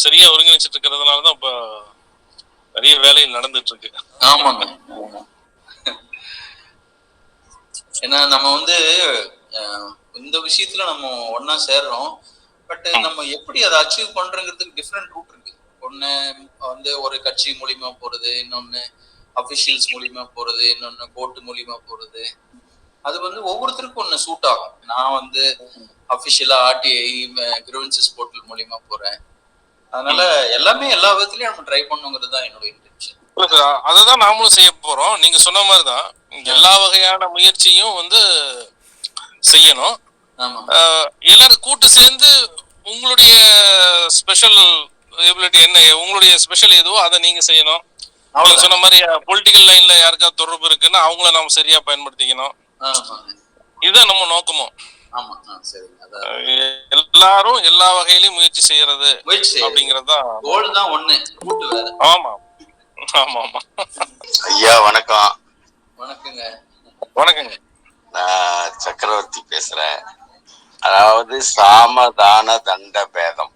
சரியா ஒருங்கிணைச்சிட்டு இருக்கிறதுனாலதான் இப்ப நிறைய வேலைகள் நடந்துட்டு இருக்கு. ஆமாங்க. ஏன்னா நம்ம இந்த விஷயத்துல நம்ம ஒன்னா சேர்றோம். பட் நம்ம எப்படி அதை அச்சீவ் பண்றதுக்கு டிஃப்ரெண்ட் ரூட் இருக்கு. ஒண்ணு ஒரு கட்சி மூலியமா போறது, இன்னொன்னு அபிஷியல்ஸ் மூலியமா போறது, இன்னொன்னு கோர்ட்டு மூலியமா போறது. அது ஒவ்வொருத்தருக்கும் ஒண்ணு சூட் ஆகும். நான் அபிஷியலா ஆர்டிஐ கிரிவன்சஸ் போர்ட்டல் மூலியமா போறேன். அதனால எல்லாமே எல்லா விதத்துலயும் நம்ம ட்ரை பண்ணுங்கிறது தான் என்னோட இன்டென்ஷன். அததான் நாமளும் செய்ய போறோம். நீங்க சொன்ன மாதிரிதான் எல்லா வகையான முயற்சியும் செய்யணும். எல்லாரும் கூட்டு சேர்ந்து உங்களுடைய ஸ்பெஷல் எபிலிட்டி என்ன, உங்களுடைய ஸ்பெஷல் எதுவோ அதை நீங்க செய்யணும். அவங்க சொன்ன மாதிரி பொலிட்டிக்கல் லைன்ல யாருக்காவது தொடர்பு இருக்குன்னா அவங்கள நாம சரியா பயன்படுத்திக்கணும். இதுதான் நம்ம நோக்கமும். எல்லாரும் எல்லா வகையிலயும் முயற்சி செய்யறது அப்படிங்கறதுதான். ஆமா ஆமா ஆமா. ஐயா வணக்கம். வணக்கங்க. வணக்கங்க. நான் சக்கரவர்த்தி பேசுறேன். அதாவது சாமதான தண்ட பேதம்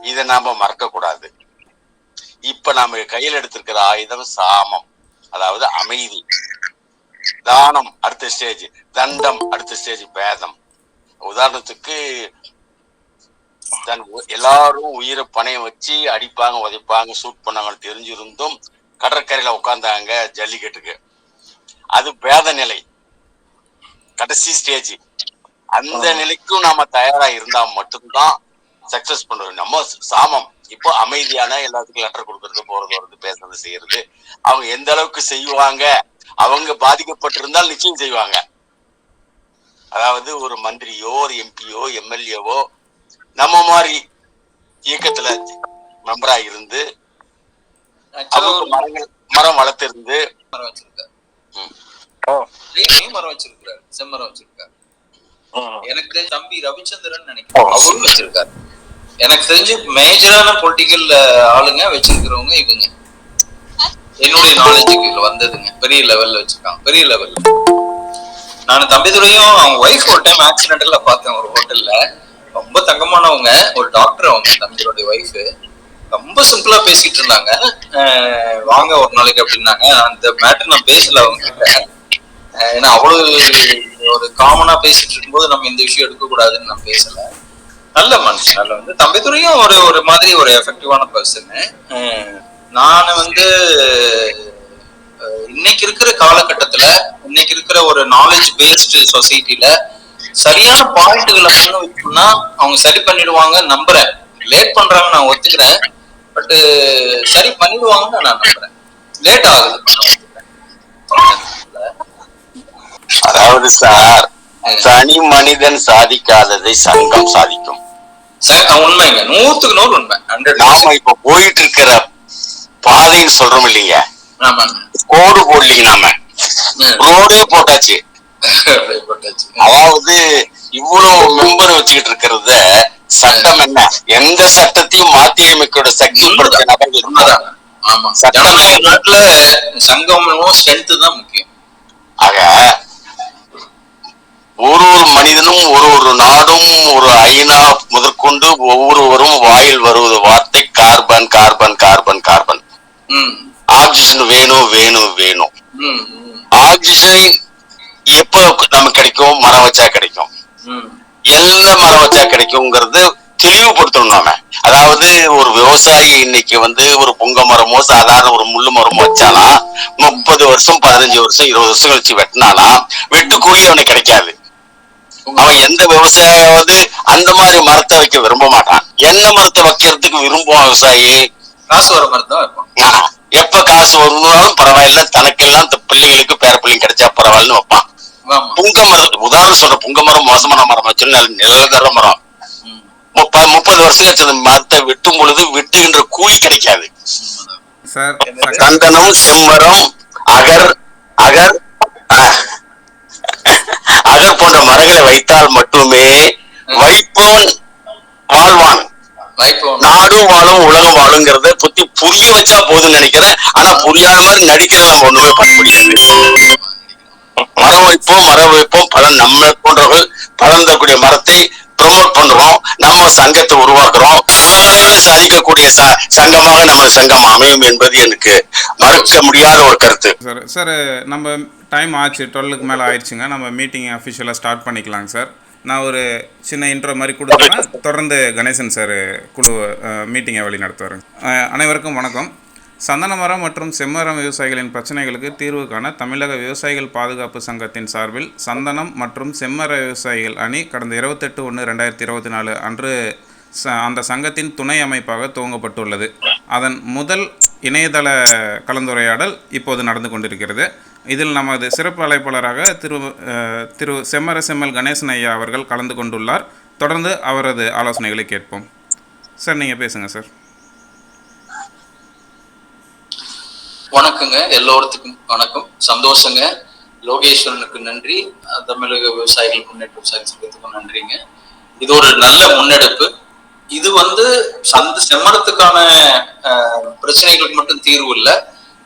இத நாம மறக்க கூடாது. இப்ப நாம கையில் எடுத்திருக்கிற ஆயுதம் சாமம், அதாவது அமைதி. தானம் அடுத்த ஸ்டேஜ், தண்டம் அடுத்த ஸ்டேஜ் பேதம். உதாரணத்துக்கு எல்லாரும் உயிரை பணையம் வச்சு அடிப்பாங்க, உதைப்பாங்க, ஷூட் பண்ணாங்கன்னு தெரிஞ்சிருந்தும் கடற்கரையில உட்கார்ந்தாங்க ஜல்லிக்கட்டுக்கு. அது பேத நிலை, கடைசி ஸ்டேஜ். அந்த நிலைக்கும் நாம தயாரா இருந்தா மட்டும்தான் சக்சஸ் பண்றோம். நம்ம சாமம் இப்போ அமைதியான எல்லாத்துக்கும் லெட்டர் கொடுக்கறது, போறது, வர்றது, பேசுறது, செய்யறது. அவங்க எந்த அளவுக்கு செய்வாங்க, அவங்க பாதிக்கப்பட்டிருந்தால் நிச்சயம் செய்வாங்க. அதாவது ஒரு மந்திரியோ ஒரு எம்பியோ எம்எல்ஏவோ நம்ம மாதிரி இயக்கத்துல மெம்பரா இருந்து மரம் வளர்த்திருந்து மரம் வச்சிருக்காரு, செம்மரம் வச்சிருக்காரு. எனக்கு தம்பி ரவிச்சந்திரன் நினைக்கிறேன் அவரும் வச்சிருக்காரு. எனக்கு தெரிஞ்சு மேஜரான பொலிட்டிக்கல் ஆளுங்க வச்சிருக்கிறவங்க இவங்க. என்னுடைய நாலேஜுக்கு வந்ததுங்க. பெரிய லெவல்ல வச்சிருக்காங்க, பெரிய லெவல். நான் தம்பிதுரையும் அவங்க ஒய்ஃப் ஒரு டைம் ஆக்சிடென்ட்ல பார்த்தேன் ஒரு ஹோட்டல்ல. ரொம்ப தங்கமானவங்க, ஒரு டாக்டர் அவங்க தம்பிதுடைய ஒய்ஃப். ரொம்ப சிம்பிளா பேசிட்டு இருந்தாங்க. வாங்க ஒரு நாளைக்கு அப்படின்னாங்க. அந்த மேட்டர் நான் பேசல அவங்க கிட்ட. ஏன்னா அவ்வளவு ஒரு காமனா பேசிட்டு இருக்கும்போது நம்ம இந்த விஷயம் எடுக்க கூடாதுன்னு நான் பேசல. நல்ல மனுஷன், நல்ல தம்பிதுரையும் ஒரு மாதிரி ஒரு எஃபெக்டிவான பர்சன். நான் இன்னைக்கு இருக்கிற காலகட்டத்துல, இன்னைக்கு இருக்கிற ஒரு நாலேஜ் பேஸ்டு சொசைட்டில சரியான பாயிண்ட்களை வச்சோம்னா அவங்க சரி பண்ணிடுவாங்க நம்புறேன். லேட் பண்றாங்க நான் ஒத்துக்கிறேன், பட் சரி பண்ணிடுவாங்கன்னு நான் நம்புறேன். லேட் ஆகுது. அதாவது சார், தனி மனிதன் சாதிக்காததை சங்கம் சாதிக்கும். உண்மைங்க, 100க்கு 100 உண்மை. நாம இப்ப போயிட்டு இருக்கிற பாதைன்னு சொல்றோம் இல்லைங்க, கோடு போடலீங்க, நாம ரோடே போட்டாச்சு. அதாவது இவ்வளவு மெம்பர் வச்சுக்கிட்டு இருக்கிறத சட்டம் என்ன, எந்த சட்டத்தையும் மாத்தி அமைக்கோட சக்தி படுத்த நபர்கள். நாட்டுல சங்கமும் ஸ்ட்ரென்த் தான் முக்கியம். ஆக ஒரு மனிதனும் ஒரு நாடும் ஒரு ஐநா முதற்கொண்டு ஒவ்வொருவரும் வாயில் வருவது வார்த்தை carbon carbon carbon carbon. Oxygen வேணும் வேணும் வேணும். ஆக்சிஜன் எப்ப நமக்கு கிடைக்கும்? மரம் வச்சா கிடைக்கும். எந்த மரம் வச்சா கிடைக்கும்ங்கிறது தெளிவுபடுத்தணும் நாம. அதாவது ஒரு விவசாயி இன்னைக்கு ஒரு புங்க மரமோ சாதாரண ஒரு முள்ளு மரமோ வச்சானா 30 வருஷம் 15 வருஷம் 20 வருஷம் கழிச்சு வெட்டினானா வெட்டு கூலி அவனுக்கு கிடைக்காது. அவன் எந்த விவசாயியாவது அந்த மாதிரி மரத்தை வைக்க விரும்ப மாட்டான். என்ன மரத்தை வைக்கிறதுக்கு விரும்புவான் விவசாயி? காசு வர மரத்தை வைப்பான். எப்ப காசு வருவாலும் பரவாயில்ல, தனக்கெல்லாம் பிள்ளைங்களுக்கு பேர பிள்ளைங்க கிடைச்சா பரவாயில்லன்னு வைப்பான். புங்க மரம் உதாரணம் சொல்ற, புங்க மரம் மோசமான மரம் வச்சு நிழல் மரம் 30 வருஷம் கழிச்சு அந்த மரத்தை வெட்டும் பொழுது வெட்டுகின்ற கூலி கிடைக்காது. சந்தனம், செம்மரம், அகர் அகர் அகர் போன்ற மரங்களை வைத்தால் மட்டுமே வைப்போன் வாழ்வான், நாடும் வாழும் உலகம் வாழுங்கிறத பத்தி புரிய வச்சா போதுன்னு நினைக்கிறேன். ஆனா புரியாத மாதிரி நடிக்கிற நம்ம ஒண்ணுமே பண்ண முடியாது. மரம் வைப்போம், மரம் வைப்போம், பலன் நம்ம போன்றவர்கள் பலன் தரக்கூடிய மரத்தை ப்ரமோட் பண்றோம். நம்ம சங்கத்தை உருவாக்குறோம். ஜெயிக்கக்கூடிய சங்கமாக நமது சங்கம் அமையும் என்பது எனக்கு மறுக்க முடியாத ஒரு கருத்து. சார் நம்ம டைம் ஆச்சு, 12க்கு மேலே ஆயிடுச்சுங்க. நம்ம மீட்டிங் அஃபிஷியலாக ஸ்டார்ட் பண்ணிக்கலாங்க சார். நான் ஒரு சின்ன இன்ட்ரோ மாதிரி கொடுத்தேன். தொடர்ந்து கணேசன் சார் குழு மீட்டிங்கை வழி நடத்துவாருங்க. அனைவருக்கும் வணக்கம். சந்தன மரம் மற்றும் செம்மரம் விவசாயிகளின் பிரச்சனைகளுக்கு தீர்வு காண தமிழக விவசாயிகள் பாதுகாப்பு சங்கத்தின் சார்பில் சந்தனம் மற்றும் செம்மர விவசாயிகள் அணி கடந்த 28/1/2024 அன்று அந்த சங்கத்தின் துணை அமைப்பாக துவங்கப்பட்டுள்ளது. அதன் முதல் இணையதள கலந்துரையாடல் இப்போது நடந்து கொண்டிருக்கிறது. இதில் நமது சிறப்பு அழைப்பாளராக திரு செம்மல் கணேசன் ஐயா அவர்கள் கலந்து கொண்டுள்ளார். தொடர்ந்து அவரது ஆலோசனைகளை கேட்போம். சார், நீங்கள் பேசுங்க சார். வணக்கங்க, எல்லோருத்துக்கும் வணக்கம். சந்தோஷங்க. லோகேஸ்வரனுக்கு நன்றி, தமிழக விவசாயிகள் முன்னேற்ற சங்கத்துக்கும் நன்றிங்க. இது ஒரு நல்ல முன்னெடுப்பு. இது செம்மரத்துக்கான பிரச்சனைகளுக்கு மட்டும் தீர்வு இல்லை,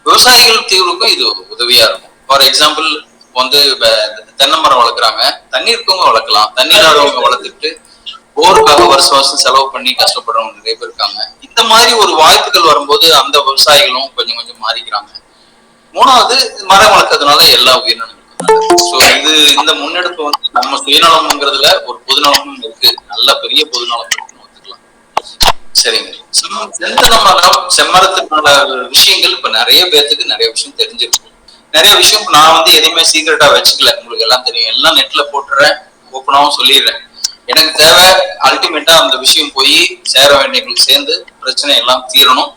விவசாயிகள் தீர்வுக்கும் இது உதவியா இருக்கும். ஃபார் எக்ஸாம்பிள் தென்னை மரம் வளர்க்குறாங்க, தண்ணி இருக்கவங்க வளர்க்கலாம், தண்ணி இல்லாதவங்க வளர்த்துட்டு போருக்காக வருஷம் செலவு பண்ணி கஷ்டப்படுறவங்க நிறைய பேர் இருக்காங்க. இந்த மாதிரி ஒரு வாய்ப்புகள் வரும்போது அந்த விவசாயிகளும் கொஞ்சம் கொஞ்சம் மாறிக்கிறாங்க. மூணாவது, மரம் வளர்க்கறதுனால எல்லா உயிரினங்களுக்கும் இந்த முன்னெடுப்பு நம்ம சுயநலம்ங்கிறதுல ஒரு பொதுநலமும் இருக்கு, நல்ல பெரிய பொதுநலம் இருக்குன்னு ஒத்துக்கலாம். சரிங்க. செந்தன மரம் செம்மரத்துக்கான விஷயங்கள் இப்ப நிறைய பேர்த்துக்கு நிறைய விஷயம் தெரிஞ்சிருக்கு. நிறைய விஷயம் நான் எதையுமே சீக்கிரட்டா வச்சுக்கல, உங்களுக்கு எல்லாம் தெரியும். எல்லாம் நெட்ல போட்டுறேன், ஓப்பனாவும் சொல்லிடுறேன். எனக்கு தேவை அல்டிமேட்டா அந்த விஷயம் போய் சேர வேண்டியவங்களுக்கு சேர்ந்து பிரச்சனை எல்லாம் தீரணும்.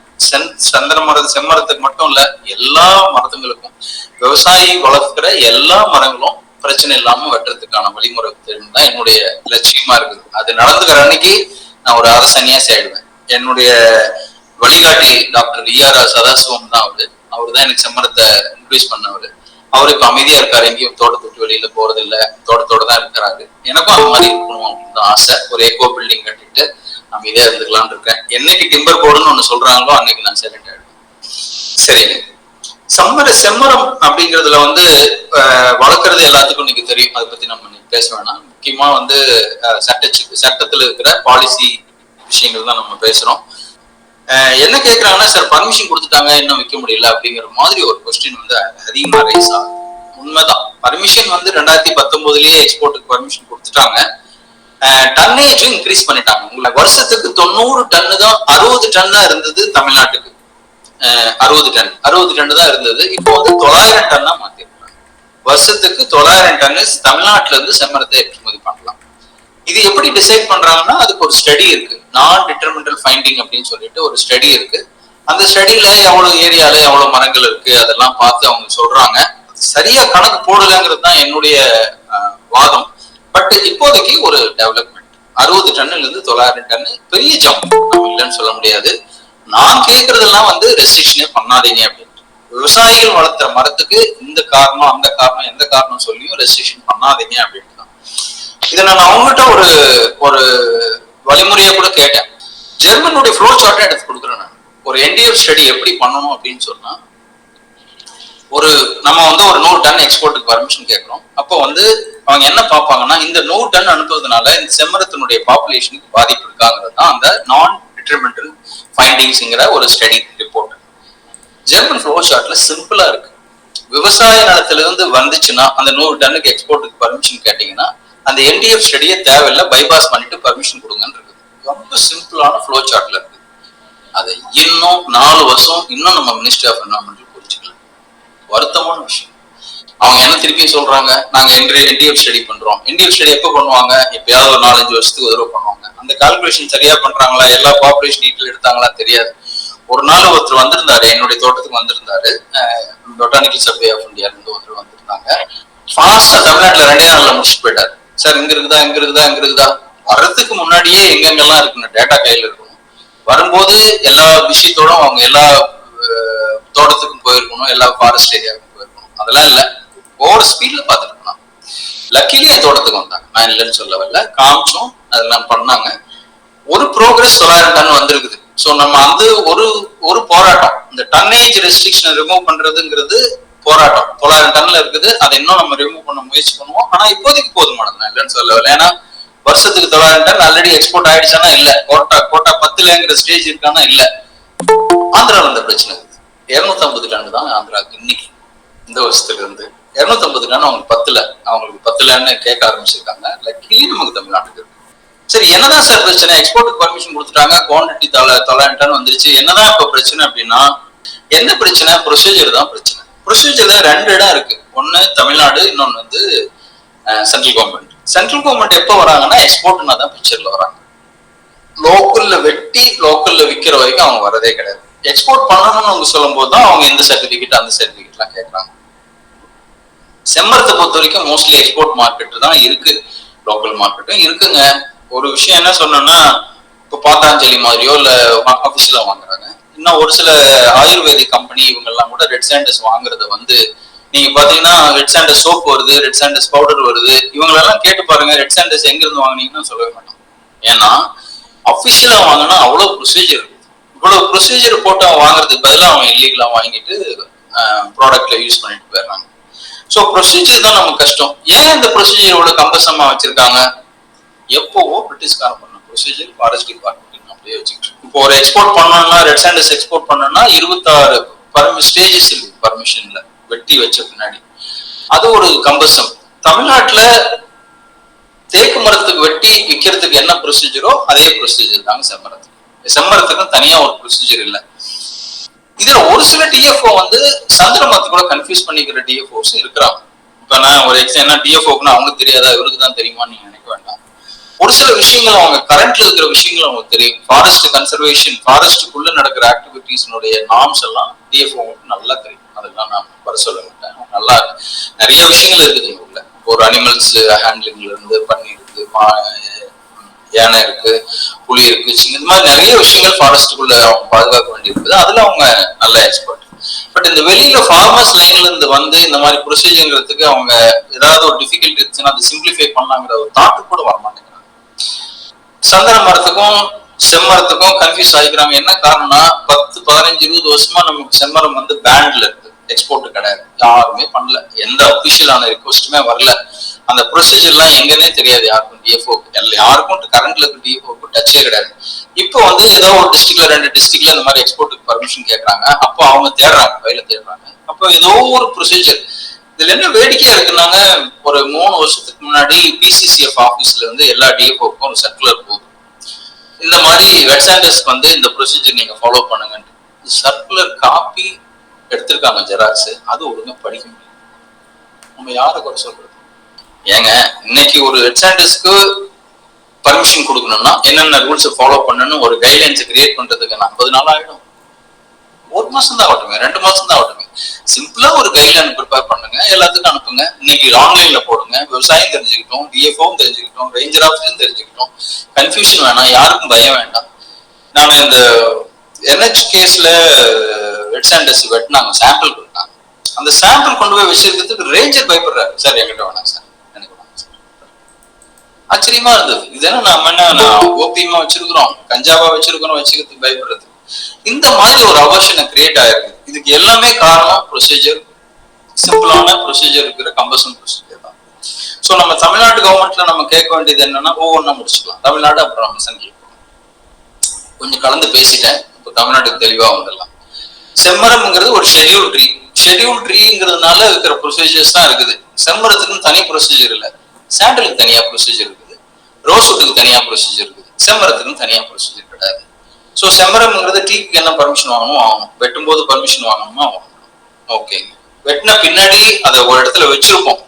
சந்தன மரம் செம்மரத்துக்கு மட்டும் இல்ல, எல்லா மரத்துங்களுக்கும் விவசாயி வளர்க்கிற எல்லா மரங்களும் பிரச்சனை இல்லாம வெட்டுறதுக்கான வழிமுறை தான் என்னுடைய லட்சியமா இருக்குது. அது நடந்துக்கிற அன்னைக்கு நான் ஒரு அரசன்யாசி ஆயிடுவேன். என்னுடைய வழிகாட்டி டாக்டர் ER சதாசிவம் தான் அவரு தான் எனக்கு செம்மரத்தை இன்ட்ரடியூஸ் பண்ணவர். அவரு இப்ப அமைதியா இருக்காரு, எங்கேயும் தோட்டத்துக்கு வெளியில போறது இல்ல, தோட்டத்தோட தான் இருக்கிறாரு. எனக்கும் அந்த மாதிரி இருக்கணும் அப்படின்னு ஆசை. ஒரு எக்கோ பில்டிங் கட்டிட்டு அமைதியா இருந்துக்கலாம்னு இருக்கேன். என்னைக்கு டிம்பர் போர்டுன்னு ஒண்ணு சொல்றாங்களோ அன்னைக்கு நான் சைலண்ட் ஆயிடுவேன். சரிங்க. செம்மரம் அப்படிங்கிறதுல வளர்க்கறது எல்லாத்துக்கும் இன்னைக்கு தெரியும், அதை பத்தி நம்ம பேச வேணாம். முக்கியமா சட்டத்துல இருக்கிற பாலிசி விஷயங்கள் தான் நம்ம பேசுறோம். என்ன கேட்கறாங்கன்னா, சார் பர்மிஷன் கொடுத்துட்டாங்க, இன்னும் விற்க முடியல அப்படிங்கிற மாதிரி ஒரு கொஸ்டின் அதிகமா ரைஸ் ஆகும். உண்மைதான், பர்மிஷன் 2019லயே எக்ஸ்போர்ட்டுக்கு பர்மிஷன் கொடுத்துட்டாங்க. டன்னேஜும் இன்க்ரீஸ் பண்ணிட்டாங்க. உங்களுக்கு வருஷத்துக்கு 90 டன்னு தான், 60 டன் தான் இருந்தது தமிழ்நாட்டுக்கு. 60 டன் தான் இருந்தது. இப்போ 900 டன்னா மாத்திருக்காங்க. வருஷத்துக்கு 900 டன்னு தமிழ்நாட்டுல இருந்து செம்மரத்தை ஏற்றுமதி பண்ணலாம். இது எப்படி டிசைட் பண்றாங்கன்னா, அதுக்கு ஒரு ஸ்டடி இருக்கு, நான் டிட்டர்மினல் ஃபைண்டிங் அப்படின்னு சொல்லிட்டு ஒரு ஸ்டடி இருக்கு. அந்த ஸ்டடியில எவ்வளவு ஏரியால எவ்வளவு மரங்கள் இருக்கு அதெல்லாம் பார்த்து அவங்க சொல்றாங்க. சரியா கணக்கு போடலங்கிறது தான் என்னுடைய வாதம். பட் இப்போதைக்கு ஒரு டெவலப்மெண்ட் 60 டன்னுல இருந்து 900 டன்னு பெரிய ஜம்ப், நம்ம இல்லைன்னு சொல்ல முடியாது. நான் கேட்கறதெல்லாம் ரெஸ்ட்ரிக்ஷனே பண்ணாதீங்க அப்படின்னு. விவசாயிகள் வளர்த்துற மரத்துக்கு இந்த காரணம் அந்த காரணம் எந்த காரணம் சொல்லியும் ரெஸ்ட்ரிக்ஷன் பண்ணாதீங்க அப்படின்னு தான். இதை நான் அவங்ககிட்ட ஒரு வழிமுறையா கூட கேட்டேன். ஜெர்மனுடைய ஃப்ளோ சார்ட்டை எடுத்து கொடுக்குறேன் நான். ஒரு NDF ஸ்டடி எப்படி பண்ணணும் அப்படின்னு சொன்னா, நம்ம ஒரு 100 டன் எக்ஸ்போர்ட்டுக்கு பர்மிஷன் கேட்கிறோம். அப்போ அவங்க என்ன பார்ப்பாங்கன்னா, இந்த 100 டன் அனுப்புறதுனால இந்த செம்மரத்தினுடைய பாப்புலேஷனுக்கு பாதிப்பு இருக்காங்கிறது தான் அந்த நான் டிட்டர்மினல் ஃபைண்டிங்ஸ்ங்கிற ஒரு ஸ்டடி ரிப்போர்ட். ஜெர்மன் ஃப்ளோ சார்ட்ல சிம்பிளா இருக்கு. விவசாய நிலத்துல இருந்து வந்துச்சுன்னா அந்த 100 டன்னுக்கு எக்ஸ்போர்ட்டுக்கு பர்மிஷன் கேட்டீங்கன்னா அந்த NDF ஸ்டடியை தேவையில்லை, பைபாஸ் பண்ணிட்டு பர்மிஷன் கொடுங்கன்னு இருக்குது. ரொம்ப சிம்பிளான ஃப்ளோ சார்ட்ல இருக்கு. அதை இன்னும் 4 வருஷம் இன்னும் நம்ம மினிஸ்ட்ரி ஆஃப் என்விரான்மெண்ட் புரிஞ்சுக்கல. வருத்தமான விஷயம். அவங்க என்ன திருப்பி சொல்றாங்க, நாங்க NDF ஸ்டடி பண்றோம். NDF ஸ்டடி எப்ப பண்ணுவாங்க? எப்பயாவது ஒரு 4-5 வருஷத்துக்கு ஒரு பண்ணுவாங்க. அந்த கால்குலேஷன் சரியா பண்றாங்களா, எல்லா பாப்புலேஷன் டீட்டெயில் எடுத்தாங்களா தெரியாது. ஒரு நாள் ஒருத்தர் வந்திருந்தாரு, என்னுடைய தோட்டத்துக்கு வந்திருந்தாரு. பொட்டானிக்கல் சர்வே ஆஃப் இந்தியா இருந்து ஒருத்தர் வந்திருந்தாங்க. ஃபாஸ்டா தமிழ்நாட்டுல 2 நாள்ல முடிச்சுட்டு போயிட்டாரு. சார் இங்க இருக்குதா வர்றதுக்கு முன்னாடியே எங்கெங்கெல்லாம் இருக்குன்னு டேட்டா கையில இருக்கணும். வரும்போது எல்லா விஷயத்தோடும் அவங்க எல்லா தோட்டத்துக்கும் போயிருக்கணும், எல்லா ஃபாரஸ்ட் ஏரியாவுக்கும் போயிருக்கணும். அதெல்லாம் இல்ல, ஓவர் ஸ்பீட்ல பாத்துருக்கணும். லக்கிலி என் தோட்டத்துக்கு வந்தாங்க, நான் இல்லைன்னு சொல்ல வரல, காமிச்சோம், அதெல்லாம் பண்ணாங்க. ஒரு ப்ரோக்ரஸ் 900 டன் வந்திருக்குது. ஸோ நம்ம ஒரு போராட்டம், இந்த டன்னேஜ் ரெஸ்ட்ரிக்ஷனை ரிமூவ் பண்றதுங்கிறது போராட்டம். 900 டன்ல இருக்குது, அதை இன்னும் நம்ம ரிமூவ் பண்ண முயற்சி பண்ணுவோம். ஆனா இப்போதைக்கு போதுமானது இல்லைன்னு சொல்ல வரல. ஏன்னா வருஷத்துக்கு 900 டன் ஆல்ரெடி எக்ஸ்போர்ட் ஆயிடுச்சானா இல்ல, கோட்டா 10லங்கிற ஸ்டேஜ் இருக்கானா இல்ல. ஆந்திராவில் இந்த பிரச்சனை இருக்கு. 250 டன் தான் ஆந்திராவுக்கு இன்னைக்கு இந்த வருஷத்துல இருந்து 250 டன் அவங்களுக்கு 10ல, அவங்களுக்கு 10லன்னு கேட்க ஆரம்பிச்சிருக்காங்க. லக்கிலி நமக்கு தமிழ்நாட்டுக்கு இருக்கு. சரி, என்னதான் சார் பிரச்சனை? எக்ஸ்போர்ட்டுக்கு பர்மிஷன் கொடுத்துட்டாங்க, குவான்டிட்டி 900 டன் வந்துருச்சு, என்னதான் இப்ப பிரச்சனை அப்படின்னா, என்ன பிரச்சனை? ப்ரொசீஜர் தான் பிரச்சனை. ப்ரொசீஜர்ல 2 இடம் இருக்கு. ஒன்னு தமிழ்நாடு, இன்னொன்னு வந்து சென்ட்ரல் கவர்மெண்ட். சென்ட்ரல் கவர்மெண்ட் எப்ப வராங்கன்னா எக்ஸ்போர்ட்னா தான் பிக்சர்ல வராங்க. லோக்கல்ல வெட்டி லோக்கல்ல விற்கிற வரைக்கும் அவங்க வரதே கிடையாது. எக்ஸ்போர்ட் பண்ணணும்னு அவங்க சொல்லும் போது தான் அவங்க இந்த சர்டிபிகேட் அந்த சர்டிபிகேட் எல்லாம் கேட்கறாங்க. செம்மரத்தை பொறுத்த வரைக்கும் மோஸ்ட்லி எக்ஸ்போர்ட் மார்க்கெட் தான் இருக்கு, லோக்கல் மார்க்கெட்டும் இருக்குங்க. ஒரு விஷயம் என்ன சொன்னோம்னா, இப்போ பாத்தாஞ்சலி மாதிரியோ இல்ல ஆபீஸ்ல வாங்குறாங்க. இன்னும் ஒரு சில ஆயுர்வேதிக் கம்பெனி இவங்க எல்லாம் கூட ரெட் சாண்டஸ் வாங்குறத வந்து நீங்க பாத்தீங்கன்னா ரெட் சாண்டஸ் சோப் வருது, ரெட் சாண்டஸ் பவுடர் வருது, இவங்களெல்லாம் கேட்டு பாருங்க ரெட் சாண்டஸ் எங்க இருந்து வாங்கினீங்கன்னு சொல்லவே மாட்டோம். ஏன்னா அபிஷியலா வாங்கினா அவ்வளவு ப்ரொசீஜர், இவ்வளவு ப்ரொசீஜர் போட்டு அவன் வாங்குறதுக்கு பதிலாக அவன் இல்லீகலா வாங்கிட்டு ப்ராடக்ட்ல யூஸ் பண்ணிட்டு போயிடுறாங்க. ஸோ ப்ரொசீஜர் தான் நமக்கு கஷ்டம். ஏன் இந்த ப்ரொசீஜர் இவ்வளவு கம்பசமா வச்சிருக்காங்க? எப்பவோ பிரிட்டிஷ்காரன் பண்ண ப்ரொசீஜர் ஃபாரஸ்ட் டிபார்ட்மெண்ட் அப்படியே வச்சுக்கிட்டு. இப்போ ஒரு எக்ஸ்போர்ட் பண்ணணும்னா, ரெட் சாண்டஸ் எக்ஸ்போர்ட் பண்ணணும்னா 26 ஸ்டேஜஸ் இருக்கு பர்மிஷன்ல, வெட்டி வச்ச பின்னாடி. அது ஒரு கம்பசம். தமிழ்நாட்டுல தேக்கு மரத்துக்கு வெட்டி விற்கிறதுக்கு என்ன ப்ரொசீஜரோ அதே ப்ரொசீஜர் தாங்க செம்மரத்துக்கு. செம்மரத்துக்கும் தனியா ஒரு ப்ரொசீஜர் இல்லை. இதுல ஒரு சில டிஎஃப்ஓ வந்து சந்திர மரத்து கூட கன்ஃபியூஸ் பண்ணிக்கிற டிஎஃப்ஓஸ் இருக்கிறாங்க. இப்ப நான் ஒரு என்ன டிஎஃப்ஓக்குன்னா அவங்களுக்கு தெரியாதா, இவருக்கு தான் தெரியுமான்னு நீங்க நினைக்க வேண்டாம். ஒரு சில விஷயங்கள் அவங்க கரண்ட்ல இருக்கிற விஷயங்கள் அவங்களுக்கு தெரியும். ஃபாரஸ்ட் கன்சர்வேஷன், ஃபாரஸ்டுக்குள்ள நடக்கிற ஆக்டிவிட்டிஸ்னுடைய நார்ம்ஸ் எல்லாம் டிஎஃப்ஓ நல்லா தெரியும். அதெல்லாம் நான் வர சொல்ல மாட்டேன். நல்லா நிறைய விஷயங்கள் இருக்குது உள்ள. ஒரு அனிமல்ஸ் ஹேண்ட்லிங்ல இருந்து பண்ணி இருக்கு, யானை இருக்கு, புலி இருக்கு, இந்த மாதிரி நிறைய விஷயங்கள் ஃபாரஸ்டுக்குள்ள அவங்க பாதுகாக்க வேண்டி இருக்குது. அதுல அவங்க நல்ல எக்ஸ்பர்ட். பட் இந்த வெளியில ஃபார்மர்ஸ் லைன்ல இருந்து வந்து இந்த மாதிரி ப்ரொசீஜர்ங்கிறதுக்கு அவங்க ஏதாவது ஒரு டிஃபிகல்ட்டி இருந்துச்சுன்னா அதை சிம்பிளிஃபை பண்ணலாங்கிற ஒரு தாட்டு கூட வரமாட்டேங்கிறாங்க. சந்தன மரத்துக்கும் செம்மரத்துக்கும் கன்ஃபியூஸ் ஆகிக்கிறாங்க. என்ன காரணம்னா 10, 15, 20 வருஷமா நமக்கு செம்மரம் வந்து பேண்ட்ல இருக்கு, எக்ஸ்போர்ட் கிடையாது, யாருமே பண்ணல, எந்த அபிஷியலான ரிக்வஸ்ட்டுமே வரல. அந்த ப்ரொசீஜர்லாம் எங்கன்னே தெரியாது யாருக்கும், டிஎஃப்ஓக்கு யாருக்கும் கரண்ட்ல இருக்க டிஎஃப்ஓக்கு டச்சே கிடையாது. இப்போ வந்து ஏதோ ஒரு டிஸ்ட்ரிக்ட்ல 2 டிஸ்ட்ரிக்ட்ல இந்த மாதிரி எக்ஸ்போர்ட்டுக்கு பர்மிஷன் கேட்கறாங்க. அப்போ அவங்க தேடுறாங்க, கையில தேடுறாங்க. அப்போ ஏதோ ஒரு ப்ரொசீஜர். இதுல என்ன வேடிக்கையா இருக்குன்னாங்க, ஒரு 3 வருஷத்துக்கு முன்னாடி பிசிசிஎஃப் ஆபீஸ்ல இருந்து எல்லா டிஎஃப்ஓக்கும் ஒரு சர்க்குலர் போகுது, இந்த மாதிரி ரெட் சாண்டஸ்க்கு வந்து இந்த ப்ரொசீஜர் நீங்க ஃபாலோ பண்ணுங்க. சர்க்குலர் காப்பி எடுத்திருக்காங்க ஜெராக்ஸ், அது ஒழுங்கா படிக்க முடியும். நம்ம யாரை குறை சொல்றது? ஏங்க இன்னைக்கு ஒரு ரெட் சாண்டஸ்க்கு பர்மிஷன் கொடுக்கணும்னா என்னென்ன ரூல்ஸ் ஃபாலோ பண்ணணும் ஒரு கைட்லைன்ஸ் கிரியேட் பண்றதுக்கு 40 நாள் ஆயிடும். 1 மாசம் தான் ஆகட்டுமே, 2 மாசம் தான் ஆகட்டுமே. சிம்பிளா ஒரு கைட்லைன் ப்ரிப்பேர் பண்ணுங்க, எல்லாத்துக்கும் அனுப்புங்க. இன்னைக்கு ஆன்லைன்ல போடுங்க. விவசாயம் தெரிஞ்சுக்கிட்டோம், டிஎஃப்ஓவும் தெரிஞ்சுக்கிட்டோம், ரேஞ்சர் ஆஃபீஸும் தெரிஞ்சுக்கிட்டோம். கன்ஃபியூஷன் வேணாம், யாருக்கும் பயம் வேண்டாம். நாம இந்த NH கேஸ்ல ரெட் சாண்டஸ் வெட்டினாங்க, சாம்பிள் கொடுத்தாங்க. அந்த சாம்பிள் கொண்டு போய் வச்சிருக்கிறதுக்கு ரேஞ்சர் பயப்படுறாரு. சார் என்கிட்ட வேணாம் சார், எனக்கு வேணாம் சார். ஆச்சரியமா இருந்தது. இதெல்லாம் நாம என்ன ஓபியமா வச்சிருக்கிறோம், கஞ்சாவா வச்சிருக்கிறோம், வச்சுக்கிறதுக்கு பயப்படுறது. இந்த மாதிரி ஒரு அவர்ஷனை கிரியேட் ஆயிருக்கு. இதுக்கு எல்லாமே காரணம் ப்ரொசீஜர், சிம்பிளான ப்ரொசீஜர் இருக்கிற கம்பல்சன் ப்ரொசீஜர் தான். ஸோ நம்ம தமிழ்நாடு கவர்மெண்ட்ல நம்ம கேட்க வேண்டியது என்னன்னா, ஒவ்வொன்றா முடிச்சுக்கலாம். தமிழ்நாடு அப்புறம் நம்ம சென்ட்ரல் கொஞ்சம் கலந்து பேசிட்டேன். இப்போ தமிழ்நாட்டுக்கு தெளிவா வந்துடலாம். செம்மரம்ங்கிறது ஒரு ஷெட்யூல் ட்ரீ. ஷெட்யூல் ட்ரீங்கிறதுனால இருக்கிற ப்ரொசீஜர்ஸ் தான் இருக்குது. செம்மரத்துக்குன்னு தனி ப்ரொசீஜர் இல்லை, சாண்டலுக்கு தனியா ப்ரொசீஜர் இருக்குது, ரோஸ்வுட்டுக்கு தனியா ப்ரொசீஜர் இருக்குது, செம்மரத்துக்குன்னு தனியா ப்ரொசீஜர் கிடையாது. ஸோ செம்மரம்ங்கிறது டீக்கு என்ன பர்மிஷன் வாங்கணும், வெட்டும் போது பர்மிஷன் வாங்கணுமா வாங்கணும். ஓகேங்க, வெட்டின பின்னாடி அதை ஒரு இடத்துல வச்சிருப்போம்,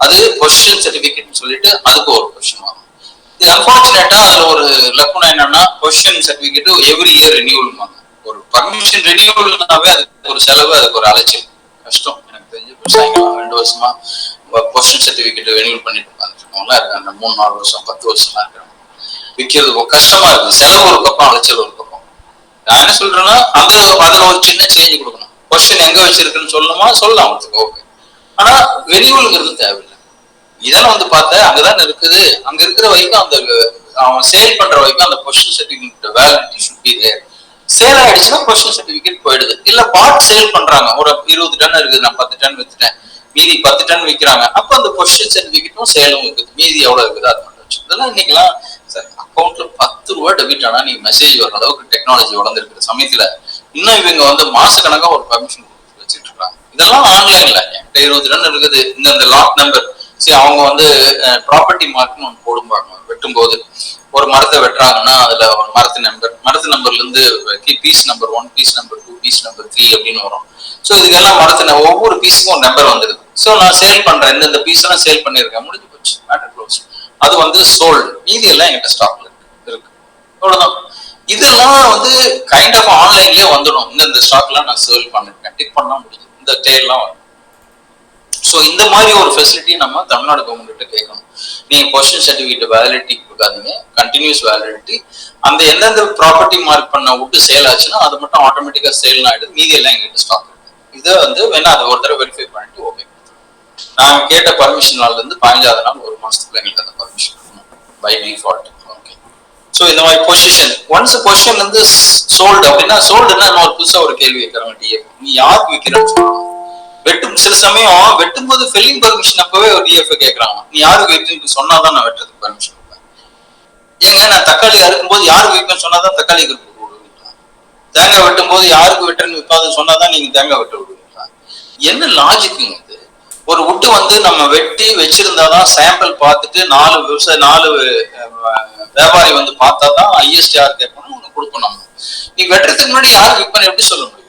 அது பொசிஷன் சர்டிபிகேட்னு சொல்லிட்டு அதுக்கு ஒரு பொசிஷன் வாங்கணும். இது அன்பார்ச்சுனேட்டா அதுல ஒரு லக்குனா என்னன்னா, position certificate every year renewal வாங்க. ஒரு பர்மிஷன் ரினியூவல்னாவே அதுக்கு ஒரு செலவு, அதுக்கு ஒரு அலைச்சல், கஷ்டம். எனக்கு தெரிஞ்சு விவசாயிகள் 2 வருஷமா பொசிஷன் சர்டிபிகேட் ரினியூவல் பண்ணிட்டு உட்காந்துருக்கவங்களா இருக்காங்க. 3, 4 வருஷம் 10 வருஷமா இருக்கிறாங்க. விற்கிறது கஷ்டமா இருக்கு, செலவு ஒரு பக்கம், அலைச்சல் ஒரு பக்கம். நான் என்ன சொல்றேன்னா, அதுல ஒரு சின்ன சேஞ்ச் கொடுக்கணும். பொசிஷன் எங்க வச்சிருக்குன்னு சொல்லணுமா, சொல்லலாம் அவங்களுக்கு, ஓகே. ஆனா ரினியூவல்ங்கிறது தேவையில்லை. இதெல்லாம் வந்து பார்த்தா அங்கதான் இருக்குது, அங்க இருக்கிற வரைக்கும் அந்த அவன் சேல் பண்ற வரைக்கும் அந்த position certificate validity should be there. Sale ஆயிடுச்சுன்னா பொசிஷன் சர்டிபிகேட் போயிடுது. இல்ல பார்ட் சேல் பண்றாங்க, ஒரு 20 டன் இருக்குது, நான் 10 டன் வித்துட்டேன், மீதி 10 டன் விற்கிறாங்க, அப்ப அந்த பொசிஷன் சர்டிபிகேட்டும் சேலும் இருக்குது, மீதி எவ்வளவு இருக்குது அது மட்டும் ஆரம்பிச்சு. இதெல்லாம் இன்னைக்கெல்லாம் சார் அக்கௌண்ட்ல 10 ரூபாய் டெபிட் ஆனா நீங்க மெசேஜ் வர அளவுக்கு டெக்னாலஜி வளர்ந்துருக்கிற சமயத்துல இன்னும் இவங்க வந்து மாசக்கணக்கா ஒரு பர்மிஷன் வச்சுட்டு இருக்காங்க. இதெல்லாம் ஆன்லைன்ல என்கிட்ட 20 ரன் இருக்குது. இந்த லாக் நம்பர் சரி அவங்க வந்து ப்ராப்பர்ட்டி மார்க்னு ஒன்று போடுவாங்க. வெட்டும் போது ஒரு மரத்தை வெட்டுறாங்கன்னா அதுல ஒரு மரத்து நம்பர்ல இருந்து piece number 1, piece number 2, piece number 3 அப்படின்னு வரும். ஸோ இதுக்கெல்லாம் மரத்துல ஒவ்வொரு பீஸுக்கும் ஒரு நம்பர் வந்துருது. ஸோ நான் சேல் பண்றேன், இந்த பீஸ் எல்லாம் சேல் பண்ணிருக்கேன், முடிஞ்சு போச்சு, மேட்டர் க்ளோஸ். அது வந்து சோல்டு. மீதி எல்லாம் என்கிட்ட ஸ்டாக்ல இருக்கு. அவ்வளவுதான். இதெல்லாம் வந்து கைண்ட் ஆஃப் ஆன்லைன்லயே வந்துடும். இந்த ஸ்டாக்லாம் நான் சேல் பண்ணிருக்கேன், டிக் பண்ணா முடியும், இந்த டேர்லாம் வரும். ஸோ இந்த மாதிரி ஒரு ஃபெசிலிட்டி நம்ம தமிழ்நாடு கவர்மெண்ட் கேட்கணும். நீங்க பொசிஷன் சர்டிபிகேட் வேலிடிட்டி கொடுக்காதீங்க, கண்டினியூஸ் வேலிடிட்டி. அந்த எந்தெந்த ப்ராப்பர்ட்டி மார்க் பண்ண விட்டு சேல் ஆச்சுன்னா அது மட்டும் ஆட்டோமேட்டிக்கா சேல் ஆயிடுது. மீதி எல்லாம் எங்கிட்ட ஸ்டாக் இருக்கு. இதை வந்து வேணா அதை ஒரு தடவை வெரிஃபை பண்ணிட்டு ஓகே. நாங்க கேட்ட பர்மிஷன் நாள்ல இருந்து 15வது நாள் ஒரு மாசத்துக்குள்ள எங்களுக்கு அந்த permission by default. Okay. So இந்த மாதிரி பொசிஷன் ஒன்ஸ் பொசிஷன் வந்து சோல்டு அப்படின்னா சோல்டுன்னா இன்னொரு புதுசா ஒரு கேள்வி கேட்கறாங்க. டிஎஃப் நீ யாருக்கு விற்கிறன்னு சொல்லணும். வெட்டும் சில சமயம் வெட்டும் போது ஃபெல்லிங் பர்மிஷன் அப்பவே ஒரு டிஎஃப் கேட்கறாங்க. நீ யாருக்கு வைக்கணும்னு சொன்னாதான் நான் வெட்டுறதுக்கு பர்மிஷன் கொடுப்பேன். ஏங்க நான் தக்காளி அறுக்கும்போது யாருக்கு வைக்கணும்னு சொன்னாதான் தக்காளி விடுவீங்களா? தேங்காய் வெட்டும் போது யாருக்கு வெட்டுறன்னு விற்காதுன்னு சொன்னாதான் நீங்க தேங்காய் வெட்ட விடுவீங்களா? என்ன லாஜிக்குங்க இது? ஒரு வுட்டு வந்து நம்ம வெட்டி வச்சிருந்தாதான் சாம்பிள் பார்த்துட்டு 4 வியாபாரி வந்து பார்த்தாதான் ஐஎஸ்டி யார் கேட்கணும் ஒண்ணு கொடுக்கணும். நீ வெட்டுறதுக்கு முன்னாடி யாருக்கு விற்பனை எப்படி சொல்ல முடியும்?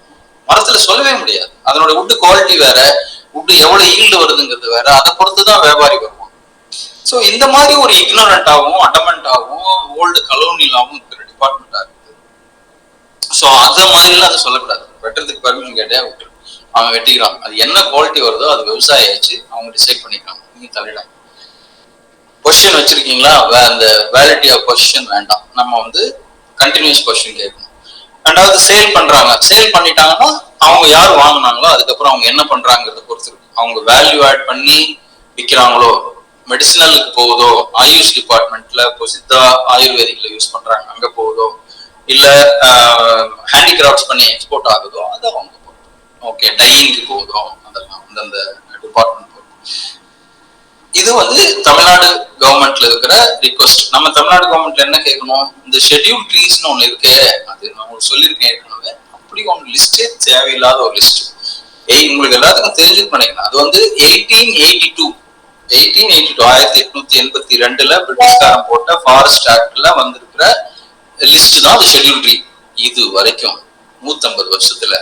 மரத்துல சொல்லவே முடியாது. அதனோட வுட்டு குவாலிட்டி வேற, வுட்டு எவ்வளவு ஈல்டு வருதுங்கிறது வேற, அதை பொறுத்துதான் வியாபாரி வருவாங்க. சோ இந்த மாதிரி ஒரு இக்னோரண்டாவும் அடமெண்டாவும் ஓல்டு கலோனியலாவும் இருக்கிற டிபார்ட்மெண்டா இருக்குது. சோ அத மாதிரிலாம் அதை சொல்லக்கூடாது. வெட்டுறதுக்கு பர்மிஷன் கேட்டே விட்டு அவன் வெட்டிக்கிறான். அது என்ன குவாலிட்டி வருதோ அது விவசாயம் ஆச்சு, அவங்க டிசைட் பண்ணிக்கிறாங்க. நீங்க தலையிடாங்க. பொசிஷன் வச்சிருக்கீங்களா, அந்த வேலிடிட்டி ஆஃப் பொசிஷன் வேண்டாம், நம்ம வந்து கண்டினியூஸ் பொசிஷன் கேட்கணும். ரெண்டாவது சேல் பண்றாங்க, சேல் பண்ணிட்டாங்கன்னா அவங்க யார் வாங்கினாங்களோ அதுக்கப்புறம் அவங்க என்ன பண்றாங்கிறத பொறுத்து இருக்கு. அவங்க வேல்யூ ஆட் பண்ணி விற்கிறாங்களோ, மெடிசினலுக்கு போகுதோ, ஆயுஷ் டிபார்ட்மெண்ட்ல சித்தா ஆயுர்வேதிக்ல யூஸ் பண்றாங்க அங்க போகுதோ, இல்ல ஹேண்டிகிராஃப்ட்ஸ் பண்ணி எக்ஸ்போர்ட் ஆகுதோ அது அவங்க ஓகே, டையிங்க்கு போகுதோ அதெல்லாம் அந்தந்த டிபார்ட்மெண்ட் போகுது. இது வந்து தமிழ்நாடு கவர்மெண்ட்ல இருக்கிற ரிக்வஸ்ட். நம்ம தமிழ்நாடு கவர்மெண்ட்ல என்ன கேட்கணும், இந்த ஷெட்யூல் ட்ரீஸ்னு ஒண்ணு இருக்கு, அது நான் உங்களுக்கு சொல்லியிருக்கேன் ஏற்கனவே. அப்படி ஒன்று லிஸ்டே தேவையில்லாத ஒரு லிஸ்ட். உங்களுக்கு எல்லாத்துக்கும் தெரிஞ்சுக்க நினைக்கணும். அது வந்து 1882 1882 பிரிட்டிஷ்காரன் போட்ட ஃபாரஸ்ட் ஆக்ட்ல வந்திருக்கிற லிஸ்ட் தான் அது ஷெட்யூல் ட்ரீ. இது வரைக்கும் 150 வருஷத்துல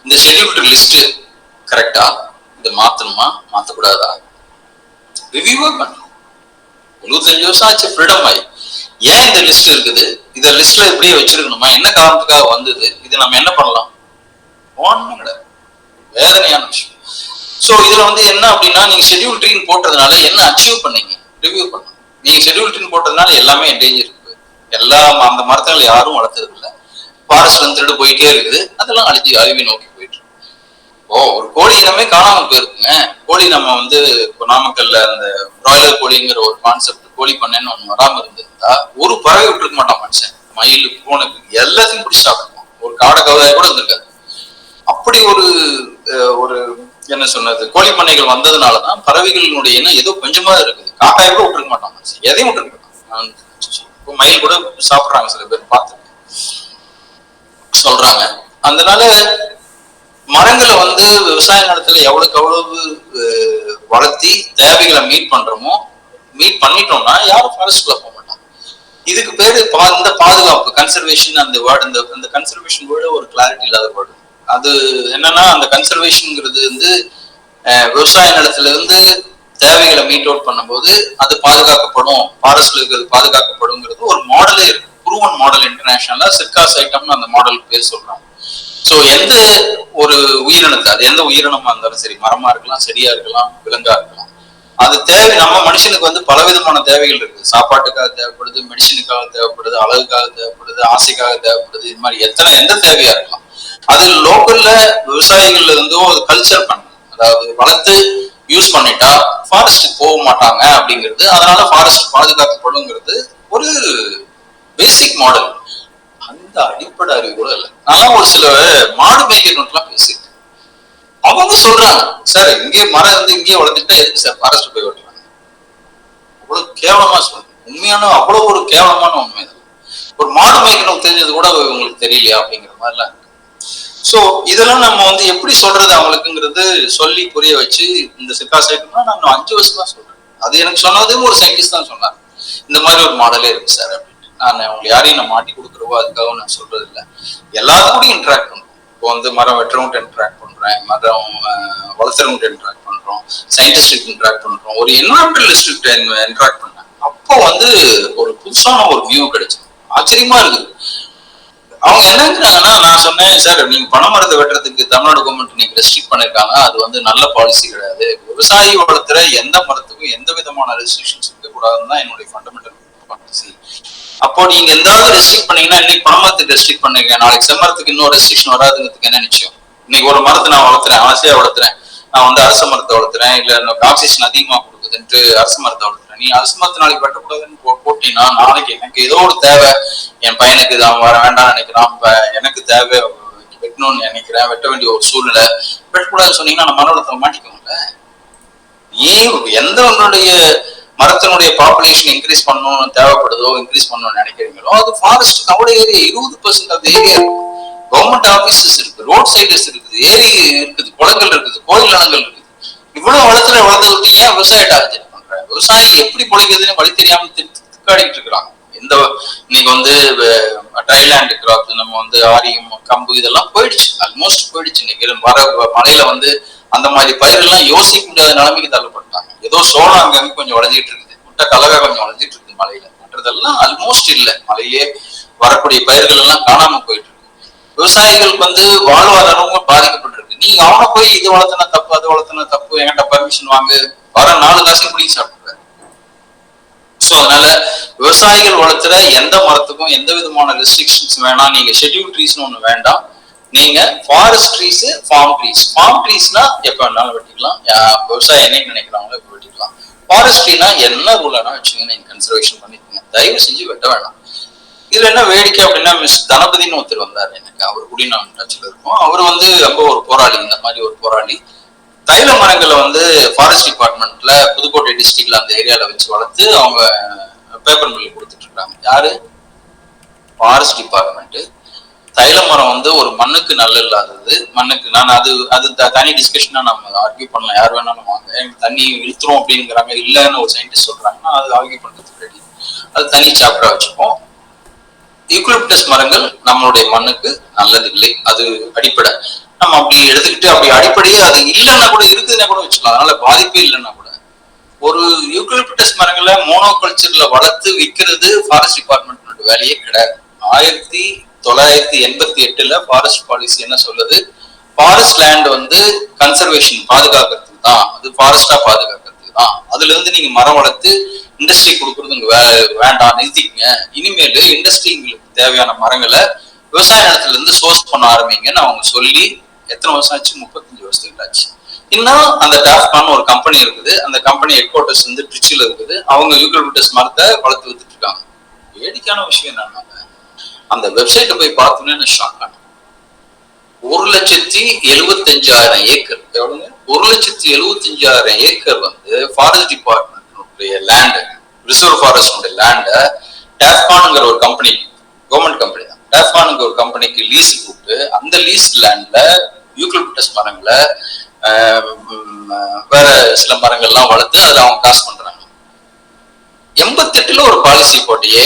இந்த ஷெட்யூல் ட்ரீ லிஸ்ட் கரெக்டா, இதை மாத்தணுமா மாத்தக்கூடாதா ரிவ்யூவே பண்ணணும். 75 வருஷம் ஆச்சு ஃப்ரீடம் ஆகி. ஏன் இந்த லிஸ்ட் இருக்குது, இத லிஸ்ட்ல இப்படியே வச்சிருக்கணுமா, என்ன காரணத்துக்காக வந்தது, இது நம்ம என்ன பண்ணலாம், ஒண்ணும் கிடையாது. வேதனையான விஷயம். சோ இதுல வந்து என்ன அப்படின்னா, நீங்க ஷெட்யூல் ட்ரீன் போட்டதுனால என்ன அச்சீவ் பண்ணீங்க ரிவ்யூ பண்ணணும். நீங்க ஷெட்யூல் ட்ரீன் போட்டதுனால எல்லாமே என்டேஞ்சர் இருக்கு, எல்லாம் அந்த மரத்தங்கள் யாரும் வளர்த்தது இல்லை, ஃபாரஸ்ட்ல திருடு போயிட்டே இருக்குது, அதெல்லாம் அழிவை நோக்கி போயிட்டு இருக்கு. ஒரு கோழி இனமே காணாம போயிருக்குங்க. கோழி நம்ம வந்து நாமக்கல்ல அந்த பிராய்லர் கோழிங்கிற ஒரு கான்செப்ட், கோழி பண்ணேன்னு ஒண்ணு வராம இருந்திருந்தா ஒரு பறவை விட்டுருக்க மாட்டான் மனுஷன். மயில், பூனைக்கு எல்லாத்தையும் பிடிச்சி சாப்பிடுவோம். ஒரு காடை கவுதாய் கூட இருந்திருக்காது. அப்படி ஒரு என்ன சொன்னது, கோழி பண்ணைகள் வந்ததுனாலதான் பறவைகளினுடைய இனம் ஏதோ கொஞ்சமா இருக்குது. காக்காய் கூட விட்டுருக்க மாட்டான் மனுஷன், எதையும் விட்டுருக்க மாட்டான். மயில் கூட சாப்பிடுறாங்க, சில பேர் பார்த்து சொல்றாங்க. அதனால மரங்களை வந்து விவசாய நிலத்துல எவ்வளவுக்கு எவ்வளவு வளர்த்தி தேவைகளை மீட் பண்றோமோ, மீட் பண்ணிட்டோம்னா யாரும் ஃபாரஸ்ட்ல போக மாட்டாங்க. இதுக்கு பேரு இந்த பாதுகாப்பு, கன்சர்வேஷன். அந்த வேர்டு, இந்த கன்சர்வேஷன் வேர்டு ஒரு கிளாரிட்டி இல்லாத வேர்டு. அது என்னன்னா, அந்த கன்சர்வேஷன்ங்கிறது வந்து விவசாய நிலத்துல இருந்து தேவைகளை மீட் அவுட் பண்ணும்போது அது பாதுகாக்கப்படும், ஃபாரஸ்ட்ல இருக்கிறது பாதுகாக்கப்படுங்கிறது ஒரு மாடலே இருக்கு. ப்ரூவன் மாடல் இன்டர்நேஷனலா சிர்கா சைட்டம்னு அந்த மாடலுக்கு பேர் சொல்றாங்க. சோ எந்த ஒரு உயிரினத்தை, அது எந்த உயிரினமா இருந்தாலும் சரி, மரமா இருக்கலாம், செடியா இருக்கலாம், விலங்கா இருக்கலாம், அது தேவை. நம்ம மனுஷனுக்கு வந்து பலவிதமான தேவைகள் இருக்கு. சாப்பாட்டுக்காக தேவைப்படுது, மெடிசினுக்காக தேவைப்படுது, அழகுக்காக தேவைப்படுது, ஆசைக்காக தேவைப்படுது. இது மாதிரி எந்த தேவையா இருக்கலாம். அது லோக்கல்ல விவசாயிகள்ல இருந்தும் அது கல்ச்சர் பண்ண, அதாவது வளர்த்து யூஸ் பண்ணிட்டா ஃபாரஸ்ட் போக மாட்டாங்க அப்படிங்கிறது. அதனால ஃபாரஸ்ட் பாதுகாக்கப்படுங்கிறது ஒரு பேசிக் மாடல். அந்த அடிப்படை அறிவு கூட இல்லை. நான் ஒரு சில மாடு மேய்க்கிறவங்கலாம் பேசிட்டேன். அவங்க சொல்றாங்க, சார் இங்கே மரம் இருந்து இங்கே வளர்த்துட்டு எதுக்கு சார் ஃபாரஸ்ட் போய் வெட்டுறாங்க, அவ்வளவு கேவலமா சொல்றாங்க. உண்மையான அவ்வளவு ஒரு கேவலமான உண்மை. ஒரு மாடு மேய்க்கணும் தெரிஞ்சது கூட உங்களுக்கு தெரியலையா அப்படிங்கிற மாதிரிலாம் இருக்கு. சோ இதெல்லாம் நம்ம வந்து எப்படி சொல்றது அவங்களுக்குங்கிறது சொல்லி புரிய வச்சு, இந்த சிக்கா சைக்கிள்னா நான் 5 வருஷம் தான் சொல்றேன். அது எனக்கு சொன்னதும் ஒரு சயின்டிஸ்ட் தான் சொன்னார், இந்த மாதிரி ஒரு மாடலே இருக்கு சார் அப்படின்ட்டு. நான் அவங்க யாரையும் நான் மாட்டி கொடுக்குறவோ அதுக்காக நான் சொல்றது இல்லை. எல்லாத்துக்கூடையும் இன்ட்ராக்ட் பண்றோம். இப்போ வந்து மரம் வெட்டுறவங்க இன்ட்ராக்ட் பண்றேன், மரம் வளர்த்துறவங்க இன்ட்ராக்ட் பண்றோம், சயின்டிஸ்டுக்கு இன்ட்ராக்ட் பண்றோம், ஒரு என்வரான்மெண்டலிஸ்ட் இன்ட்ராக்ட் பண்ணேன். அப்போ வந்து ஒரு புதுசான ஒரு வியூ கிடைச்சது. ஆச்சரியமா இருக்குது. அவங்க என்னங்கிறாங்கன்னா, நான் சொன்னேன் சார் நீங்க பனைமரத்தை வெட்டுறதுக்கு தமிழ்நாடு கவர்மெண்ட் நீங்க ரெஸ்ட்ரிக்ட் பண்ணிருக்காங்க, அது வந்து நல்ல பாலிசி கிடையாது. விவசாயி வளர்த்துற எந்த மரத்துக்கும் எந்த விதமான ரெஸ்ட்ரிக்ஷன்ஸ் இருக்கக்கூடாதுன்னு தான் என்னுடைய ஃபண்டமெண்டல் பாலிசி. அப்போ நீங்க எதாவது ரெஸ்ட்ரிக்ட் பண்ணீங்கன்னா, இன்னைக்கு பனைமரத்துக்கு ரெஸ்ட்ரிக்ட் பண்ணுங்க, நாளைக்கு செம்மரத்துக்கு இன்னொரு ரெஸ்ட்ரிக்ஷன் வராதுங்கிறதுக்கு என்ன நிச்சயம்? இன்னைக்கு ஒரு மரத்தை நான் வளர்த்துறேன், ஆசையா வளர்த்துறேன், நான் வந்து அரச மரத்தை வளர்த்துறேன், இல்ல ஆக்சிஜன் அதிகமா கொடுக்குதுன்ட்டு அரச மரத்தை வளர்த்துறேன். நீ அரச மரத்தை நாளைக்கு வெட்டக்கூடாதுன்னு போட்டீங்கன்னா, நாளைக்கு எனக்கு ஏதோ ஒரு தேவை, என் பையனுக்கு அவன் வர வேண்டாம் நினைக்கிறான், எனக்கு தேவை வெட்டணும்னு நினைக்கிறேன், வெட்ட வேண்டிய ஒரு சூழ்நிலை, வெட்டக்கூடாதுன்னு சொன்னீங்கன்னா நம்ம மர வளர்த்த மாட்டிக்கோங்கல்ல. நீ எந்த உன்னுடைய மரத்தினுடைய பாப்புலேஷன் இன்க்ரீஸ் பண்ணணும் தேவைப்படுதோ, இன்க்ரீஸ் பண்ணணும்னு நினைக்கிறீங்களோ, அது ஃபாரஸ்ட் கவலை ஏரியா 20% அந்த ஏரியா இருக்கும். கவர்மெண்ட் ஆபீசஸ் இருக்கு, ரோட் சைடஸ் இருக்குது, ஏரி இருக்குது, குளங்கள் இருக்குது, கோயில் நிலங்கள் இருக்குது. இவ்வளவு வளர்த்து விட்டு ஏன் விவசாய டார்கெட் பண்ற? விவசாயி எப்படி பிழைக்குதுன்னு வழி தெரியாம திக்காடிட்டு இருக்கிறாங்க. இந்த இன்னைக்கு வந்து ட்ரைலேண்ட் கிராப், நம்ம வந்து ஆரியம், கம்பு இதெல்லாம் போயிடுச்சு, ஆல்மோஸ்ட் போயிடுச்சு. இன்னைக்கு வர மழையில வந்து அந்த மாதிரி பயிர்கள்லாம் யோசிக்க முடியாத நிலைமைக்கு தள்ளப்பட்டாங்க. ஏதோ சோளம் அங்கங்க கொஞ்சம் வளைஞ்சிட்டு இருக்குது, முட்டை கலவை கொஞ்சம் வளைஞ்சிட்டு இருக்குது மழையில, மற்றதெல்லாம் ஆல்மோஸ்ட் இல்லை. மழையிலே வரக்கூடிய பயிர்கள் எல்லாம் காணாம போயிட்டு இருக்கு. விவசாயிகளுக்கு வந்து வாழ்வாதாரமும் பாதிக்கப்பட்டிருக்கு. நீங்க அவனை போய் இது வளர்த்தனா தப்பு, அது வளர்த்தனா தப்பு, என்கிட்ட பர்மிஷன் வாங்கு, வர 4 காசையும் பிடிச்சி சாப்பிடுறாரு. சோ அதனால விவசாயிகள் வளர்த்துற எந்த மரத்துக்கும் எந்த விதமான ரெஸ்ட்ரிக்ஷன்ஸ் வேணாம். நீங்க ஷெட்யூல் ட்ரீஸ்னு ஒண்ணு வேண்டாம், நீங்க ஃபாரஸ்ட் ட்ரீஸ், ஃபார்ம் ட்ரீஸ். ஃபார்ம் ட்ரீஸ்னா எப்ப வேணாலும் வெட்டிக்கலாம், விவசாயம் என்னைக்கு நினைக்கிறாங்களோ இப்ப வெட்டிக்கலாம். ஃபாரஸ்ட்ரினா என்ன ரூல்னா வச்சுங்க, நீங்க கன்சர்வேஷன் பண்ணிக்கோங்க, தயவு செஞ்சு வெட்ட வேணாம். இதுல என்ன வேடிக்கை அப்படின்னா, மிஸ் தனபதினு ஒருத்தர் வந்தாரு எனக்கு, அவர் கூட நான் டச்ல இருக்கோம். அவர் வந்து ரொம்ப ஒரு போராளி, இந்த மாதிரி ஒரு போராளி. தைல மரங்களை வந்து ஃபாரஸ்ட் டிபார்ட்மெண்ட்ல புதுக்கோட்டை டிஸ்ட்ரிக்ட்ல அந்த ஏரியால வச்சு வளர்த்து அவங்க பேப்பர் மில் கொடுத்துட்டு இருக்காங்க. யாரு? Forest department. தைல மரம் வந்து ஒரு மண்ணுக்கு நல்ல இல்லாதது, மண்ணுக்கு நான் அது தனி டிஸ்கஷனா நம்ம ஆர்கியூ பண்ணலாம், யார் வேணாலும் வாங்க, எனக்கு தண்ணி இழுத்துரும் அப்படிங்கிறாங்க, இல்லைன்னு ஒரு சயின்டிஸ்ட் சொல்றாங்கன்னா அது ஆர்கியூ பண்றதுக்கு ரெடி, அது தனி சாப்டரா வச்சுப்போம். யூக்கலிப்டஸ் மரங்கள் நம்மளுடைய மண்ணுக்கு நல்லது இல்லை, அது அடிப்படை. நம்ம அப்படி எடுத்துக்கிட்டு அப்படி அடிப்படையே அது இல்லைன்னா கூட இருக்குதுன்னா கூட வச்சுக்கலாம், அதனால பாதிப்பே இல்லைன்னா கூட. ஒரு யூக்கலிப்டஸ் மரங்களை மோனோகல்ச்சர்ல வளர்த்து விற்கிறது ஃபாரஸ்ட் டிபார்ட்மெண்ட் வேலையே கிடையாது. 1988 ஃபாரஸ்ட் பாலிசி என்ன சொல்லுது? ஃபாரஸ்ட் லேண்ட் வந்து கன்சர்வேஷன் பாதுகாக்கிறதுக்கு தான், அது ஃபாரஸ்டா பாதுகாக்கிறதுக்கு தான். அதுல இருந்து நீங்க மரம் வளர்த்து இண்டஸ்ட்ரி கொடுக்கறது உங்க வேண்டாம், நிறுத்திக்கங்க. இனிமேல் இண்டஸ்ட்ரிங்களுக்கு தேவையான மரங்களை விவசாய நிலத்துல இருந்து சோர்ஸ் பண்ண ஆரம்பிங்கன்னு அவங்க சொல்லி எத்தனை வருஷம் ஆச்சு? 35 வருஷத்துக்கு ஆச்சு. இன்னும் அந்த டாஃப்கான் ஒரு கம்பெனி இருக்குது, அந்த கம்பெனி ஹெட் குவார்டர்ஸ் வந்து ட்ரிச்சில இருக்குது. அவங்க யூக்கலிப்டஸ் மரத்தை வளர்த்து வித்துட்டு இருக்காங்க. வேடிக்கையான விஷயம் என்னன்னா, அந்த வெப்சைட்டை போய் பார்த்தோன்னே நான் ஷாக் ஆனேன். 1,75,000 ஏக்கர், எவ்வளவுங்க? 1,75,000 ஏக்கர் வந்து forest department land, reserve forest land டாஃப்கான்ங்கிற ஒரு கம்பெனி, கவர்மெண்ட் கம்பெனி தான், டாஃப்கான்ங்கிற ஒரு கம்பெனிக்கு லீஸ் கூப்பிட்டு அந்த லீஸ் லேண்ட்ல யூக்கலிப்டஸ் மரங்களை வேற சில மரங்கள்லாம் வளர்த்து அதை அவங்க காசு பண்றாங்க. 88 ஒரு பாலிசி போட்டியே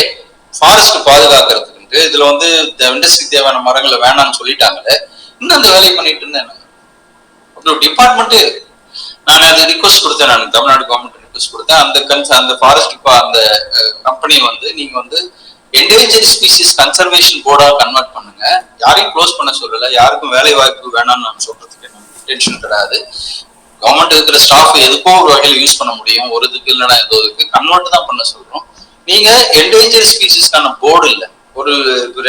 ஃபாரஸ்ட் பாதுகாக்கிறதுக்கு. இதுல வந்து இண்டஸ்ட்ரி தேவையான மரங்களை வேணாம்னு சொல்லிட்டாங்களே, இன்னும் அந்த வேலையை பண்ணிட்டு இருந்தேன். அப்படி டிபார்ட்மெண்ட் நான் அது ரிக்வஸ்ட் கொடுத்தேன், நான் தமிழ்நாடு கவர்மெண்ட் ரிக்வஸ்ட் கொடுத்தேன். அந்த ஃபாரஸ்ட் அந்த கம்பெனி வந்து நீங்க வந்து என்டேஞ்சர் ஸ்பீசிஸ் கன்சர்வேஷன் போர்டா கன்வெர்ட் பண்ணுங்க. யாரையும் க்ளோஸ் பண்ண சொல்லல, யாருக்கும் வேலை வாய்ப்பு வேணாம்னு நான் சொல்றதுக்கு இன்டென்ஷன் கிடையாது. கவர்மெண்ட் இருக்கிற ஸ்டாஃப் எதுக்கோ ஒரு வகையில யூஸ் பண்ண முடியும், ஒரு இதுக்கு இல்லைன்னா ஏதோ இதுக்கு கன்வெர்ட் தான் பண்ண சொல்றோம். நீங்க என்டேஞ்சர் ஸ்பீசிஸ்க்கான போர்டு இல்லை, ஒரு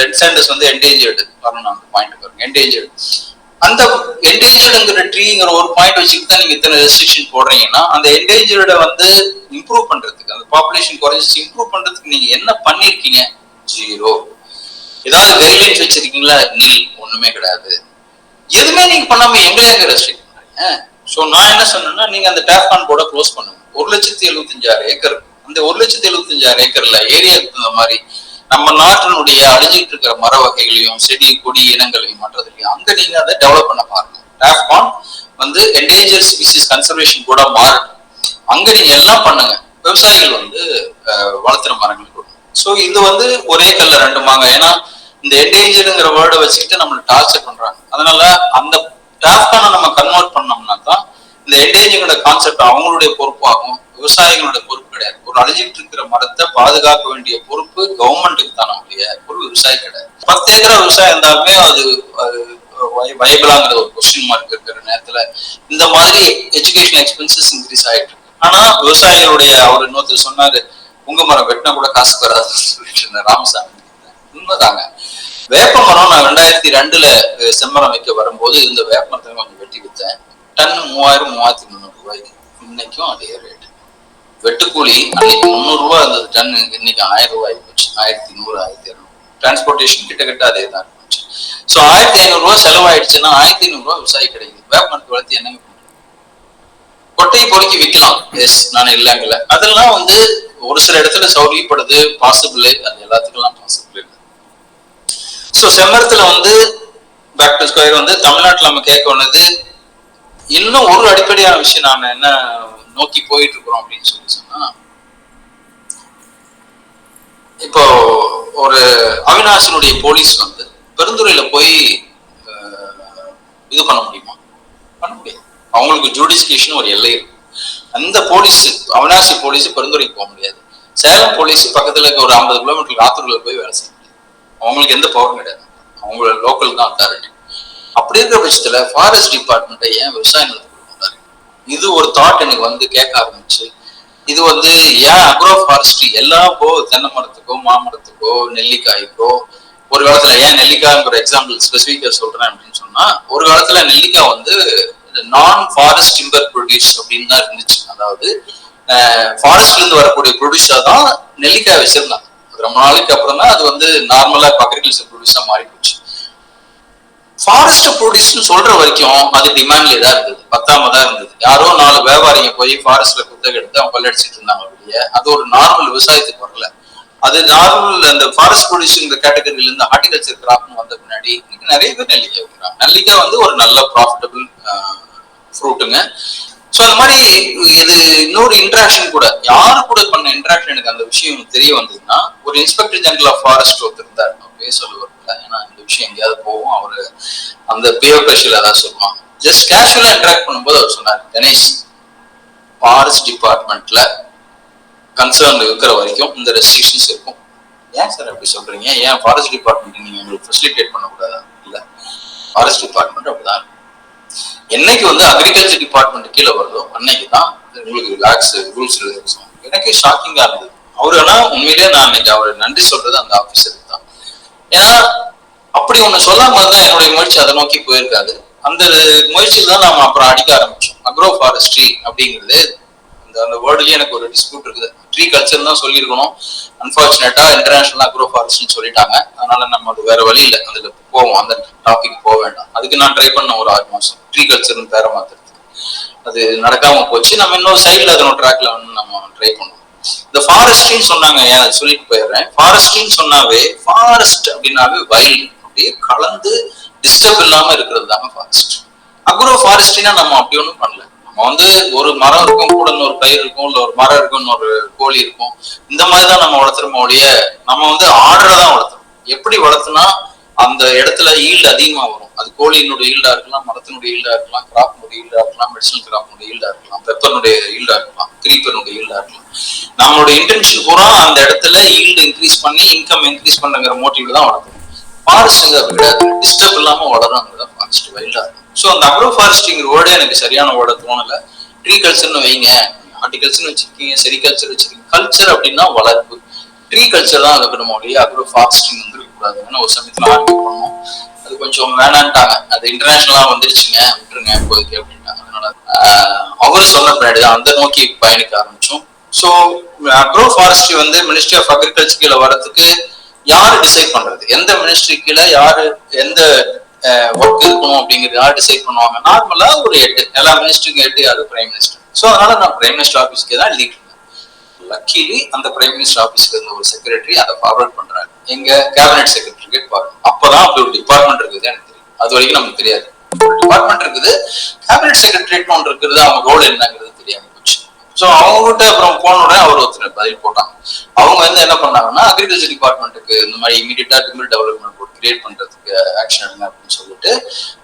ரெட் சாண்டஸ் வந்து என்டேஞ்சர்டு வரணும், அந்த பாயிண்ட் பாருங்க, என்டேஞ்சர்டு. அந்த என்டேஞ்சர்டுங்கிற ட்ரீங்கிற ஒரு பாயிண்ட் வச்சுக்கிட்டு தான் நீங்க இத்தனை ரெஸ்ட்ரிக்ஷன் போடுறீங்கன்னா, அந்த என்டேஞ்சர்டை வந்து இம்ப்ரூவ் பண்றதுக்கு, அந்த பாப்புலேஷன் குறைஞ்சி இம்ப்ரூவ் பண்றதுக்கு நீங்க என்ன பண்ணிருக்கீங்க? ஜீரோ. ஏதாவது கைட்லைன்ஸ் வச்சிருக்கீங்களா? நீல், ஒண்ணுமே கிடையாது. எதுவுமே நீங்க பண்ணாம எங்களே எங்க ரெஸ்ட்ரிக்ட் பண்றீங்க? சோ நான் என்ன சொன்னேன்னா, நீங்க அந்த டாஃப்கான் போர்டை க்ளோஸ் பண்ணுங்க. 1,75,000 ஏக்கர் அந்த 1,75,000 ஏக்கர்ல ஏரியாவுக்கு தகுந்த மாதிரி நம்ம நாட்டினுடைய அழிஞ்சிட்டு இருக்கிற மர வகைகளையும் செடி கொடி இனங்களையும் மற்றதுலையும் அங்க நீங்க அதை டெவலப் பண்ண பாருங்க. டிராஃப்கான் வந்து என்டேஞ்சர் ஸ்பீசிஸ் கன்சர்வேஷன் கூட மாறட்டும், அங்க நீங்க எல்லாம் பண்ணுங்க. விவசாயிகள் வந்து வளர்த்துற மரங்கள் கொடுக்கும். ஸோ இது வந்து ஒரே கல்ல ரெண்டு மாங்க. ஏன்னா இந்த என்டேஞ்சர்ங்கிற வேர்டை வச்சுக்கிட்டு நம்மளை டார்ச்சர் பண்றாங்க. அதனால அந்த டிராஃப்கானை நம்ம கன்வெர்ட் பண்ணோம்னா தான் இந்த என்டேஞ்சரோட கான்செப்ட் அவங்களுடைய பொறுப்பாகும், விவசாயிகளோட பொறுப்பு கிடையாது. ஒரு அழிஞ்சிட்டு இருக்கிற மரத்தை பாதுகாக்க வேண்டிய பொறுப்பு கவர்மெண்ட்டுக்கு தானே ஒழிய ஒரு விவசாயி கிடையாது. 10 ஏக்கரா விவசாயம் இருந்தாலுமே அது வயபிளாங்கிற ஒரு கொஸ்டின் மார்க் இருக்கிற நேரத்துல இந்த மாதிரி எஜுகேஷன் எக்ஸ்பென்சஸ் இன்க்ரீஸ் ஆயிட்டு இருக்கு. ஆனா விவசாயிகளுடைய அவர் இன்னொருத்தர் சொன்னாரு, உங்க மரம் வெட்டினா கூட காசு வராதுன்னு சொல்லிட்டு இருந்தேன் ராமசாமி. உண்மைதாங்க. வேப்ப மரம் நான் 2002 செம்மரம் வைக்க வரும்போது இந்த வேப்ப மரத்தை கொஞ்சம் வெட்டி வித்தேன். டன் 3000-3300 ரூபாய்க்கு. இன்னைக்கும் அதே ரேட். வெட்டுக்கூலி அன்னைக்கு 300 ரூபாய் இருந்தது டன்னு, இன்னைக்கு 1000 ரூபாய் போச்சு. 1100, 1200. டிரான்ஸ்போர்டேஷன் கிட்டத்தட்ட அதே தான் இருந்துச்சு. ஸோ 1500 ரூபாய் செலவாயிடுச்சுன்னா 1500 ரூபாய் விவசாயி கிடைக்குது. வேப்ப மரத்தை வளர்த்து என்னங்க கொட்டையை பொறுக்கி விற்கலாம். எஸ், நான் இல்லைங்கல. அதெல்லாம் வந்து ஒரு சில இடத்துல சௌகரியப்படுது, பாசிபிள். அது எல்லாத்துக்கெல்லாம் பாசிபிள் இல்லை. ஸோ செம்மரத்துல வந்து பேக் டு ஸ்கொயர் வந்து தமிழ்நாட்டில் நம்ம கேட்க வேண்டியது இன்னும் ஒரு அடிப்படையான விஷயம். நாம என்ன நோக்கி போயிட்டு இருக்கிறோம் அப்படின்னு சொன்னா, இப்போ ஒரு அவினாஷனுடைய போலீஸ் வந்து பெருந்துறையில போய் இது பண்ண முடியுமா? பண்ண முடியாது. அவங்களுக்கு ஜுடிஷியேஷன் ஒரு எல்லை இருக்கு. அந்த போலீஸ் அவினாசி போலீஸ் பெருந்துறைக்கு போக முடியாது. சேலம் போலீஸ் பக்கத்துல இருக்க ஒரு 50 கிலோமீட்டர் ஆத்தூர்ல போய் வேலை செய்ய முடியாது. அவங்களுக்கு எந்த பவரும் கிடையாது. அவங்களோட லோக்கல் தான் அத்தாரிட்டி. அப்படி இருக்கிற பட்சத்துல ஃபாரஸ்ட் டிபார்ட்மெண்ட்டை ஏன் விவசாய நிலத்துக்கு கொண்டாரு? இது ஒரு தாட் எனக்கு வந்து கேட்க ஆரம்பிச்சு. இது வந்து ஏன் அக்ரோ ஃபாரஸ்ட்ரி எல்லா தென்னை மரத்துக்கோ மாமரத்துக்கோ நெல்லிக்காய்க்கோ ஒரு காலத்துல ஏன் நெல்லிக்காய்ங்கிற எக்ஸாம்பிள் ஸ்பெசிஃபிக்கா சொல்றேன் அப்படின்னு சொன்னா, ஒரு காலத்துல நெல்லிக்காய் வந்து நான் ஃபாரஸ்ட் டிம்பர் ப்ரொடியூஸ் அப்படின்னு தான் இருந்துச்சு. அதாவது ஃபாரஸ்ட்ல இருந்து வரக்கூடிய ப்ரொடியூஸா தான் நெல்லிக்காய் வச்சிருந்தாங்க. ரொம்ப நாளைக்கு அப்புறம் தான் அது வந்து நார்மலா அக்ரிகல்ச்சர் ப்ரொடியூஸா மாறி போச்சு. ஃபாரஸ்ட் ப்ரொடியூஸ்னு சொல்ற வரைக்கும் அது டிமாண்ட்ல தான் இருந்தது, பத்தாமதா இருந்தது. யாரோ 4 வியாபாரிங்க போய் ஃபாரஸ்ட்ல குத்தகை எடுத்து அவங்க கொள்ளடிச்சிட்டு இருந்தாங்க வெளியே. அது ஒரு நார்மல் விவசாயத்துக்கு வரல. அது நார்மல் அந்த ஃபாரஸ்ட் ப்ரொடியூஸிங் கேட்டகரியில இருந்து ஹார்டிகல்ச்சர் கிராப்னு வந்த பின்னாடி இன்னைக்கு நிறைய பேர் நெல்லிக்காய் வைக்கிறாங்க. நெல்லிக்காய் வந்து ஒரு நல்ல ப்ராஃபிட்டபிள் ஃப்ரூட்டுங்க. ஸோ அந்த மாதிரி இது இன்னொரு இன்ட்ராக்ஷன் கூட யாரு கூட பண்ண இன்ட்ராக்ஷன் எனக்கு அந்த விஷயம் தெரிய வந்ததுன்னா, ஒரு இன்ஸ்பெக்டர் ஜெனரல் ஆஃப் ஃபாரஸ்ட் ஒருத்தர் இருந்தார். நான் பேர் சொல்லுவார். ஏன்னா இந்த விஷயம் எங்கேயாவது போகும், அவரு அந்த பியர் பிரஷர்ல ஏதாவது சொல்லுவாங்க. ஜஸ்ட் கேஷுவலா இன்டராக்ட் பண்ணும்போது அவர் சொன்னார், கணேஷ், ஃபாரஸ்ட் டிபார்ட்மெண்ட்ல கன்சர்ன் இருக்கிற வரைக்கும் இந்த ரெஸ்ட்ரிக்ஷன்ஸ் இருக்கும். ஏன் சார் அப்படி சொல்றீங்க? ஏன் ஃபாரஸ்ட் டிபார்ட்மெண்ட் நீங்க உங்களுக்கு ஃபெசிலிட்டேட் பண்ணக்கூடாதா? இல்ல, ஃபாரஸ்ட் டிபார்ட்மெண்ட் அப்படிதான் இருக்கும். என்னைக்கு வந்து அக்ரிகல்ச்சர் டிபார்ட்மெண்ட் கீழே வருதோ அன்னைக்கு தான் உங்களுக்கு லாக்ஸ் ரூல்ஸ் இருக்கும். எனக்கு ஷாக்கிங்கா இருந்தது. அவரு ஆனா உண்மையிலேயே நான் இன்னைக்கு அவர் நன்றி சொல்றது அந்த ஆபீசருக்கு தான். ஏன்னா அப்படி ஒண்ணு சொல்லாம தான் என்னுடைய முயற்சி அதை நோக்கி போயிருக்காது. அந்த முயற்சியில தான் நாம அப்புறம் அடிக்க ஆரம்பிச்சோம். அக்ரோ ஃபாரஸ்ட்ரி அப்படிங்கிறது அந்த வேர்டுலயே எனக்கு ஒரு டிஸ்பியூட் இருக்குது. ட்ரீ கல்ச்சர் தான் சொல்லியிருக்கணும். அன்பார்ச்சுனேட்டா இன்டர்நேஷனல் அக்ரோ ஃபாரஸ்ட்னு சொல்லிட்டாங்க. அதனால நம்ம அது வேற வழி இல்லை, அதுல போவோம், அந்த டாபிக் போக வேண்டாம். அதுக்கு நான் ட்ரை பண்ண ஒரு 6 மாசம் ட்ரீ கல்ச்சர்னு பேரை மாத்துறது. அது நடக்காம போச்சு. நம்ம இன்னொரு சைட்ல அதனோட ட்ராக்ல வந்து நம்ம ட்ரை பண்ணுவோம். இந்த ஃபாரஸ்ட்ரின்னு சொன்னாங்க, ஏன் சொல்லிட்டு போயிடுறேன். ஃபாரஸ்ட்ரின்னு சொன்னாவே ஃபாரஸ்ட் அப்படின்னாவே வைல்டு, அப்படியே கலந்து டிஸ்டர்ப் இல்லாம இருக்கிறது தாங்க ஃபாரஸ்ட். அக்ரோ ஃபாரஸ்ட்ரினா நம்ம அப்படி ஒன்றும் பண்ணல. நம்ம வந்து ஒரு மரம் இருக்கும், கூட இன்னொரு பயிர் இருக்கும், இல்ல ஒரு மரம் இருக்கும், இன்னொரு கோழி இருக்கும். இந்த மாதிரிதான் நம்ம வளர்த்துறோம் ஒழிய நம்ம வந்து ஆர்டரை தான் வளர்த்துறோம். எப்படி வளர்த்துனா அந்த இடத்துல ஈல்டு அதிகமா வரும். அது கோழியினுடைய ஈல்டா இருக்கலாம், மரத்தினுடைய ஈல்டா இருக்கலாம், கிராப்னுடைய ஈல்டா இருக்கலாம், மெடிசனல் கிராப்னுடைய ஈல்டா இருக்கலாம், பெப்பர்னுடைய ஈல்டா இருக்கலாம், கிரீப்பர்னுடைய ஈல்டா இருக்கலாம். நம்மளுடைய இன்டென்ஷன் பூரா அந்த இடத்துல ஈல்டு இன்க்ரீஸ் பண்ணி இன்கம் இன்க்ரீஸ் பண்ணுங்கிற மோட்டிவ்ல தான் வளர்க்கணும். ஃபாரஸ்ட் அப்படி கிடையாது, டிஸ்டர்ப் இல்லாம வளரும்ங்கிறத ஃபாரஸ்ட் வைல்டா இருக்கும். ஸோ அந்த அக்ரோ ஃபாரஸ்ட்ங்கிற வேர்டே எனக்கு சரியான வேர்டை தோணல. ட்ரீ கல்ச்சர்னு வைங்க, ஹார்டிகல்ச்சர் வச்சிருக்கீங்க, செரிகல்ச்சர் வச்சிருக்கீங்க. கல்ச்சர் அப்படின்னா வளர்ப்பு, ட்ரீ கல்ச்சர் தான் இருக்கணும் ஒழிய அக்ரோ ஃபாரஸ்ட்ரிங் வந்துருக்கூடாதுன்னு ஒரு சமயத்துல ஆர்கியூ பண்ணோம். அது கொஞ்சம் வேணான்ட்டாங்க. அது இன்டர்நேஷனலா வந்துருச்சுங்க, விட்டுருங்க இப்போதைக்கு அப்படின்ட்டாங்க. அதனால அவரு சொன்ன பின்னாடிதான் அந்த நோக்கி பயணிக்க ஆரம்பிச்சோம். ஸோ அக்ரோ ஃபாரஸ்ட்ரி வந்து மினிஸ்ட்ரி ஆஃப் அக்ரிகல்ச்சர் கீழே வரதுக்கு யாரு டிசைட் பண்றது? எந்த மினிஸ்ட்ரி கீழே யாரு எந்த ஒர்க் இருக்கணும் அப்படிங்கிறது யார் டிசைட் பண்ணுவாங்க? நார்மலா ஒரு 8 எல்லா மினிஸ்டருக்கும் 8 யாரு? Prime minister. ஸோ அதனால நான் பிரைம் மினிஸ்டர் ஆஃபீஸ்க்கே தான் எழுதிட்டு இருந்தேன். லக்கிலி அந்த பிரைம் மினிஸ்டர் ஆபீஸ்ல இருந்த ஒரு செக்ரட்டரி அதை ஃபார்வர்ட் பண்றாங்க எங்க கேபினெட் செக்ரட்டரி பார்க்கணும். அப்பதான் அப்படி ஒரு டிபார்ட்மெண்ட் இருக்குது எனக்கு தெரியும். அது வரைக்கும் நமக்கு தெரியாது. ஒரு டிபார்ட்மெண்ட் இருக்குது, கேபினெட் செக்ரட்டரியேட் ஒன்று இருக்குது, அவங்க ரோல் என்னங்கிறது தெரியாம போச்சு. ஸோ அவங்ககிட்ட அப்புறம் போன உடனே அவர் ஒருத்தர் பதில் போட்டாங்க. அவங்க வந்து என்ன பண்ணாங்கன்னா அக்ரிகல்ச்சர் டிபார்ட்மெண்ட்டுக்கு இந்த மாதிரி இமீடியட்டா டிம்பிள் டெவலப்மெண்ட் போர்ட் கிரியேட் பண்றதுக்கு ஆக்ஷன் எடுங்க அப்படின்னு சொல்லிட்டு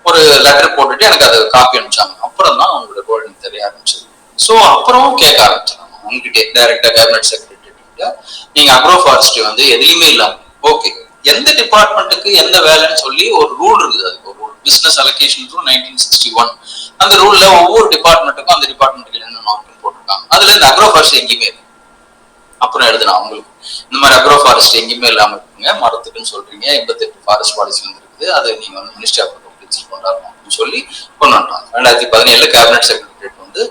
ஒரு லெட்டர் போட்டுட்டு எனக்கு அதை காப்பி அனுப்பிச்சாங்க. அப்புறம் தான் அவங்களோட ரோல் எனக்கு தெரிய ஆரம்பிச்சது. ஸோ அப்புறம் கேட்க ஆரம்பிச்சாங்க அவங்ககிட்ட டைரக்டா கேபினெட் செக்ரட்டரி, நீங்க அக்ரோ ஃபாரஸ்ட்ரி வந்து எதுலையுமே இல்லாம ஓகே எந்த டிபார்ட்மெண்ட்டுக்கு எந்த வேலைன்னு சொல்லி ஒரு ரூல் இருக்குது. அது ஒரு பிசினஸ் அலோகேஷன் ரூல் 1961. அந்த ரூல்ல ஒவ்வொரு டிபார்ட்மெண்ட்டுக்கும் அந்த டிபார்ட்மெண்ட்டுக்கு என்னென்ன ஒர்க்குன்னு போட்டிருக்காங்க. அதுல இந்த அக்ரோ ஃபாரஸ்ட்ரி எங்கேயுமே இல்லை. அப்புறம் எழுதுனா அவங்களுக்கு இந்த மாதிரி அக்ரோ ஃபாரஸ்ட்ரி எங்கேயுமே இல்லாம இருக்குங்க, மரத்துக்குன்னு சொல்றீங்க, 88 ஃபாரஸ்ட் பாலிசி வந்துருக்குது, அது நீங்க வந்து மினிஸ்ட்ரி ஆஃப் அக்ரிகல்ச்சர் கொண்டாடணும் அப்படின்னு சொல்லி கொண்டு வந்தாங்க. 2017 கேபினெட் செக்ரட்டரி வந்து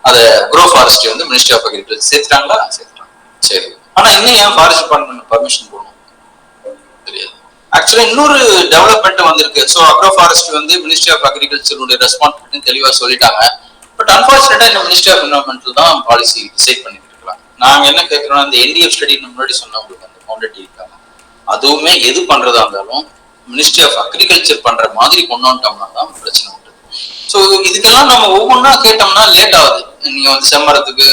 அதை அக்ரோ ஃபாரஸ்ட்ரி வந்து மினிஸ்ட்ரி ஆஃப் அக்ரிகல்ச்சர் சேர்த்துட்டாங்களா? சேர்த்துட்டாங்க. சரி, ஆனா இன்னும் ஏன் ஃபாரஸ்ட் டிபார்ட்மெண்ட் பர்மிஷன் போடணும் தெரியாது. ஆக்சுவலா இன்னொரு டெவலப்மெண்ட் வந்திருக்கு. ஸோ அக்ரோ ஃபாரஸ்ட்ரி வந்து மினிஸ்ட்ரி ஆஃப் அக்ரிகல்ச்சருடைய ரெஸ்பான்சிபிலிட்டி தெளிவா சொல்லிட்டாங்க. பட் அன்பார்ச்சுனேட்டா இந்த மினிஸ்ட்ரி ஆஃப் என்வரன்மெண்ட் தான் பாலிசி டிசைட் பண்ணிட்டு இருக்கலாம். நாங்க என்ன கேட்கிறோம், இந்த என்டிஎஃப் ஸ்டடி முன்னாடி சொன்னவங்களுக்கு அந்த ஃபவுண்டேட்டி இருக்காங்க, அதுவுமே எது பண்றதா இருந்தாலும் மினிஸ்ட்ரி ஆஃப் அக்ரிகல்ச்சர் பண்ற மாதிரி கொண்டு வந்துட்டோம்னா தான் பிரச்சனை உண்டு. ஸோ இதுக்கெல்லாம் நம்ம ஒவ்வொன்றா கேட்டோம்னா லேட் ஆகுது. நீங்க வந்து செம்மரத்துக்கு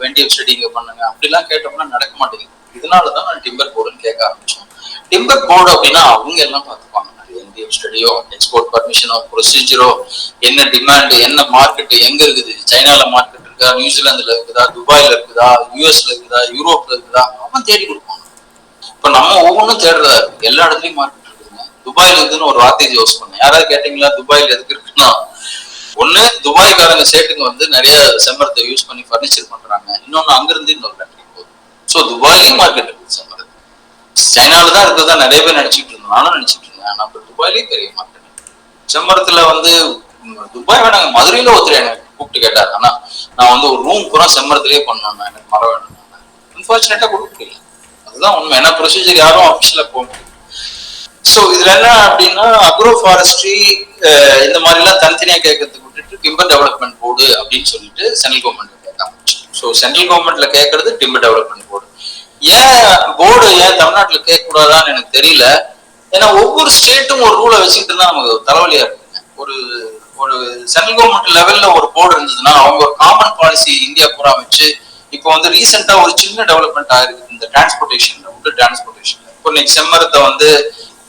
என்டிஎஃப் ஸ்டடி பண்ணுங்க அப்படிலாம் கேட்டோம்னா நடக்க மாட்டேங்குது. இதனாலதான் நான் டிம்பர் போர்டுன்னு கேட்க ஆரம்பிச்சோம். டிம்பர் போர்டு அப்படின்னா அவங்க எல்லாம் பார்த்துப்பாங்க. என்டிஎஃப் ஸ்டடியோ, எக்ஸ்போர்ட் பர்மிஷனோ, ப்ரொசீஜரோ, என்ன டிமாண்ட், என்ன மார்க்கெட் எங்க இருக்குது, சைனால மார்க்கெட் இருக்கா, நியூசிலாந்துல இருக்குதா, துபாயில இருக்குதா, யூஎஸ்ல இருக்குதா, யூரோப்ல இருக்குதா, அவன் தேடி கொடுப்பாங்க. இப்ப நம்ம ஒவ்வொன்றும் தேடுறதா இருக்கு. எல்லா இடத்துலயும் மார்க்கெட் இருக்குதுங்க. துபாயில இருக்குதுன்னு ஒரு வார்த்தையை யூஸ் பண்ணேன். யாராவது கேட்டீங்களா துபாயில எதுக்கு இருக்குன்னா, ஒண்ணு துபாய்க்காரங்க சேட்டுங்க வந்து நிறைய செம்மரத்தை யூஸ் பண்ணி பர்னிச்சர் பண்றாங்க. இன்னொன்னு அங்கிருந்து இன்னொரு கண்ட்ரி போகுது. ஸோ துபாயிலையும் மார்க்கெட் இருக்குது செம்மரத்து. சைனால தான் இருக்குதா நிறைய பேர் நினைச்சிட்டு இருந்தோம், நானும் நினைச்சிட்டு இருந்தேன். ஆனா இப்ப துபாயிலேயும் பெரிய மார்க்கெட். செம்மரத்துல வந்து துபாய் வேணாங்க, மதுரையில ஒருத்தர் எனக்கு கூப்பிட்டு கேட்டாரு, ஆனா நான் வந்து ஒரு ரூம் பூரா செம்மரத்திலேயே பண்ணணும், எனக்கு மரம் வேணும். அன்பார்ச்சுனேட்டா கொடுக்க முடியல. அதுதான் உண்மை. ஏன்னா ப்ரொசீஜர் யாரும் ஆஃபீஷியலா போக முடியும். ஸோ இதுல என்ன அப்படின்னா அக்ரோ ஃபாரஸ்ட்ரி இந்த மாதிரி எல்லாம் தனித்தனியா கேட்கறதுக்கு விட்டுட்டு டிம்பர் டெவலப்மெண்ட் போர்டு அப்படின்னு சொல்லிட்டு சென்ட்ரல் கவர்மெண்ட் கேட்காம. ஸோ சென்ட்ரல் கவர்மெண்ட்ல கேட்கறது டிம்பர் டெவலப்மெண்ட் போர்டு. ஏன் போர்டு ஏன் தமிழ்நாட்டுல கேட்க கூடாதான்னு எனக்கு தெரியல. ஏன்னா ஒவ்வொரு ஸ்டேட்டும் ஒரு ரூலை வச்சுக்கிட்டு தான் நமக்கு தலைவலியா இருக்குங்க. ஒரு ஒரு சென்ட்ரல் கவர்மெண்ட் லெவல்ல ஒரு போர்டு இருந்ததுன்னா அவங்க ஒரு காமன் பாலிசி இந்தியா பூரா வச்சு இப்போ வந்து ரீசெண்டா ஒரு சின்ன டெவலப்மெண்ட் ஆயிருக்கு இந்த டிரான்ஸ்போர்டேஷன்ல, உட் டிரான்ஸ்போர்டேஷன்ல. இப்போ இன்னைக்கு செம்மரத்தை வந்து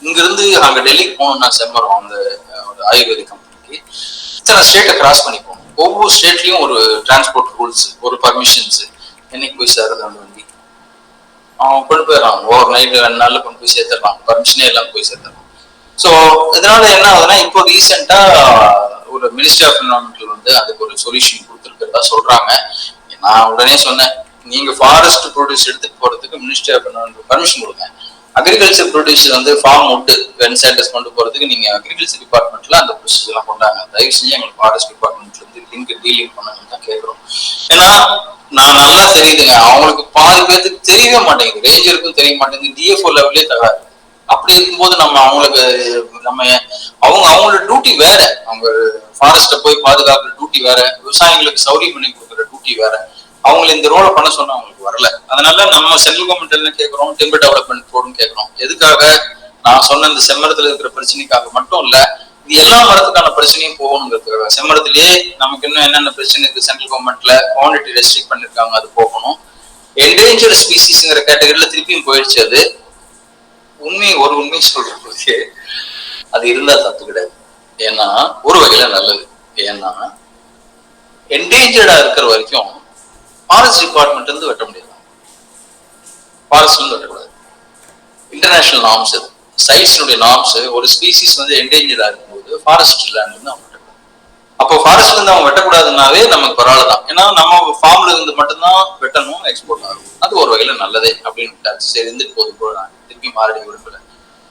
இங்கிருந்து அங்க டெல்லிக்கு போகணும்னா செம்மரம் அந்த ஆயுர்வேதிக் கம்பெனிக்கு இத்தனை ஸ்டேட்டை கிராஸ் பண்ணி போகணும். ஒவ்வொரு ஸ்டேட்லயும் ஒரு டிரான்ஸ்போர்ட் ரூல்ஸ், ஒரு பர்மிஷன்ஸ், என்னைக்கு போய் சேருது அந்த வண்டி, அவன் கொண்டு போயிடறான். ஓவர் நைட் 2 நாள்ல கொண்டு போய் சேர்த்துடலாம், பர்மிஷனே எல்லாம் போய் சேர்த்துடலாம். ஸோ இதனால என்ன ஆகுதுன்னா இப்போ ரீசெண்டா ஒரு மினிஸ்ட்ரி ஆஃப் என்வரன்மெண்ட் வந்து அதுக்கு ஒரு சொல்யூஷன் கொடுத்துருக்கிறதா சொல்றாங்க. நான் உடனே சொன்னேன், நீங்க ஃபாரஸ்ட் ப்ரொடியூஸ் எடுத்துட்டு போறதுக்கு மினிஸ்ட்ரி ஆஃப் என்வரன்மெண்ட் பர்மிஷன் கொடுங்க. அக்ரிகல்ச்சர் ப்ரொடியூசர் வந்து ஃபார்ம் உட் வென்சேட்டஸ் கொண்டு போறதுக்கு நீங்க அக்ரிகல்ச்சர் டிபார்ட்மெண்ட்ல அந்த ப்ரொசீஜர் எல்லாம் கொண்டாங்க. தயவு செஞ்சு எங்களுக்கு ஃபாரஸ்ட் டிபார்ட்மெண்ட்ல இருந்து லிங்க் டீலிங் பண்ணணும்னு தான் கேட்கிறோம். ஏன்னா நான் நல்லா தெரியுதுங்க, அவங்களுக்கு பாதி பேருக்கு தெரியவே மாட்டேங்குது, ரேஞ்சருக்கும் தெரிய மாட்டேங்குது, டிஎஃப்ஓ லெவல்லே தராது. அப்படி இருக்கும்போது நம்ம அவங்களுக்கு அவங்களோட டியூட்டி வேற, அவங்க ஃபாரஸ்ட்டை போய் பாதுகாக்கிற டியூட்டி வேற, விவசாயிகளுக்கு சௌரியம் பண்ணி கொடுக்குற டியூட்டி வேற. அவங்களை இந்த ரோலை பண்ண சொன்னா அவங்களுக்கு வரல. அதனால நம்ம சென்ட்ரல் கவர்மெண்ட் என்ன கேட்கிறோம், டிம்பர் டெவலப்மெண்ட் போர்டுன்னு கேட்கிறோம். எதுக்காக? நான் சொன்ன இந்த செம்மரத்துல இருக்கிற பிரச்சனைக்காக மட்டும் இல்ல, இது எல்லா மரத்துக்கான பிரச்சனையும் போகணுங்கிறதுக்காக. செம்மரத்திலேயே நமக்கு இன்னும் என்னென்ன பிரச்சனை இருக்கு சென்ட்ரல் கவர்மெண்ட்ல குவான்டிட்டி ரெஸ்ட்ரிக்ட் பண்ணிருக்காங்க, அது போகணும். என்டேஞ்சர் ஸ்பீசிஸ்ங்கிற கேட்டகரியில திருப்பியும் போயிடுச்சு. அது ஒரு உண்மை சொல்றதுக்கு அது இருந்தா தப்பு கிடையாது. ஏன்னா ஒரு வகையில நல்லது. ஏன்னா என்டேஞ்சர்டா இருக்கிற வரைக்கும் ஃபாரஸ்ட் டிபார்ட்மெண்ட் இருந்து வெட்ட முடியாது, ஃபாரஸ்ட்ல இருந்து வெட்டக்கூடாது. இன்டர்நேஷனல் நார்ம்ஸ், அது சைட்ஸினுடைய நார்ம்ஸ். ஒரு ஸ்பீசிஸ் வந்து என்டேஞ்சர்டா இருக்கும்போது ஃபாரஸ்ட் லேண்ட்ல இருந்து அவங்க வெட்டக்கூடாது. அப்போ ஃபாரஸ்ட்ல இருந்து அவங்க வெட்டக்கூடாதுனாவே நமக்கு பரவாயில்ல தான். ஏன்னா நம்ம ஃபார்ம்ல இருந்து மட்டும்தான் வெட்டணும், எக்ஸ்போர்ட் ஆகும். அது ஒரு வகையில நல்லதே அப்படின்னு விட்டாச்சு. சரி இருந்துட்டு போது போல, நான் திருப்பி மாறடி விரும்பல.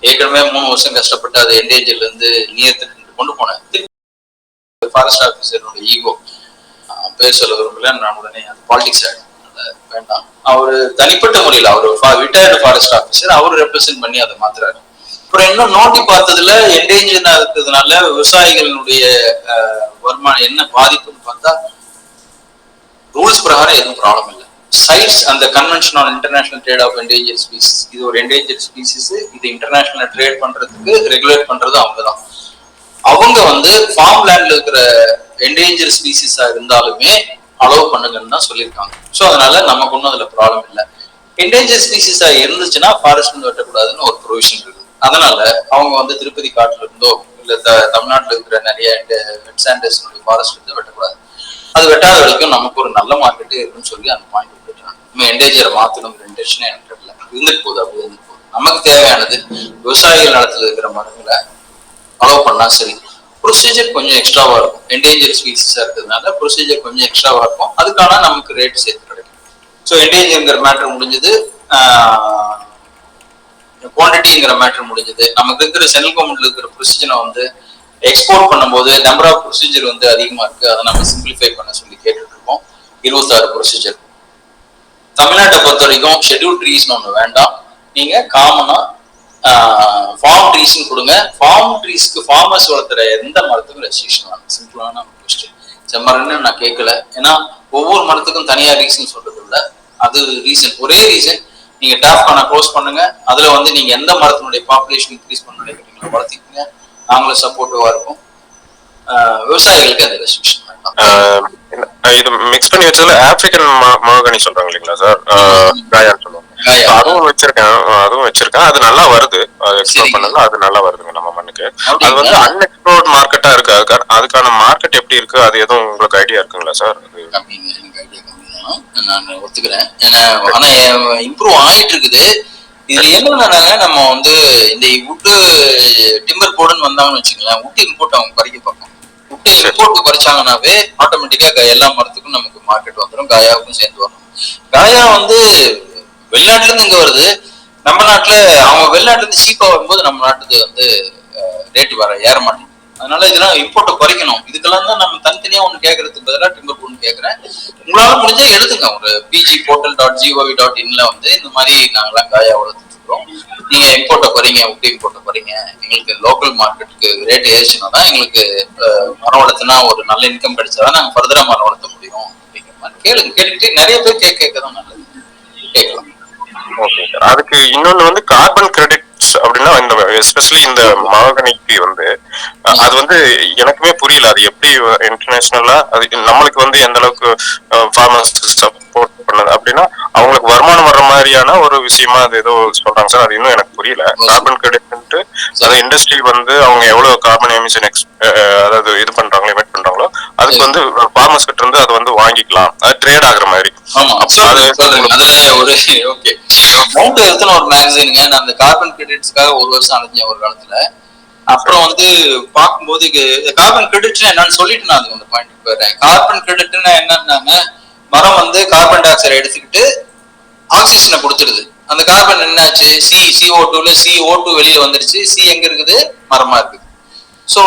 ஏற்கனவே 3 வருஷம் கஷ்டப்பட்டு அது என்டேஞ்சர்ல இருந்து நியர்த்து கொண்டு போனேன். ஃபாரஸ்ட் ஆஃபீஸரோட ஈகோ பேர் சொல்ல விரும்பல, நான் உடனே அது பாலிடிக்ஸ் ஆகிடும், வேண்டாம். அவரு தனிப்பட்ட முறையில் அவர் ரிட்டையர்டு ஃபாரஸ்ட் ஆஃபீஸர், அவரு ரெப்ரசென்ட் பண்ணி அதை மாத்துறாரு. அப்புறம் இன்னும் நோண்டி பார்த்ததுல என்டேஞ்சர்டா இருக்கிறதுனால விவசாயிகளுடைய வருமானம் என்ன பாதிப்புன்னு பார்த்தா ரூல்ஸ் பிரகாரம் எதுவும் ப்ராப்ளம் இல்லை. சைட்ஸ் அந்த convention on international trade of endangered species, இது ஒரு என்டேஞ்சர்ட் ஸ்பீசிஸ், இது இன்டர்நேஷனல் ட்ரேட் பண்றதுக்கு ரெகுலேட் பண்றது அவங்க தான். அவங்க வந்து ஃபார்ம் லேண்ட்ல இருக்கிற என்டேஞ்சர் ஸ்பீசிஸா இருந்தாலுமே அலோவ் பண்ணுங்கன்னு தான் சொல்லியிருக்காங்க. ஸோ அதனால நமக்கு ஒன்றும் அதுல ப்ராப்ளம் இல்லை. என்டேஞ்சர் ஸ்பீசிஸா இருந்துச்சுன்னா ஃபாரஸ்ட் வந்து வெட்டக்கூடாதுன்னு ஒரு ப்ரொவிஷன் இருக்குது. அதனால அவங்க வந்து திருப்பதி காட்டுல இருந்தோ இல்ல தமிழ்நாட்டில் இருக்கிற நிறைய வெட் சாண்டர்ஸ்னுடைய ஃபாரஸ்ட் வந்து வெட்டக்கூடாது. அது வெட்டாத வரைக்கும் நமக்கு ஒரு நல்ல மார்க்கெட்டே இருக்குன்னு சொல்லி அந்த பாயிண்ட் விட்டுறாங்க. நம்ம என்டேஞ்சரை மாத்தணுங்கிற இன்டென்ஷனே எனக்கு இல்லை. இருந்துட்டு போகுது, அப்படி இருந்துட்டு போகுது. நமக்கு தேவையானது விவசாயிகள் நிலத்துல இருக்கிற மரங்களை அலோவ் பண்ணா சரி. ப்ரொசீஜர் கொஞ்சம் எக்ஸ்ட்ராவா இருக்கும், என்டேஞ்சர் ஸ்பீசிஸா இருக்கிறதுனால ப்ரொசீஜர் கொஞ்சம் எக்ஸ்ட்ராவா இருக்கும். அதுக்கான நமக்கு ரேட் சேர்த்து கிடைக்கும். ஸோ என்டேஞ்சர்ங்கிற மேட்டர் முடிஞ்சது, குவான்டிட்டிங்கிற மேட்டர் முடிஞ்சது. நமக்கு இருக்கிற சென்ட்ரல் கவர்மெண்ட்ல இருக்கிற ப்ரொசீஜரை வந்து எக்ஸ்போர்ட் பண்ணும்போது நம்பர் ஆஃப் ப்ரொசீஜர் வந்து அதிகமா இருக்கு. அதை நம்ம சிம்பிளிஃபை பண்ண சொல்லி கேட்டுட்டு இருக்கோம். 26 ப்ரொசீஜர். தமிழ்நாட்டை பொறுத்த வரைக்கும் ஷெட்யூல் ட்ரீஸ்னு ஒண்ணு வேண்டாம், நீங்க காமனா ஃபார்ம் ட்ரீஸ்னு கொடுங்க. ஃபார்ம் ட்ரீஸ்க்கு ஃபார்மர்ஸ் வளர்த்துற எந்த மரத்துக்கும் ரெஸ்ட்ரிக்ஷன் வேணும். சிம்பிளான கொஸ்டின். செம்மரன்னு நான் கேட்கல, ஏன்னா ஒவ்வொரு மரத்துக்கும் தனியா ரீசன் சொல்றது இல்லை. அது ரீசன் ஒரே ரீசன், நீங்க டேப் பண்ண க்ளோஸ் பண்ணுங்க. அதுல வந்து நீங்க எந்த மரத்தினுடைய பாப்புலேஷன் இன்க்ரீஸ் பண்ண நினைக்கிறீங்களோ வளர்த்திக்கங்க, நாங்களும் சப்போர்ட்டிவா இருக்கும். விவசாயிகளுக்கு அந்த ரெஸ்ட்ரிக்ஷன் வேண்டாம். இது மிக்ஸ் பண்ணி வச்சதுல ஆப்பிரிக்கன் மகாகனி சொல்றாங்க இல்லைங்களா சார், காயான்னு சொல்லுவாங்க. அதுவும் வச்சிருக்கேன். அது நல்லா வருது, அது எக்ஸ்ப்ளோர் பண்ணல, அது நல்லா வருதுங்க நம்ம மண்ணுக்கு. அது வந்து அன்எக்ஸ்ப்ளோர்ட் மார்க்கெட்டா இருக்கு. அதுக்கான மார்க்கெட் எப்படி இருக்கு, அது எதுவும் உங்களுக்கு ஐடியா இருக்குங்களா சார்? நான் ஒத்துக்கிறேன், ஆனா இம்ப்ரூவ் ஆயிட்டு இருக்குது. இதுல என்னன்னா நம்ம வந்து இந்த வுட்டு டிம்பர் போர்டுன்னு வந்தாங்கன்னு வச்சுக்கலாம், வுட்டு இம்போர்ட் அவங்க குறைக்க பார்ப்பாங்க. வுட்டு இம்போர்ட் குறைச்சாங்கன்னாவே ஆட்டோமேட்டிக்கா எல்லா மரத்துக்கும் நமக்கு மார்க்கெட் வந்துடும், காயாவுக்கும் சேர்ந்து வரும். காயா வந்து வெளிநாட்டுல இருந்து இங்க வருது, நம்ம நாட்டுல அவங்க வெளிநாட்டுல இருந்து சீப்பா வரும்போது நம்ம நாட்டுக்கு வந்து ரேட்டு ஏற மாட்டேங்குது. அதனால இதெல்லாம் இம்போர்ட்டை குறைக்கணும். இதுக்கெல்லாம் தான் நம்ம தனித்தனியா ஒண்ணு கேட்கறதுக்கு பதிலாக டிம்பர் போர்டுன்னு கேட்கறேன். உங்களால முடிஞ்சா எழுதுங்க, ஒரு pgportal.gov.in வந்து இந்த மாதிரி நாங்கெல்லாம் காயா வளர்த்துட்டு இருக்கோம், நீங்க இம்போர்ட்டை குறைங்க, வுட்டு இம்போர்ட்டை குறைங்க, எங்களுக்கு லோக்கல் மார்க்கெட்டுக்கு ரேட் ஏறிச்சுன்னா தான் எங்களுக்கு மரம் வளர்த்துனா ஒரு நல்ல இன்கம் கிடைச்சாதான் நாங்க ஃபர்தரா மரம் வளர்த்த முடியும் அப்படிங்கிற மாதிரி கேளுங்க. கேட்டுக்கிட்டு நிறைய பேர் கேட்க தான் நல்லது, கேட்கலாம். Okay sir. அதுக்கு இன்னொன்னு வந்து கார்பன் கிரெடிட்ஸ் அப்படின்னா இந்த எஸ்பெஷலி இந்த மகாகனிக்கு வந்து அது வந்து எனக்குமே புரியல, அது எப்படி இன்டர்நேஷனலா அது நம்மளுக்கு வந்து எந்த அளவுக்கு ஃபார்மர்ஸ் சப்போர்ட் பண்ணது அப்படின்னா அவங்களுக்கு வருமானம் வர்ற மாதிரியான ஒரு விஷயமா அது ஏதோ சொல்றாங்க சார். அது இன்னும் எனக்கு புரியல. கார்பன் கிரெடிட் அது இண்டஸ்ட்ரி வந்து அவங்க எவ்வளவு கார்பன் எமிஷன் அதாவது இது பண்றாங்களோ எமிட் பண்றாங்களோ அதுக்கு வந்து ஃபார்மர்ஸ் கிட்ட இருந்து அதை வந்து வாங்கிக்கலாம், அது ட்ரேட் ஆகுற மாதிரி. ஒரு மேகசினுங்க, நான் அந்த கார்பன் கிரெடிட்ஸ்க்காக ஒரு வருஷம் அலைஞ்சேன் ஒரு காலத்துல. அப்புறம் வந்து பார்க்கும்போது கார்பன் கிரெடிட்ஸ் என்னன்னு சொல்லிட்டு நான் அந்த பாயிண்ட் போயிடுறேன். கார்பன் கிரெடிட்னா என்னன்னாங்க, மரம் வந்து கார்பன் டை ஆக்சைடை எடுத்துக்கிட்டு ஆக்சிஜனை கொடுத்துருது. அந்த கார்பன் என்னாச்சு, CO2ல CO2 வெளியில வந்துருச்சு. சி எங்க இருக்குது, மரமா இருக்குது. ஸோ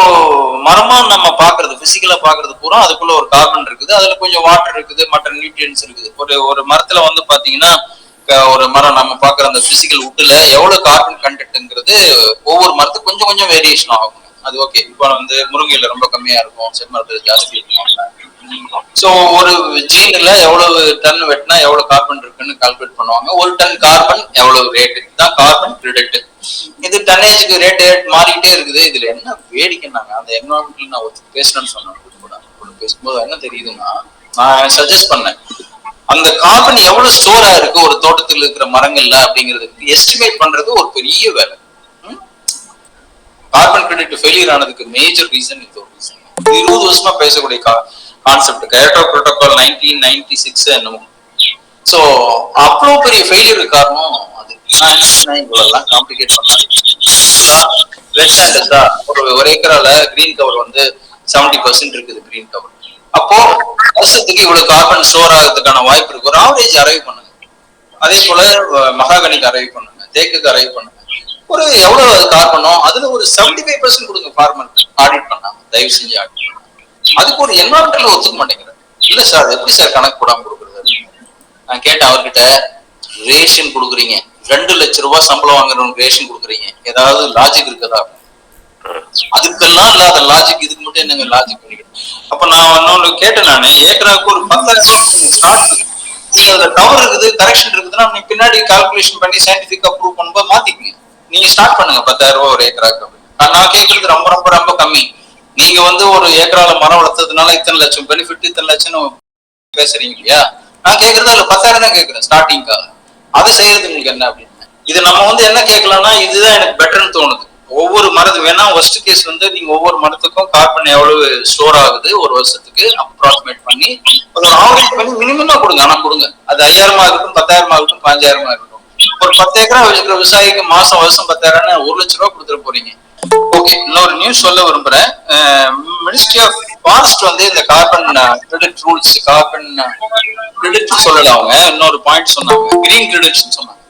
மரமா நம்ம பாக்குறது பிசிக்கலா பாக்குறது பூரா அதுக்குள்ள ஒரு கார்பன் இருக்குது, அதுல கொஞ்சம் வாட்டர் இருக்குது, மற்ற நியூட்ரியன்ஸ் இருக்குது. ஒரு மரத்துல வந்து பாத்தீங்கன்னா ஒரு மரம் நம்ம பாக்குற அந்த பிசிக்கல் வுட்ல எவ்வளவு கார்பன் கண்டென்ட்ங்கிறது ஒவ்வொரு மரத்துக்கு கொஞ்சம் கொஞ்சம் வேரியேஷன் ஆகும். அது ஓகே. இப்போ வந்து முருங்கையில ரொம்ப கம்மியா இருக்கும், செம்மரத்துல ஜாஸ்தி இருக்கும். ஸோ ஒரு ஜீன்ல எவ்வளவு டன் வெட்டினா எவ்வளவு கார்பன் இருக்குன்னு கால்குலேட் பண்ணுவாங்க. ஒரு டன் கார்பன் எவ்வளவு ரேட் தான் கார்பன் கிரெடிட். இது டன்னேஜுக்கு ரேட் மாறிக்கிட்டே இருக்குது. இதுல என்ன வேடிக்கைன்னாங்க, அந்த என்வரான்மெண்ட்ல நான் பேசணும்னு சொன்னேன் பேசும்போது என்ன தெரியுதுன்னா, நான் சஜஸ்ட் பண்ணேன் அந்த கார்பன் எவ்வளவு ஸ்டோர் ஆயிருக்கு ஒரு தோட்டத்தில் இருக்கிற மரங்கள்ல அப்படிங்கிறதுக்கு எஸ்டிமேட் பண்றது ஒரு பெரிய வேலை. கார்பன் கிரெடிட் ஃபெயிலியர் ஆனதுக்கு மேஜர் ரீசன் இது ஒரு ரீசன். 20 வருஷமா பேசக்கூடிய கான்செப்ட் கயோட்டோ புரோட்டோகால் 1996 என்னமோ. சோ அவ்வளவு பெரிய ஃபெயிலியர் காரணம் அது. நான் என்ன இவ்வளவு காம்ப்ளிகேட் பண்ணாங்க. வெட் சாண்டஸா ஒரு ஏக்கரால கிரீன் கவர் வந்து 70% இருக்குது கிரீன் கவர். அப்போ வருஷத்துக்கு இவ்வளவு கார்பன் ஸ்டோர் ஆகிறதுக்கான வாய்ப்பு இருக்கு. ஒரு ஆவரேஜ் அரைவ் பண்ணுங்க. அதே போல மகாகனிக்கு அரைவ் பண்ணுங்க, தேக்குக்கு அரைவ் பண்ணுங்க. ஒரு எவ்வளவு அது கார்பனோ அதுல ஒரு 75% கொடுங்க ஃபார்மருக்கு. ஆடிட் பண்ணாங்க, தயவு செஞ்சு ஆடிட் பண்ணாங்க. அதுக்கு ஒரு என்வரான்மெண்டல் ஒத்துக்க மாட்டேங்கிறேன். இல்ல சார் எப்படி சார் கணக்கு போடாம கொடுக்குறது? நான் கேட்டேன் அவர்கிட்ட, ரேஷன் கொடுக்குறீங்க, 2 லட்சம் ரூபாய் சம்பளம் வாங்குறவங்க ரேஷன் கொடுக்குறீங்க, ஏதாவது லாஜிக் இருக்குதா? அதுக்கெல்லாம் இல்லாத லாஜிக், இதுக்கு மட்டும் என்னங்க லாஜிக் பண்ணிக்கிட்டு. அப்ப நான் இன்னொன்னு கேட்டேன், நானு ஏக்கராவுக்கு ஒரு 10,000 நீங்க அதுல தவறு இருக்குது, கரெக்ஷன் இருக்குதுன்னா நீங்க பின்னாடி கால்குலேஷன் பண்ணி சயின்டிபிக்கா ப்ரூவ் பண்ணும்போது மாத்திக்கங்க. நீங்க ஸ்டார்ட் பண்ணுங்க 10,000 ரூபாய் ஒரு ஏக்கராக்கு. நான் கேட்கறது ரொம்ப ரொம்ப ரொம்ப கம்மி. நீங்க வந்து ஒரு ஏக்கரால மரம் வளர்த்ததுனால இத்தனை லட்சம் பெனிஃபிட், இத்தனை லட்சம் பேசுறீங்க இல்லையா? நான் கேட்கறது அதுல 10,000 தான் கேட்கறேன் ஸ்டார்டிங்காக. அது செய்யறது உங்களுக்கு என்ன அப்படின்னு. இது நம்ம வந்து என்ன கேட்கலாம்னா, இதுதான் எனக்கு பெட்டர்னு தோணுது. ஒவ்வொரு மரத்து வேணா ஒர்ஸ்ட் கேஸ் வந்து நீங்க ஒவ்வொரு மரத்துக்கும் கார்பன் எவ்வளவு ஸ்டோர் ஆகுது ஒரு வருஷத்துக்கு அப்ராக்சிமேட் பண்ணி ஒரு ஆவரேஜ் பண்ணி மினிமமா கொடுங்க. ஆனா கொடுங்க. அது 5,000 இருக்கட்டும், 10,000 இருக்கட்டும், 15,000 இருக்கட்டும். ஒரு 10 ஏக்கரா வச்சுக்கிற விவசாயிக்கு மாசம் வருஷம் 10,000 1 லட்சம் ரூபாய் கொடுத்துட போறீங்க. ஓகே, இன்னொரு நியூஸ் சொல்ல விரும்புறேன். மினிஸ்ட்ரி ஆஃப் ஃபாரஸ்ட் வந்து இந்த carbon credit rules, carbon credit சொல்லல, அவங்க இன்னொரு பாயிண்ட் சொன்னாங்க, கிரீன் கிரெடிட்ஸ் சொன்னாங்க.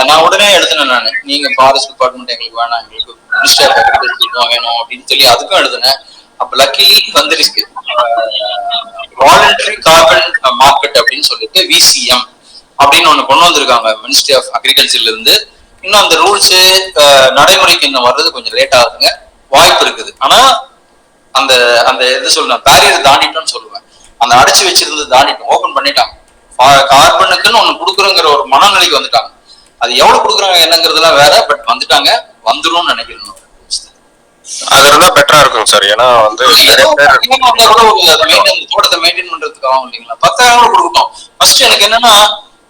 நான் உடனே எழுதினேன். நான் நீங்க ஃபாரஸ்ட் டிபார்ட்மெண்ட் எங்களுக்கு வேணாம், எங்களுக்கு மினிஸ்ட்ரி ஆஃப் அக்ரிகல்ச்சர் வேணும் அப்படின்னு சொல்லி அதுக்கும் எழுதினேன். அப்ப லக்கிலி வந்துருக்கு வாலண்டரி கார்பன் மார்க்கெட் அப்படின்னு சொல்லிட்டு VCM அப்படின்னு ஒண்ணு கொண்டு வந்திருக்காங்க மினிஸ்ட்ரி ஆஃப் அக்ரிகல்ச்சர்ல இருந்து. இன்னும் அந்த ரூல்ஸ் நடைமுறைக்கு இன்னும் வர்றது கொஞ்சம் லேட் ஆகுதுங்க, வாய்ப்பு இருக்குது. ஆனா அந்த அந்த எது சொல்லணும், பேரியர் தாண்டிட்டோம்னு சொல்லுவேன். அந்த அடைச்சு வச்சிருந்தது தாண்டிட்டோம், ஓபன் பண்ணிட்டாங்க. கார்பனுக்குன்னு ஒண்ணு கொடுக்குறோங்கிற ஒரு மனநிலைக்கு வந்துட்டாங்க. அது எவ்வளவு கொடுக்குறாங்க என்னங்கிறதுலாம் வேற, பட் வந்துட்டாங்க, வந்துடும் நினைக்கிறேன். அது இருந்தா பெட்டரா இருக்கும் சார். ஏன்னா வந்து தோட்டத்தை மெயின்டைன் பண்றதுக்கு ஆகும் இல்லைங்களா? 10,000 கொடுக்கட்டும். ஃபர்ஸ்ட் எனக்கு என்னன்னா,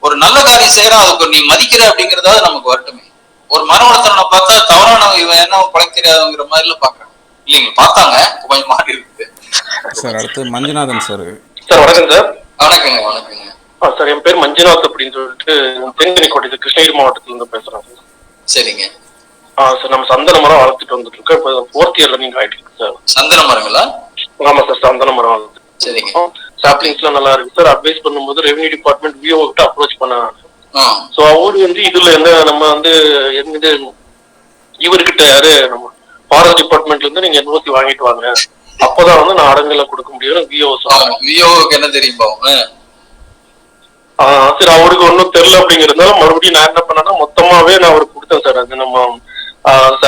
ஒரு நல்ல காரியம் செய்யறோம், அதுக்கு நீ மதிக்கிற அப்படிங்கறதாவது நமக்கு வரட்டுமே. ஒரு மரம் வளர்த்தவனை பார்த்தா தவறான இவன் என்ன பழக்க தெரியாதுங்கிற மாதிரி எல்லாம் பாக்குறேன் இல்லைங்க. பார்த்தாங்க, கொஞ்சம் மாறி இருக்கு சார். அடுத்து மஞ்சுநாதன் சார். சார் வணக்கம் சார். வணக்கங்க. வணக்கங்க சார், என் பேர் மஞ்சுநாத் அப்படின்னு சொல்லிட்டு தேங்கனிக்கோட்டை கிருஷ்ணகிரி மாவட்டத்துல இருந்து பேசுறேன் சார். சரிங்க. சார், நம்ம சந்தன மரம் வளர்த்துட்டு வந்துட்டு இருக்கோம். இப்போ 4th இயர்ல நீங்க ஆயிட்டு சார். சந்தன மரங்களா? ஆமா சார், சந்தன மரம் வளர்த்து. சரிங்க. சாப்ளிங்ஸ்லாம் நல்லா இருக்கு சார். அட்வைஸ் பண்ணும்போது ரெவன்யூ டிபார்ட்மெண்ட் விஓ கிட்ட அப்ரோச் பண்ணாங்க. ஸோ அவரு வந்து இதுல என்ன நம்ம வந்து எந்த இவர்கிட்ட யாரு நம்ம ஃபாரஸ்ட் டிபார்ட்மெண்ட்ல இருந்து நீங்க NOC வாங்கிட்டு வாங்க, அப்பதான் வந்து நான் அடங்கல கொடுக்க முடியும் விஓ சொன்னாங்க. விஓக்கு என்ன தெரியுமா? சரி, அவருக்கு ஒன்றும் தெரியல அப்படிங்கிறதுனால மறுபடியும் நான் என்ன பண்ணேன்னா மொத்தமாவே நான் அவருக்கு கொடுத்தேன் சார். அது நம்ம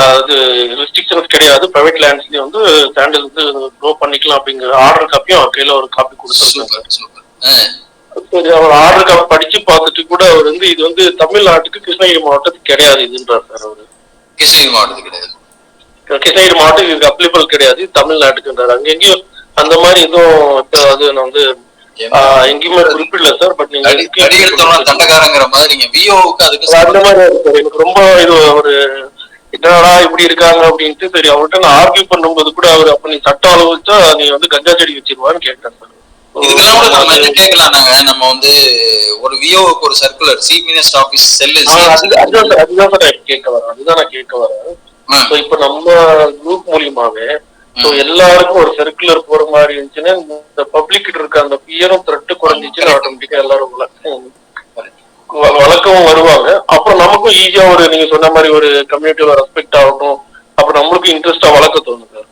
அது ரெஸ்ட்ரிக்ஷன்ஸ் கிடையாது, பிரைவேட் லேண்ட்ஸ்லயும் வந்து சாண்டில் வந்து க்ரோ பண்ணிக்கலாம் அப்படிங்கிற ஆர்டர் காப்பியும் அவர் கையில ஒரு காப்பி கொடுத்துருக்கேன் சார். சரி, அவர் ஆர்டர் காப்பி படிச்சு பார்த்துட்டு கூட அவர் வந்து இது வந்து தமிழ்நாட்டுக்கு கிருஷ்ணகிரி மாவட்டத்துக்கு கிடையாது இதுன்றார் சார். அவரு கிருஷ்ணகிரி மாவட்டத்துக்கு கிடையாது, கிருஷ்ணகிரி மாவட்டத்துக்கு இதுக்கு அப்ளிகபிள் கிடையாது, தமிழ்நாட்டுக்குன்றாரு. அங்க எங்கேயும் அந்த மாதிரி எதுவும் அது நான் வந்து எங்கேயுமே குறிப்பிடல சார். பட் நீங்க தண்டகாரங்கிற மாதிரி நீங்க விஓவுக்கு அதுக்கு அந்த மாதிரி இருக்கு. எனக்கு ரொம்ப இது ஒரு என்னடா இப்படி இருக்காங்க அப்படின்ட்டு. சரி, அவர்கிட்ட நான் ஆர்கியூ பண்ணும்போது கூட அவர் அப்ப நீ சட்டம் அளவுச்சா நீ வந்து கஞ்சா செடி வச்சிருவான்னு கேட்டேன் சார். இதுக்கெல்லாம் கூட நம்ம என்ன கேட்கலாம்னாங்க, நம்ம வந்து ஒரு விஓவுக்கு ஒரு circular chief minister office cell அதுதான் சார் கேட்க வரேன். அதுதான் நான் கேட்க வரேன். இப்ப நம்ம குரூப் மூலியமாவே எல்லாருக்கும் ஒரு சர்க்குலர் போற மாதிரி இருந்துச்சுன்னா இந்த பப்ளிக் கிட்ட இருக்க அந்த பியரும் த்ரெட்டு குறைஞ்சிச்சுன்னா ஆட்டோமேட்டிக்கா எல்லாரும் வழக்கவும் வருவாங்க. அப்புறம் நமக்கும் ஈஸியா ஒரு நீங்க சொன்ன மாதிரி ஒரு கம்யூனிட்டியோட ரெஸ்பெக்ட் ஆகணும், அப்புறம் நம்மளுக்கும் இன்ட்ரெஸ்டா வளர்க்க தோணும் சார்.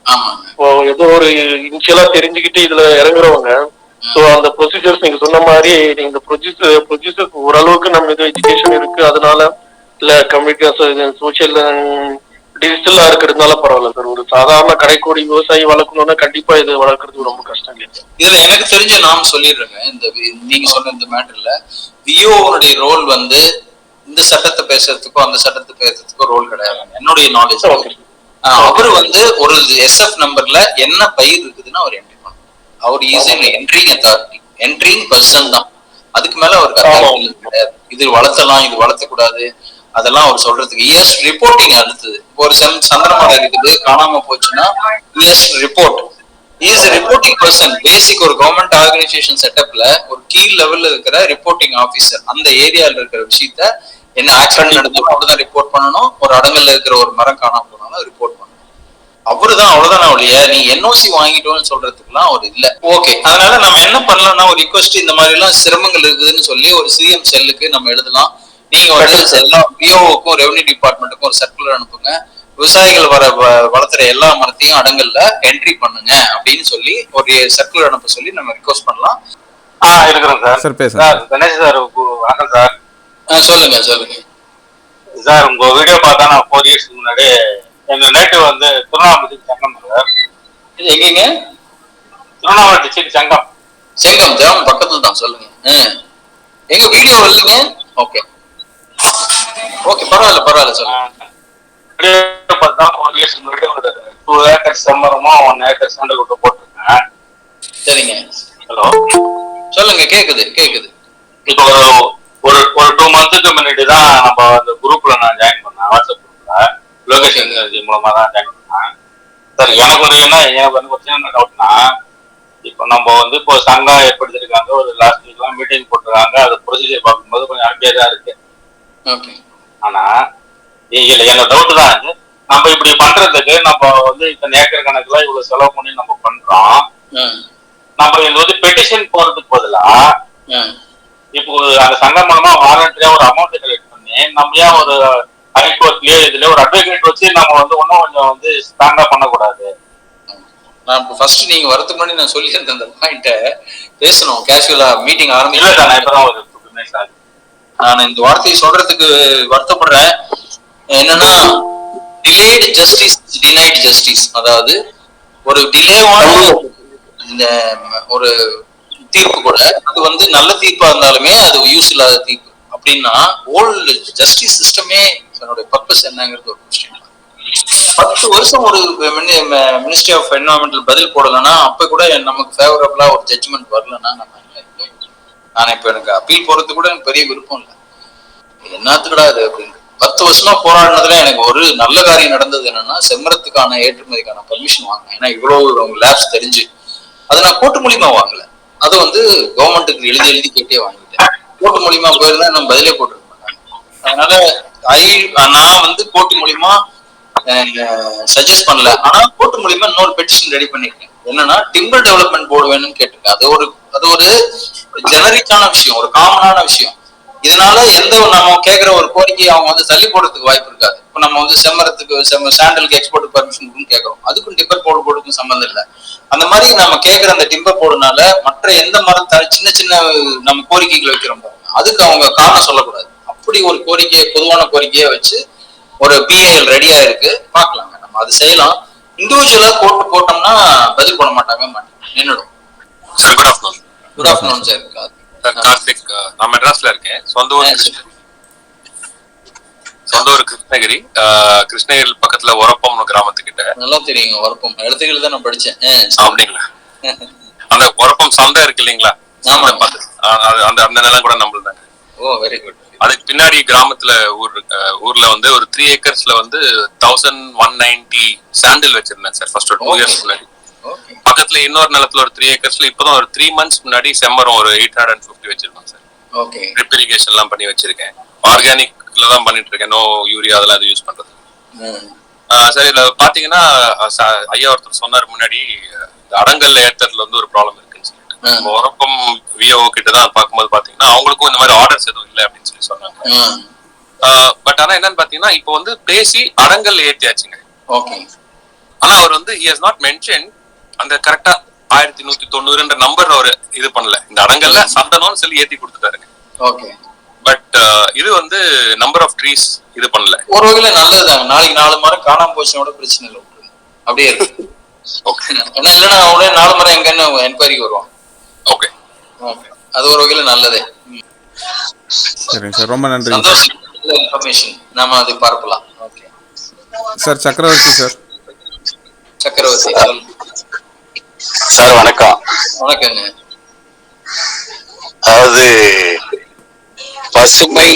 இப்போ ஏதோ ஒரு இனிஷியலா தெரிஞ்சுக்கிட்டு இதுல இறங்குறவங்க சோ அந்த ப்ரொசீஜர்ஸ் நீங்க சொன்ன மாதிரி நீங்க ப்ரொசீஜர்ஸ் ஓரளவுக்கு நம்ம இது எஜுகேஷன் இருக்கு, அதனால இல்ல கம்யூனிட்டி சோசியல் டிஜிட்டலா இருக்கிறதுனால பரவாயில்ல சார். ஒரு சாதாரண கடைக்கோடி விவசாயி வளர்க்கணும்னா கண்டிப்பா இது வளர்க்கறது ரொம்ப கஷ்டம் இல்லையா? இதுல எனக்கு தெரிஞ்ச நான் சொல்லிடுறேங்க, இந்த நீங்க சொன்ன இந்த மேட்டர்ல விஓனுடைய ரோல் வந்து இந்த சட்டத்தை பேசுறதுக்கோ அந்த சட்டத்தை பேசுறதுக்கோ ரோல் கிடையாது. என்னுடைய நாலேஜ் அவரு வந்து ஒரு SF நம்பர்ல என்ன பயிர் இருக்குதுன்னு அவர் என்ட்ரி பண்ணணும். அவர் is an entering authority, entering person தான். அதுக்கு மேல அவருக்கு அத்தாரிட்டி கிடையாது. இது வளர்த்தலாம், இது வளர்த்தக்கூடாது, அதெல்லாம் அவர் சொல்றதுக்கு இஎஸ் ரிப்போர்ட்டிங் அடுத்தது. ஒரு சந்தன மரம் இருக்குது காணாம போச்சுன்னா ES report is reporting person. Basic ஒரு கவர்மெண்ட் ஆர்கனைசேஷன் செட்டப்ல ஒரு கீழ் லெவல்ல இருக்கிற ரிப்போர்ட்டிங் ஆபீசர் அந்த ஏரியால இருக்கிற விஷயத்த என்ன ஆக்சிடென்ட் நடந்தாலும் அப்படிதான் ரிப்போர்ட் பண்ணணும். ஒரு அடங்கல்ல இருக்கிற ஒரு மரம் காணாம போனாலும் ரிப்போர்ட் பண்ணணும். அவருதான், அவ்வளவுதான் ஒழிய நீ NOC வாங்கிட்டோம்னு சொல்றதுக்குலாம் ஒரு இல்ல. ஓகே, அதனால நம்ம என்ன பண்ணலாம்னா ஒரு ரிக்வஸ்ட், இந்த மாதிரி எல்லாம் சிரமங்கள் இருக்குதுன்னு சொல்லி ஒரு CM செல்லுக்கு நம்ம எழுதலாம். நீங்க வந்து விஓவுக்கும் ரெவன்யூ டிபார்ட்மெண்ட்டுக்கும் ஒரு சர்க்குலர் அனுப்புங்க, விவசாயிகள் வளர்த்துற எல்லா மரத்தையும் அடங்கல்ல என்ட்ரி பண்ணுங்க அப்படின்னு சொல்லி ஒரு சர்க்குலர் அனுப்ப சொல்லி நம்ம ரிக்வஸ்ட் பண்ணலாம். இருக்கிறோம் சார். சார் பேசுங்க. கணேஷ் சார் வணக்கம் சார். சொல்லுங்க சார். உங்க வீடியோ பார்த்தா நான் 4 இயர்ஸ் முன்னாடி எங்க நேட்டிவ் வந்து திருவண்ணாமலை சங்கம் சார். எங்கீங்க? திருவண்ணாமலை டிஸ்ட்ரிக்ட் சங்கம். செங்கம் கிராமம் பக்கத்துல தான். சொல்லுங்க. எங்க வீடியோ வரலீங்க? ஓகே ஓகே, பரவாயில்ல பரவாயில்ல, சொல்லுங்க. 2 ஏக்கர் செம்மரமும் 1 ஏக்கர் சாண்டல்வுட் போட்டிருக்கேன். சரிங்க. ஹலோ, சொல்லுங்க. கேக்குது கேக்குது. இப்போ ஒரு 2 மந்த்துக்கு முன்னாடி தான் நம்ம அந்த குரூப்ல நான் ஜாயின் பண்ணேன். வாட்ஸ்அப் குரூப்ல லொகேஷன் மூலமா தான் ஜாயின் பண்ணேன். சார் எனக்கு ஒரு சின்ன டவுட்னா, இப்போ நம்ம இப்போ சங்கம் ஏற்படுத்திருக்காங்க, ஒரு லாஸ்ட் வீக்லாம் மீட்டிங் போட்டுருக்காங்க. அது ப்ரொசீஜர் பார்க்கும்போது கொஞ்சம் ஹாப்பியா தான் இருக்கு. ஆனா என்னோட டவுட் தான் இது, நம்ம இப்படி பண்றதுக்கு நம்ம இத்தனை ஏக்கர் கணக்குல இவ்வளவு செலவு பண்ணி நம்ம பண்றோம். நம்ம இது பெட்டிஷன் போறதுக்கு பதிலா இப்போ அந்த சங்கம் மூலமா வாலண்டரியா ஒரு அமௌண்ட் கலெக்ட் பண்ணி நம்ம ஏன் ஒரு ஹைகோர்ட்லயோ இதுல ஒரு அட்வொகேட் வச்சு நம்ம இன்னும் கொஞ்சம் ஸ்ட்ராங்கா பண்ணக்கூடாது? நான் ஃபர்ஸ்ட் நீங்க வரதுக்கு முன்னாடி நான் சொல்லியிருந்தேன் அந்த பாயிண்ட பேசணும். கேஷுவலா மீட்டிங் ஆரம்பிச்சு நான் இந்த வார்த்தையை சொல்றதுக்கு வருத்தப்படுறேன். என்னன்னா, டிலேட் ஜஸ்டிஸ் டினைட் ஜஸ்டிஸ். அதாவது ஒரு டிலேவான இந்த ஒரு தீர்ப்பு கூட அது நல்ல தீர்ப்பா இருந்தாலுமே அது யூஸ் இல்லாத தீர்ப்பு அப்படின்னா ஓல்டு ஜஸ்டிஸ் சிஸ்டமே என்னோட பர்பஸ் என்னங்கிறது ஒரு கொஸ்டின். 10 வருஷம் ஒரு மினிஸ்ட்ரி ஆஃப் என்வரன்மெண்டல் பதில் போடலன்னா, அப்ப கூட நமக்கு ஃபேவரபிளா ஒரு ஜட்ஜ்மெண்ட் வரலன்னா நான் இப்ப எனக்கு அப்பீல் போறது கூட எனக்கு பெரிய விருப்பம் இல்லை. என்னத்துக்கடா இது அப்படின்னு 10 வருஷமா போராடினதுல எனக்கு ஒரு நல்ல காரியம் நடந்தது என்னன்னா, செம்மரத்துக்கான ஏற்றுமதிக்கான பர்மிஷன் வாங்கினேன். ஏன்னா இவ்வளவு லேப்ஸ் தெரிஞ்சு அதை நான் கோர்ட்டு மூலியமா வாங்கல. அது கவர்மெண்ட்டுக்கு எழுதி கேட்டே வாங்கிட்டேன். கோர்ட்டு மூலியமா போயிருந்தா நம்ம பதிலே போட்டிருக்க மாட்டாங்க. அதனால நான் கோர்ட்டு மூலியமா சஜஸ்ட் பண்ணல. ஆனா கோர்ட்டு மூலியமா இன்னொரு பெட்டிஷன் ரெடி பண்ணிருக்கேன். என்னன்னா, டிம்பர் டெவலப்மெண்ட் போர்டு வேணும்னு கேட்டிருக்கேன். அது ஒரு ஜெனரிக்கான விஷயம், ஒரு காமனான விஷயம். இதனால நம்ம கேட்கிற ஒரு கோரிக்கையை அவங்க தள்ளி போடுறதுக்கு வாய்ப்பு இருக்காது. இப்ப நம்ம செம்மரத்துக்கு சாண்டலுக்கு எக்ஸ்போர்ட் பர்மிஷன் கேட்கறோம், அதுக்கும் டிம்பர் போர்டுக்கும் சம்பந்தம் இல்லை. அந்த மாதிரி நம்ம கேட்கிற அந்த டிம்பர் போர்டுனால மற்ற எந்த மரத்தை சின்ன சின்ன நம்ம கோரிக்கைகள் வைக்கிறோம், அதுக்கு அவங்க காரணம் சொல்லக்கூடாது. அப்படி ஒரு கோரிக்கையை, பொதுவான கோரிக்கையை வச்சு ஒரு பிஏஎல் ரெடியா இருக்கு, பாக்கலாங்க. நம்ம அது செய்யலாம். இண்டிவிஜுவலா போட்டோம்னா பதில் பண்ண மாட்டாங்க, நின்னுடும். Sir good afternoon. Good afternoon sir. Karthik, நான் மெட்ராஸ்ல இருக்கேன். சொந்த ஊர் கிருஷ்ணகிரி. கிருஷ்ணகிரி பக்கத்துல ஒரப்பம் கிராமத்துக்கிட்ட. நல்லா தெரியுங்க ஒரப்பம். எழுத்துக்கள் தான் நான் படிச்சேன். அப்படிங்களா? அந்த ஒரப்பம் சந்தை இருக்கு இல்லைங்களா? அந்த நிலம் கூட நம்மளுதாங்க. ஓ, வெரி குட். அதுக்கு பின்னாடி கிராமத்துல ஊர்ல ஒரு 3 ஏக்கர்ஸ்ல 1190 சாண்டில் வச்சிருந்தேன் சார். ஃபர்ஸ்ட் ஒரு 2 இயர்ஸ் முன்னாடி. பக்கத்துல இன்னொரு நிலத்துல ஒரு 3 ஏக்கர்ஸ்ல இப்பதான் ஒரு 3 months முன்னாடி செம்மரம் ஒரு 850 வச்சிருக்கோம் சார். ஓகே. ட்ரிப் இரிகேஷன் எல்லாம் பண்ணி வச்சிருக்கேன். ஆர்கானிக்ல தான் பண்ணிட்டு இருக்கேன். நோ யூரியா அதெல்லாம் யூஸ் பண்றது. சார் இதுல பாத்தீங்கன்னா ஐயா ஒருத்தர் சொன்னாரு முன்னாடி, இந்த அடங்கல்ல ஏற்றத்துல ஒரு ப்ராப்ளம் இருக்குன்னு சொல்லிட்டு. உரப்பம் விஓ கிட்ட தான் பார்க்கும்போது பாத்தீங்கன்னா அவங்களுக்கும் இந்த மாதிரி ஆர்டர்ஸ் எதுவும் இல்லை அப்படின்னு சொல்லி சொன்னாங்க. பட் ஆனா என்னன்னு பாத்தீங்கன்னா இப்போ பேசி அடங்கல் ஏற்றியாச்சுங்க. ஆனா அவர் he has not mentioned அந்த கரெக்டா 1190 நம்பர் அவர் இது பண்ணல. இந்த அடங்கல்ல சந்தனம்னு சொல்லி ஏத்தி கொடுத்துட்டாருங்க. ஓகே. பட் இது நம்பர் ஆஃப் ட்ரீஸ் இது பண்ணல. ஒரு வகையில நல்லதுதாங்க. நாளைக்கு 4 மரம் காணாம போச்சுனோட பிரச்சனை இல்லை, அப்படியே இருக்கு. ஏன்னா இல்லைன்னா உடனே 4 மரம் எங்கன்னு என்கொயரிக்கு வருவாங்க. ஓகே ஓகே, அது ஒரு வகையில நல்லதே. சரிங்க சார், ரொம்ப நன்றி. இன்ஃபர்மேஷன் நாம அது பார்க்கலாம். Okay sir. சக்கரவர்த்தி சார். சக்கரவர்த்தி சார் வணக்கம். வணக்கங்க. அதாவது பசுமை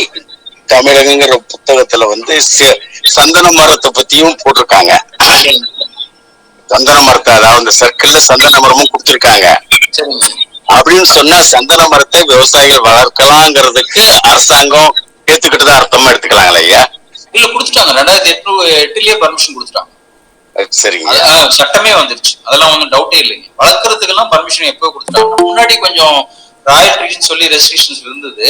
தமிழகங்கிற புத்தகத்துல சந்தன மரத்தை பத்தியும் போட்டிருக்காங்க. சந்தன மரத்தை, அதாவது இந்த சர்க்கிள்ல சந்தன மரமும் கொடுத்திருக்காங்க. அப்படின்னு சொன்னா சந்தன மரத்தை விவசாயிகள் வளர்க்கலாங்கிறதுக்கு அரசாங்கம் ஏத்துக்கிட்டுதான் அர்த்தமா எடுத்துக்கலாங்களா ஐயா? இல்ல, கொடுத்துட்டாங்க. 2008லயே பர்மிஷன் கொடுத்துட்டாங்க. சரிங்க, சட்டமே வந்துருச்சு. அதெல்லாம் ஒன்றும் டவுட்டே இல்லைங்க. வளர்க்கறதுக்கு எல்லாம் பர்மிஷன் எப்போ கொடுத்துட்டாங்க. முன்னாடி கொஞ்சம் ராயல்டின்னு சொல்லி ரெஸ்ட்ரிக்ஷன்ஸ் இருந்தது.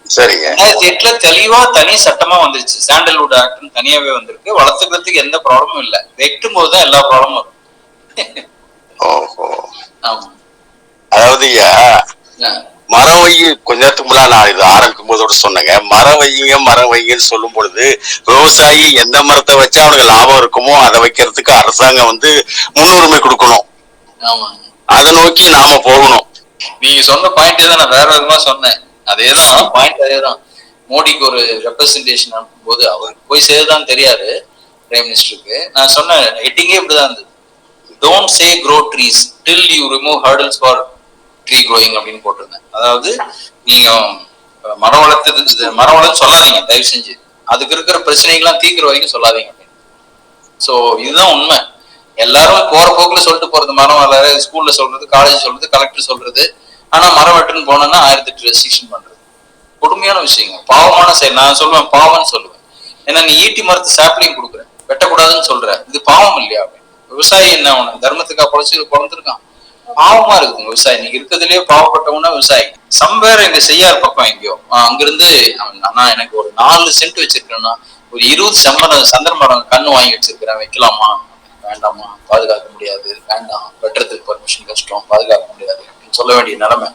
சரிங்க. 2008ல தெளிவா தனி சட்டமா வந்துருச்சு. சாண்டல்வுட் ஆக்ட் தனியாவே வந்திருக்கு. வளர்த்துக்கிறதுக்கு எந்த ப்ராப்ளமும் இல்லை. வெட்டும் போதுதான் எல்லா ப்ராப்ளமும் வரும். ஓஹோ. ஆமா. அதாவது மரம் வை, கொஞ்ச நேரத்துக்கு முன்னாடி நான் இது ஆரம்பிக்கும் போதோட சொன்னேங்க, மரம் வைங்கன்னு சொல்லும் பொழுது விவசாயி எந்த மரத்தை வச்சா அவனுக்கு லாபம் இருக்குமோ அதை வைக்கிறதுக்கு அரசாங்கம் முன்னுரிமை கொடுக்கணும். அதை நோக்கி நாம போகணும். நீங்க சொன்ன பாயிண்டே தான் நான் வேற விதமா சொன்னேன். அதேதான் பாயிண்ட், அதேதான். மோடிக்கு ஒரு ரெப்ரசன்டேஷன் அனுப்பும்போது அவருக்கு போய் சேருதான்னு தெரியாது பிரைம் மினிஸ்டருக்கு. நான் சொன்ன ஹெட்டிங்கே இப்படிதான் இருந்தது, don't say grow trees till you remove hurdles for tree growing அப்படின்னு போட்டிருந்தேன். அதாவது நீங்க மரம் வளர்த்து சொல்லாதீங்க தயவு செஞ்சு, அதுக்கு இருக்கிற பிரச்சனைகள்லாம் தீர்க்கிற வரைக்கும் சொல்லாதீங்க அப்படின்னு. ஸோ இதுதான் உண்மை. எல்லாரும் போற போக்குல சொல்லிட்டு போறது, மரம் வளர ஸ்கூல்ல சொல்றது, காலேஜ் சொல்றது, கலெக்டர் சொல்றது. ஆனா மரம் வெட்டுன்னு போனோம்னா 1008 ரெஸ்ட்ரிக்ஷன் பண்றது கொடுமையான விஷயங்க, பாவமான செயல். நான் சொல்லுவேன் பாவம்னு சொல்லுவேன். ஏன்னா நீ ஈட்டி மரத்து சாப்ளிங் கொடுக்குற, வெட்டக்கூடாதுன்னு சொல்ற, இது பாவம் இல்லையா? விவசாயி என்ன அவனு தர்மத்துக்கா பிறந்திருக்கான்? பாவமா இருக்குங்க விவசாயி. நீங்க இருக்கிறதுலயே பாவப்பட்டவனா விவசாயி. சம்பேர் எங்க செய்யார் பக்கம் எங்கேயோ அங்கிருந்து நான் எனக்கு ஒரு 4 சென்ட் வச்சிருக்கேன்னா ஒரு 20 சந்தன மரம் கண்ணு வாங்கி வச்சிருக்கிறேன், வைக்கலாமா வேண்டாமா? பாதுகாக்க முடியாது, வேண்டாம், வெட்டுறதுக்கு பர்மிஷன் கஷ்டம், பாதுகாக்க முடியாது அப்படின்னு சொல்ல வேண்டிய நிலைமை.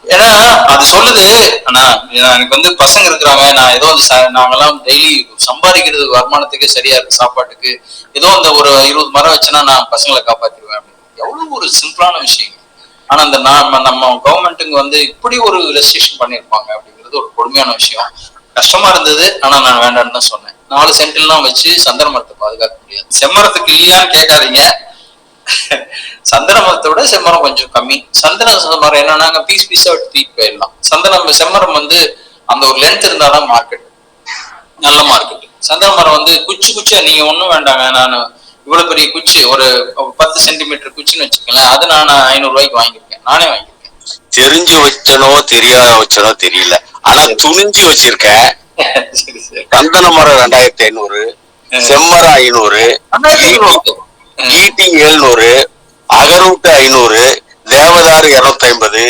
ஏன்னா அது சொல்லுது. ஆனா எனக்கு வந்து பசங்க இருக்கிறாங்க, நான் ஏதோ நாங்கெல்லாம் டெய்லி சம்பாதிக்கிறது வருமானத்துக்கே சரியா இருக்கு, சாப்பாட்டுக்கு ஏதோ அந்த ஒரு 20 மரம் வச்சேன்னா நான் பசங்களை காப்பாத்திடுவேன் அப்படின்னு. எவ்வளவு ஒரு சிம்பிளான விஷயம். ஆனா அந்த நம்ம கவர்மெண்ட்டுங்க வந்து இப்படி ஒரு ரெஸ்ட்ரிக்ஷன் பண்ணிருப்பாங்க அப்படிங்கிறது ஒரு கொடுமையான விஷயம். கஷ்டமா இருந்தது. ஆனா நான் வேண்டாம்னு தான் சொன்னேன். 4 சென்ட்லாம் வச்சு சந்தன மரத்தை பாதுகாக்க முடியாது. செம்மரத்துக்கு இல்லையான்னு கேட்காதீங்க, சந்தன மரத்தை விட செம்மரம் கொஞ்சம் கம்மி. சந்தன மரம் என்னன்னா பீஸ் பீஸா விட்டு தூக்கி போயிடலாம். செம்மரம் வந்து அந்த ஒரு லென்த் இருந்தாதான் மார்க்கெட், நல்ல மார்க்கெட். சந்தன மரம் வந்து குச்சா நீங்க ஒண்ணும் வேண்டாங்க, நான் இவ்வளவு பெரிய குச்சி ஒரு 10 சென்டிமீட்டர் குச்சின்னு வச்சுக்கலேன், அது நான் 500 ரூபாய்க்கு வாங்கியிருக்கேன், நானே வாங்கியிருக்கேன். தெரிஞ்சு வச்சனோ தெரியாத வச்சனோ தெரியல, ஆனா துணிஞ்சு வச்சிருக்கேன். சந்தன மரம் 2500, செம்மரம் 500, ஈட்டி 700, அகரூட்டு 500, தேவதாரு 250,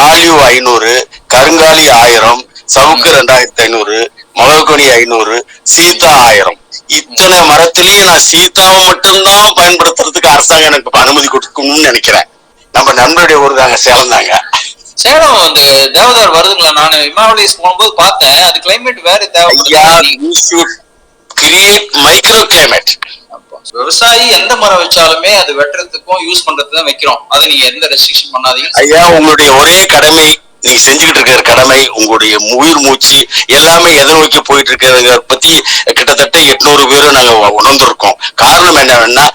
ஆலிவ் 500, கருங்காலி 1000, சவுக்கு 2500, மகோகனி 500, சீதா 1000. இத்தனை மரத்திலேயே நான் சீதாவை மட்டும்தான் பயன்படுத்துறதுக்கு அரசாங்கம் எனக்கு அனுமதி கொடுக்கணும்னு நினைக்கிறேன். நம்ம நண்பருடைய ஊர் தாங்க, சேலம் தாங்க. சேலம் அந்த தேவதார் வருதுங்களா? நான் இமாலயஸ் போகும்போது பார்த்தேன். அது கிளைமேட் வேற மைக்ரோ கிளைமேட். விவசாயி எந்த மரம் வச்சாலுமே அது வெட்டுறதுக்கும் யூஸ் பண்றதுக்கு தான் வைக்கிறோம். அதை நீங்க எந்த ரெஸ்ட்ரிக்ஷன் பண்ணாதீங்க. ஐயா, உங்களுடைய ஒரே கடமை, நீங்க செஞ்சுக்கிட்டு இருக்கிற கடமை, உங்களுடைய உயிர் மூச்சு எல்லாமே எதை நோக்கி போயிட்டு இருக்கிறத பத்தி கிட்டத்தட்ட 800 பேரும் நாங்க உணர்ந்திருக்கோம். காரணம் என்னன்னா,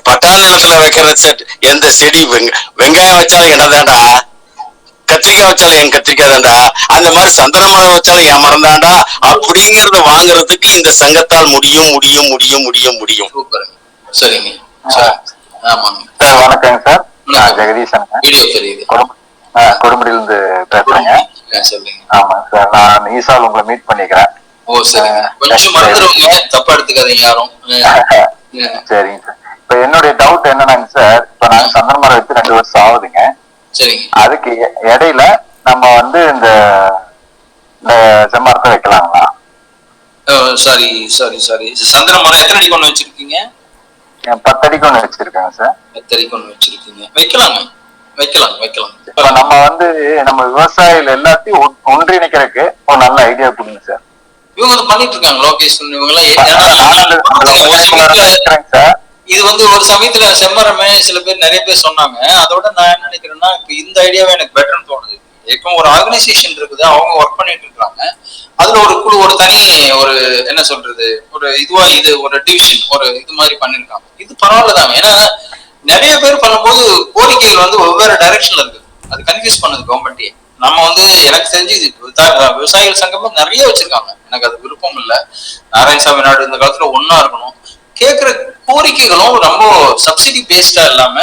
பட்டாள நிலத்துல வைக்கிற எந்த செடி, வெங்காயம் வச்சாலும் என்னதான்டா, கத்திரிக்காய் வச்சாலும் என் கத்திரிக்காய் தான்டா, அந்த மாதிரி சந்தன மரம் வச்சாலும் என் மரம் தான்டா அப்படிங்கறத வாங்குறதுக்கு இந்த சங்கத்தால் முடியும் முடியும் முடியும் முடியும் முடியும். சரிங்க. ஆமாங்க சார். வணக்கங்க சார், நான் ஜெகதீசன், கொடுமுடியிலிருந்து பேசுறேங்க. ஆமா சார், நான் ஈசால் உங்களை மீட் பண்ணிக்கிறேன். ஓ சரிங்க, கொஞ்சம் மறந்துடுவீங்க, தப்பா எடுத்துக்காதீங்க யாரும். சரிங்க சார். இப்ப என்னுடைய டவுட் என்னன்னாங்க சார், இப்ப நாங்க சந்தன மரம் வச்சு 2 வருஷம் ஆகுதுங்க. சரிங்க. அதுக்கு இடையில நம்ம வந்து இந்த செம்மரத்தை வைக்கலாங்களா? சாரி சாரி சாரி சந்தன மரம் எத்தனை அடிக்கு ஒண்ணு வச்சிருக்கீங்க? 10 அடிக்கு ஒண்ணு வச்சிருக்கேங்க சார். 10 அடிக்கு ஒண்ணு வச்சிருக்கீங்க, வைக்கலாங்க, வைக்கலாம் வைக்கலாம். இப்ப நம்ம வந்து நம்ம விவசாயிகள் எல்லாத்தையும் ஒன்றிணைக்கிறதுக்கு ஒரு நல்ல ஐடியா கொடுங்க சார். இவங்க வந்து பண்ணிட்டு இருக்காங்க, லோகேஷ் இவங்க எல்லாம். சார் இது வந்து ஒரு சமயத்துல செம்மரமே சில பேர் நிறைய பேர் சொன்னாங்க. அதோட நான் என்ன நினைக்கிறேன்னா, இப்ப இந்த ஐடியாவே எனக்கு பெட்டர்னு தோணுது. இப்போ ஒரு ஆர்கனைசேஷன் இருக்குது, அவங்க ஒர்க் பண்ணிட்டு இருக்காங்க. அதுல ஒரு குழு, ஒரு தனி ஒரு என்ன சொல்றது, ஒரு இது ஒரு டிவிஷன், ஒரு இது மாதிரி பண்ணிருக்காங்க. இது பரவாயில்லதாங்க. ஏன்னா நிறைய பேர் பண்ணும்போது கோரிக்கைகள் வந்து வெவ்வேறு டைரக்ஷன்ல இருக்குது. அது கன்ஃபியூஸ் பண்ணுது கவர்மெண்ட்டே. நம்ம வந்து எனக்கு தெரிஞ்சு விவசாயிகள் சங்கமும் நிறைய வச்சிருக்காங்க. எனக்கு அது விருப்பம் இல்லை. நாராயணசாமி நாடு இந்த காலத்துல ஒன்னா இருக்கணும். கேட்கிற கோரிக்கைகளும் ரொம்ப சப்சிடி பேஸ்டா இல்லாம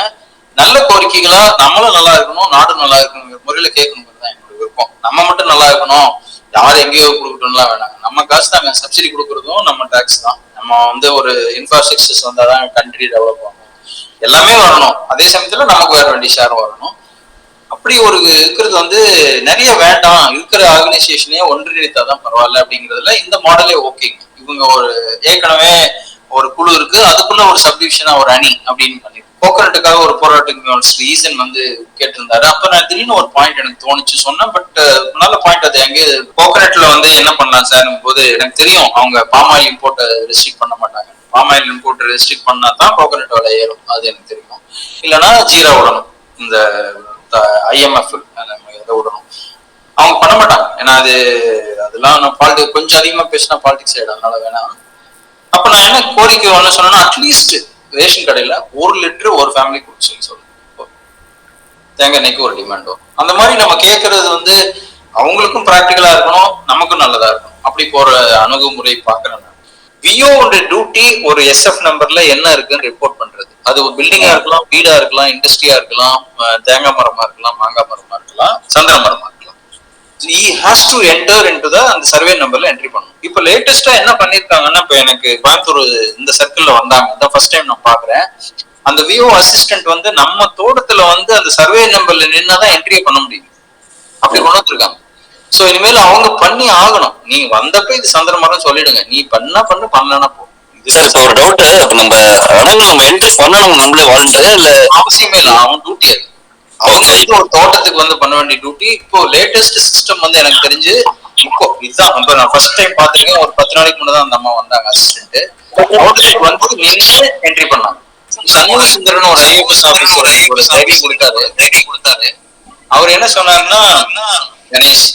நல்ல கோரிக்கைகளா, நம்மளும் நல்லா இருக்கணும், நாடும் நல்லா இருக்கணுங்கிற முறையில கேட்கணுங்கிறது தான் என்னோட விருப்பம். நம்ம மட்டும் நல்லா இருக்கணும், யாரும் எங்கேயோ கொடுக்கணும்லாம் வேணாங்க. நம்ம காசு தாங்க, சப்சிடி கொடுக்கறதும் நம்ம டாக்ஸ் தான். நம்ம வந்து ஒரு இன்ஃப்ராஸ்ட்ரக்சர்ஸ் வந்தாதான் கண்ட்ரி டெவலப் ஆகும், எல்லாமே வரணும். அதே சமயத்துல நமக்கு வர வேண்டிய ஷேரும் வரணும். அப்படி ஒரு இருக்கிறது வந்து நிறைய வேண்டாம், இருக்கிற ஆர்கனைசேஷனே ஒன்றிணைத்தாதான் பரவாயில்ல அப்படிங்கிறதுல இந்த மாடலே ஓகேங்க. இவங்க ஒரு ஏற்கனவே ஒரு குழு இருக்கு, அதுக்குள்ள ஒரு சப்டிவிஷனா ஒரு அணி அப்படின்னு பண்ணி கோகனட்டுக்காக ஒரு போராட்டத்துக்கு ஈசன் வந்து கேட்டிருந்தாரு. அப்ப நான் திடீர்னு ஒரு பாயிண்ட் எனக்கு தோணுச்சு, சொன்னேன். பட் நல்ல பாயிண்ட். அது எங்கே கோகனட்ல வந்து என்ன பண்ணலாம் சார் போது எனக்கு தெரியும், அவங்க பாமாயில் இம்போர்ட்டை ரெஸ்ட்ரிக்ட் பண்ண மாட்டாங்க. பாமாயில் இம்போர்ட் ரெஸ்ட்ரிக்ட் பண்ணா தான் கோகனட் விலை ஏறும், அது எனக்கு தெரியும். இல்லைன்னா ஜீரா விடணும். இந்த IMF நம்ம எதை விடணும், அவங்க பண்ண மாட்டாங்க. ஏன்னா அதெல்லாம் நான் கொஞ்சம் அதிகமா பேசினா பாலிடிக்ஸ் ஆயிடும், அதனால வேணாம். அப்ப நான் என்ன கோரிக்கை ஒண்ணு சொன்னா, அட்லீஸ்ட் ரேஷன் கடையில 1 லிட்டர் ஒரு ஃபேமிலி குடிச்சு சொல்லுங்க, தேங்காய் எண்ணெய்க்கு ஒரு டிமாண்டோ. அந்த மாதிரி நம்ம கேட்கறது வந்து அவங்களுக்கும் பிராக்டிகலா இருக்கணும், நமக்கும் நல்லதா இருக்கணும். அப்படி போற அணுகுமுறை பாக்குறேன். விஓட டியூட்டி ஒரு SF நம்பர்ல என்ன இருக்குன்னு ரிப்போர்ட் பண்றது. அது ஒரு பில்டிங்கா இருக்கலாம், வீடா இருக்கலாம், இண்டஸ்ட்ரியா இருக்கலாம், தேங்காய் மரமா இருக்கலாம், மாங்காய் மரமா இருக்கலாம், சந்திர மரமா இருக்கலாம். he has to enter into அந்த சர்வே நம்பர்ல என்ட்ரி பண்ணணும். இப்ப லேட்டஸ்டா என்ன பண்ணிருக்காங்கன்னா, இப்ப எனக்கு கோயம்புத்தூர் இந்த சர்க்கிள்ல வந்தாங்க, அதான் ஃபர்ஸ்ட் டைம் நான் பாக்குறேன். அந்த விஓ அசிஸ்டன்ட் வந்து நம்ம தோட்டத்துல வந்து அந்த சர்வே நம்பர்ல நின்னாதான் என்ட்ரி பண்ண முடியும், அப்படி கொண்டு வந்துருக்காங்க. சோ இனிமேல் அவங்க பண்ணி ஆகணும். நீ வந்தப்ப இது சந்திர மரம் சொல்லிடுங்க, நீ பண்ணலன்னா போ. ஒரு டவுட், நம்ம என்ட்ரி பண்ணணும் நம்மளே வாலண்டியரா இல்ல? அவசியமே இல்ல, அவன் டியூட்டி அது. அவங்க ஒரு தோட்டத்துக்கு வந்து பண்ண வேண்டிய டியூட்டி. இப்போ லேட்டஸ்ட் சிஸ்டம் வந்து எனக்கு தெரிஞ்சு இப்போ இதுதான். இப்ப நான் ஃபர்ஸ்ட் டைம் பாத்திருக்கேன், ஒரு 10 நாளைக்கு முன்னதான் அந்த அம்மா வந்தாங்க அசிஸ்டன்ட். தோட்டத்துக்கு வந்து நின்று என்ட்ரி பண்ணாங்க. சண்முக சுந்தரன் ஒரு IFS ஆபீசர் ஒரு ட்ரைனிங் கொடுத்தாரு. அவர் என்ன சொன்னாருன்னா, கணேஷ்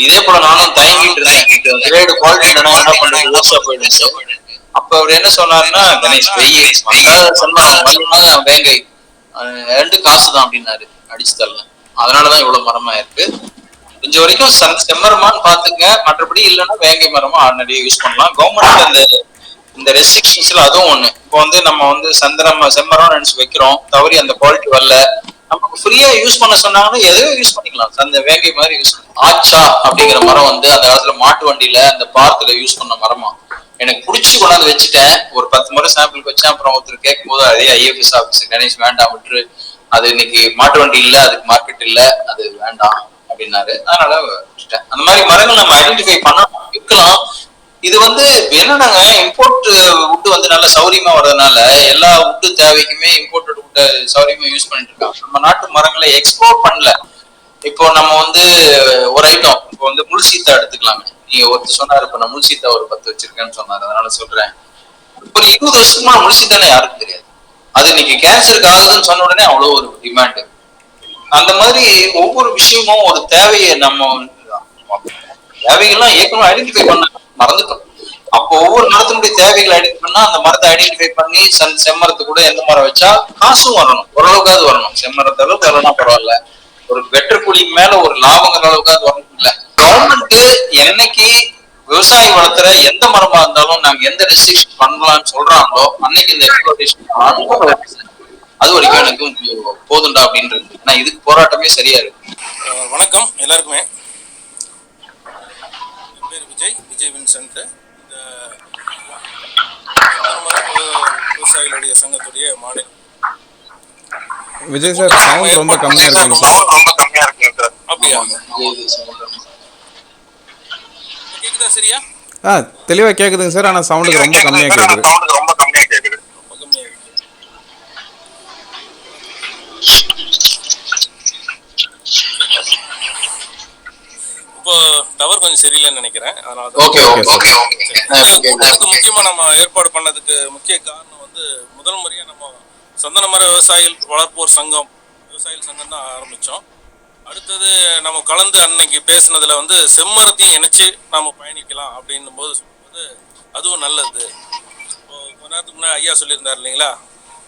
இதே போல நானும் தயங்கிட்டு இருந்தேன், கிரேடு குவாலிட்டி என்ன பண்றது யோசா போயிடுச்சு. அப்ப அவர் என்ன சொன்னாருன்னா, கணேஷ் வேங்கை 2 காசுதான் அப்படின்னாரு, அடிச்சு தரல. அதனாலதான் இவ்வளவு மரமா இருக்கு. கொஞ்சம் வரைக்கும் செம்மரமான்னு பாத்துங்க, மற்றபடி இல்லைன்னா வேங்கை மரமா ஆர்டினரியா யூஸ் பண்ணலாம். கவர்மெண்ட் இந்த ரெஸ்ட்ரிக்ஷன்ஸ்ல அதுவும் ஒண்ணு. இப்போ வந்து நம்ம வந்து செம்மரம் நினைச்சு வைக்கிறோம், தவறி அந்த குவாலிட்டி வரல, நமக்கு ஃப்ரீயா யூஸ் பண்ண சொன்னாங்கன்னா எதையோ யூஸ் பண்ணிக்கலாம். அந்த வேங்கை மாதிரி யூஸ் பண்ணலாம். ஆச்சா அப்படிங்கிற மரம் வந்து அந்த காலத்துல மாட்டு வண்டியில அந்த பார்க்ல யூஸ் பண்ண மரமா, எனக்கு பிடிச்சி கொண்டாந்து வச்சுட்டேன். ஒரு 10 முறை சாம்பிளுக்கு வச்சேன். அப்புறம் ஒருத்தர் கேட்கும் போது அதே IFS ஆபீஸ் கணேஷ் வேண்டாம் விட்டுரு, அது இன்னைக்கு மாட்டு வண்டி இல்ல, அதுக்கு மார்க்கெட் இல்ல, அது வேண்டாம் அப்படின்னாரு. அதனால விட்டுட்டேன். அந்த மாதிரி மரங்கள் நம்ம ஐடென்டிஃபை பண்ணணும், இருக்கலாம். இது வந்து என்னன்னாங்க, இம்போர்ட் வுட் வந்து நல்ல சௌரியமா வர்றதுனால எல்லா வுட்டு தேவைக்குமே இம்போர்ட்டட் வுட்டை சௌரியமா யூஸ் பண்ணிட்டு இருக்காங்க. நம்ம நாட்டு மரங்களை எக்ஸ்போர்ட் பண்ணல. இப்போ நம்ம வந்து ஒரு ஐட்டம், இப்போ வந்து முள் சீத்தா எடுத்துக்கலாங்க. நீங்க ஒருத்தர் சொன்னாரு, இப்ப நான் முள் சீத்தா ஒரு 10 வச்சிருக்கேன்னு சொன்னாரு, அதனால சொல்றேன். ஒரு 20 வருஷமா முள் சீத்தானே யாருக்கும் தெரியாது. அது இன்னைக்கு கேன்சருக்கு ஆகுதுன்னு சொன்ன உடனே அவ்வளவு ஒரு டிமாண்டு. அந்த மாதிரி ஒவ்வொரு விஷயமும் ஒரு தேவையை நம்ம தேவைகள்லாம் ஏற்கனவே ஐடென்டிஃபை பண்ண மறந்துட்டோம். அப்போ ஒவ்வொரு மரத்தினுடைய தேவைகளை ஐடென்டிஃபை பண்ணா அந்த மரத்தை ஐடென்டிஃபை பண்ணி செம்மரத்து கூட எந்த மரம் வச்சா காசும் வரணும், ஓரளவுக்காவது வரணும். செம்மரத்து அளவுக்கு வரலன்னா பரவாயில்ல, ஒரு வெற்று கூலிக்கு மேல ஒரு லாபங்கிற அளவுக்காவது வரணும். இல்ல கவர்மெண்ட் என்னைக்கு விவசாயி வளர்த்துற எந்த மரமா இருந்தாலும் நாங்க எந்த ரெஸ்ட்ரிக்ஷன் பண்ணலாம்னு சொல்றாங்களோ அன்னைக்கு இந்த எக்ஸ்ப்ளோரேஷன் அது வரைக்கும் எனக்கு போதுண்டா அப்படின்றது. ஆனா இதுக்கு போராட்டமே சரியா இருக்கு. வணக்கம் எல்லாருக்குமே. என் பேர் விஜய் வின்சென்ட். இந்த விவசாயிகளுடைய சங்கத்துடைய மாநில. விஜய் சார் சவுண்ட் ரொம்ப கம்மியா இருக்குங்க சார். அப்படியா? கேக்குதா சரியா? தெளிவா கேக்குதுங்க சார், ஆனா சவுண்டுக்கு ரொம்ப கம்மியா கேக்குது. இப்போ டவர் கொஞ்சம் சரியில்லைன்னு நினைக்கிறேன், அதனால முக்கியமா நம்ம ஏற்பாடு பண்ணதுக்கு முக்கிய காரணம் வந்து முதல் முறையா நம்ம சந்தன மர விவசாயிகள் வளர்ப்போர் சங்கம் தான் ஆரம்பிச்சோம். அடுத்தது நம்ம கலந்து அன்னைக்கு பேசினதுல வந்து செம்மரத்தையும் இணைச்சு நாம பயணிக்கலாம் அப்படின்னும் போது சொல்லும்போது அதுவும் நல்லது. கொஞ்ச நேரத்துக்கு முன்னாடி ஐயா சொல்லியிருந்தார் இல்லைங்களா,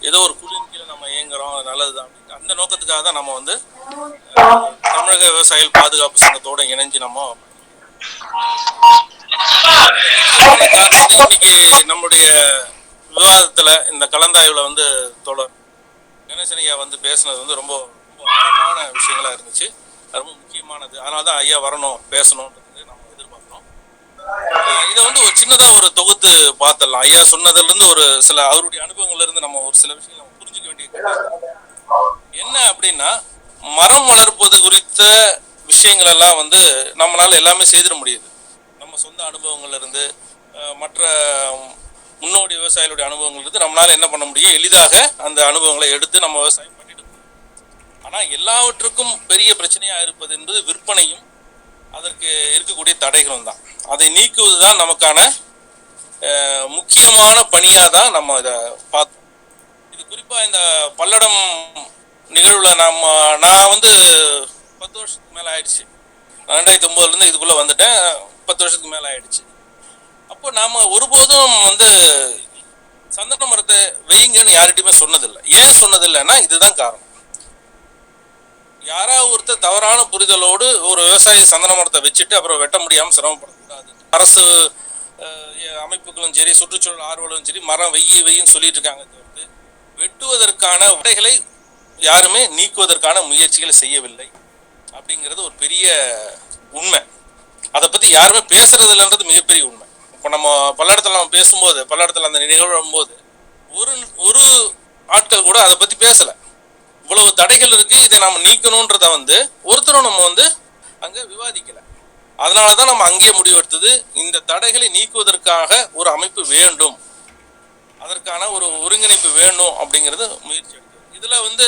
ஏதோ ஒரு குழுவின் கீழே நம்ம இயங்குறோம், நல்லதுதான் அப்படின்ட்டு. அந்த நோக்கத்துக்காக தான் நம்ம வந்து தமிழக விவசாயிகள் பாதுகாப்பு சங்கத்தோட இணைஞ்சு நம்ம இன்னைக்கு நம்முடைய விவாதத்துல இந்த கலந்தாய்வுல வந்து தொடர் கணேசன் ஐயா வந்து பேசுனது வந்து ரொம்ப ஆழமான விஷயங்களா இருந்துச்சு, ரொம்ப முக்கியமானது. அதனாலதான் ஐயா வரணும் பேசணும்ன்றது நம்ம எதிர்பார்க்கிறோம். இதை வந்து ஒரு சின்னதா ஒரு தொகுத்து பார்த்துடலாம். ஐயா சொன்னதுல இருந்து ஒரு சில அவருடைய அனுபவங்கள்ல இருந்து நம்ம ஒரு சில விஷயங்கள் நம்ம புரிஞ்சுக்க வேண்டிய என்ன அப்படின்னா, மரம் வளர்ப்பது குறித்த விஷயங்கள் எல்லாம் வந்து நம்மளால எல்லாமே செய்திட முடியுது. நம்ம சொந்த அனுபவங்கள்ல இருந்து மற்ற முன்னோடி விவசாயிகளுடைய அனுபவங்கள் இருந்து நம்மளால என்ன பண்ண முடியும், எளிதாக அந்த அனுபவங்களை எடுத்து நம்ம விவசாயம் பண்ணிட்டு இருக்கோம். ஆனா எல்லாவற்றுக்கும் பெரிய பிரச்சனையா இருப்பது என்பது விற்பனையும் அதற்கு இருக்கக்கூடிய தடைகளும் தான். அதை நீக்குவதுதான் நமக்கான முக்கியமான பணியா தான் நம்ம இதை பார்த்தோம். இது குறிப்பா இந்த பல்லடம் நிகழ்வுல நான் வந்து 10 வருஷத்துக்கு மேல ஆயிடுச்சு. 2009 இதுக்குள்ள வந்துட்டேன். 10 வருஷத்துக்கு மேல ஆயிடுச்சு. அப்போ நாம ஒருபோதும் வந்து சந்தன மரத்தை வெயிங்கன்னு யார்கிட்டயுமே சொன்னதில்லை. ஏன் சொன்னதில்லைன்னா இதுதான் காரணம். யாராவது ஒருத்தர் தவறான புரிதலோடு ஒரு விவசாயி சந்தன மரத்தை வச்சுட்டு அப்புறம் வெட்ட முடியாம சிரமப்படக்கூடாது. அரசு அமைப்புகளும் சரி, சுற்றுச்சூழல் ஆர்வலரும் சரி, மரம் வெய்யின்னு சொல்லிட்டு இருக்காங்க. தவிர்த்து வெட்டுவதற்கான தடைகளை யாருமே நீக்குவதற்கான முயற்சிகளை செய்யவில்லை அப்படிங்கிறது ஒரு பெரிய உண்மை. அதை பத்தி யாருமே பேசுறது இல்லைன்றது மிகப்பெரிய உண்மை. இப்போ நம்ம பல்லடத்தில் நம்ம பேசும்போது, பல்லடத்தில் அந்த நிகழ்வும் போது ஒரு ஆட்கள் கூட அதை பத்தி பேசல. இவ்வளவு தடைகள் இருக்கு, இதை நாம நீக்கணும்ன்றத வந்து ஒருத்தரும் நம்ம வந்து அங்க விவாதிக்கல. அதனாலதான் நம்ம அங்கேயே முடிவெடுத்தது, இந்த தடைகளை நீக்குவதற்காக ஒரு அமைப்பு வேண்டும், அதற்கான ஒரு ஒருங்கிணைப்பு வேண்டும் அப்படிங்கிறது முயற்சி எடுத்தது. இதுல வந்து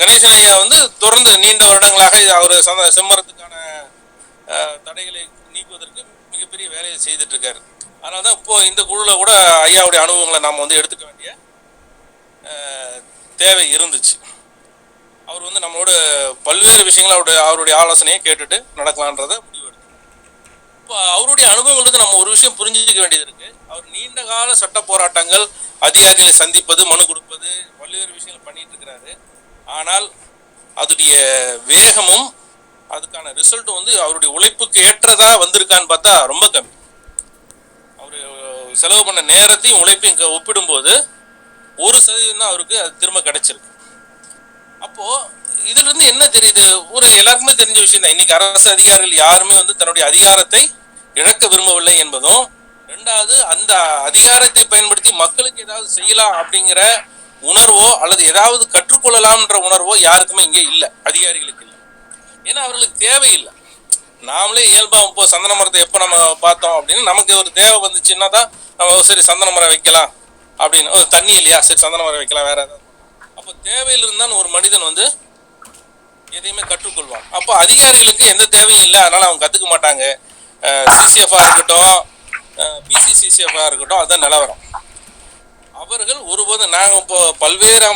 கணேசன் ஐயா வந்து தொடர்ந்து நீண்ட வருடங்களாக அவர் செம்மரத்துக்கான தடைகளை நீக்குவதற்கு மிகப்பெரிய வேலையை செய்துட்டு இருக்காரு. அதனாலதான் இப்போ இந்த குழுல கூட ஐயாவுடைய அனுபவங்களை நாம வந்து எடுத்துக்க வேண்டிய தேவை இருந்துச்சு. அவர் வந்து நம்மளோட பல்வேறு விஷயங்களை அவருடைய ஆலோசனையை கேட்டுட்டு நடக்கலான்றத முடிவெடுத்தார். இப்போ அவருடைய அனுபவங்களுக்கு நம்ம ஒரு விஷயம் புரிஞ்சுக்க வேண்டியது இருக்கு. அவர் நீண்ட கால சட்ட போராட்டங்கள், அதிகாரிகளை சந்திப்பது, மனு கொடுப்பது, பல்வேறு விஷயங்கள் பண்ணிட்டு இருக்கிறாரு. ஆனால் அதுடைய வேகமும் அதுக்கான ரிசல்ட்டும் வந்து அவருடைய உழைப்புக்கு ஏற்றதா வந்திருக்கான்னு பார்த்தா ரொம்ப கம்மி. அவர் செலவு பண்ண நேரத்தையும் உழைப்பையும் ஒப்பிடும்போது 1% தான் அவருக்கு அது திரும்ப கிடைச்சிருக்கு. அப்போ இதுல இருந்து என்ன தெரியுது? ஒரு எல்லாருக்குமே தெரிஞ்ச விஷயம் தான், இன்னைக்கு அரசு அதிகாரிகள் யாருமே வந்து தன்னுடைய அதிகாரத்தை இழக்க விரும்பவில்லை என்பதும், ரெண்டாவது அந்த அதிகாரத்தை பயன்படுத்தி மக்களுக்கு ஏதாவது செய்யலாம் அப்படிங்கிற உணர்வோ அல்லது ஏதாவது கற்றுக்கொள்ளலாம்ன்ற உணர்வோ யாருக்குமே இங்கே இல்லை, அதிகாரிகளுக்கு இல்லை. ஏன்னா அவர்களுக்கு தேவையில்லை. நாமளே இயல்பா இப்போ சந்தன மரத்தை எப்போ நம்ம பார்த்தோம் அப்படின்னு நமக்கு ஒரு தேவை வந்துச்சுன்னா தான் நம்ம சரி சந்தன மரம் வைக்கலாம் அப்படின்னு, தண்ணி இல்லையா சரி சந்தன மரம் வைக்கலாம், வேற ஏதாவது. அப்போ தேவையில் இருந்தான் ஒரு மனிதன் வந்து எதையுமே கற்றுக்கொள்வான். அப்போ அதிகாரிகளுக்கு எந்த தேவையும் இல்லை, அதனால அவங்க கத்துக்க மாட்டாங்க. சிசிஎஃப்ஆ இருக்கட்டும், பிசிசிசிஎஃப்ஆ இருக்கட்டும், அதுதான் நிலவரம். அவர்கள் ஒருபோதும் நாங்கள் இப்போ பல்வேறு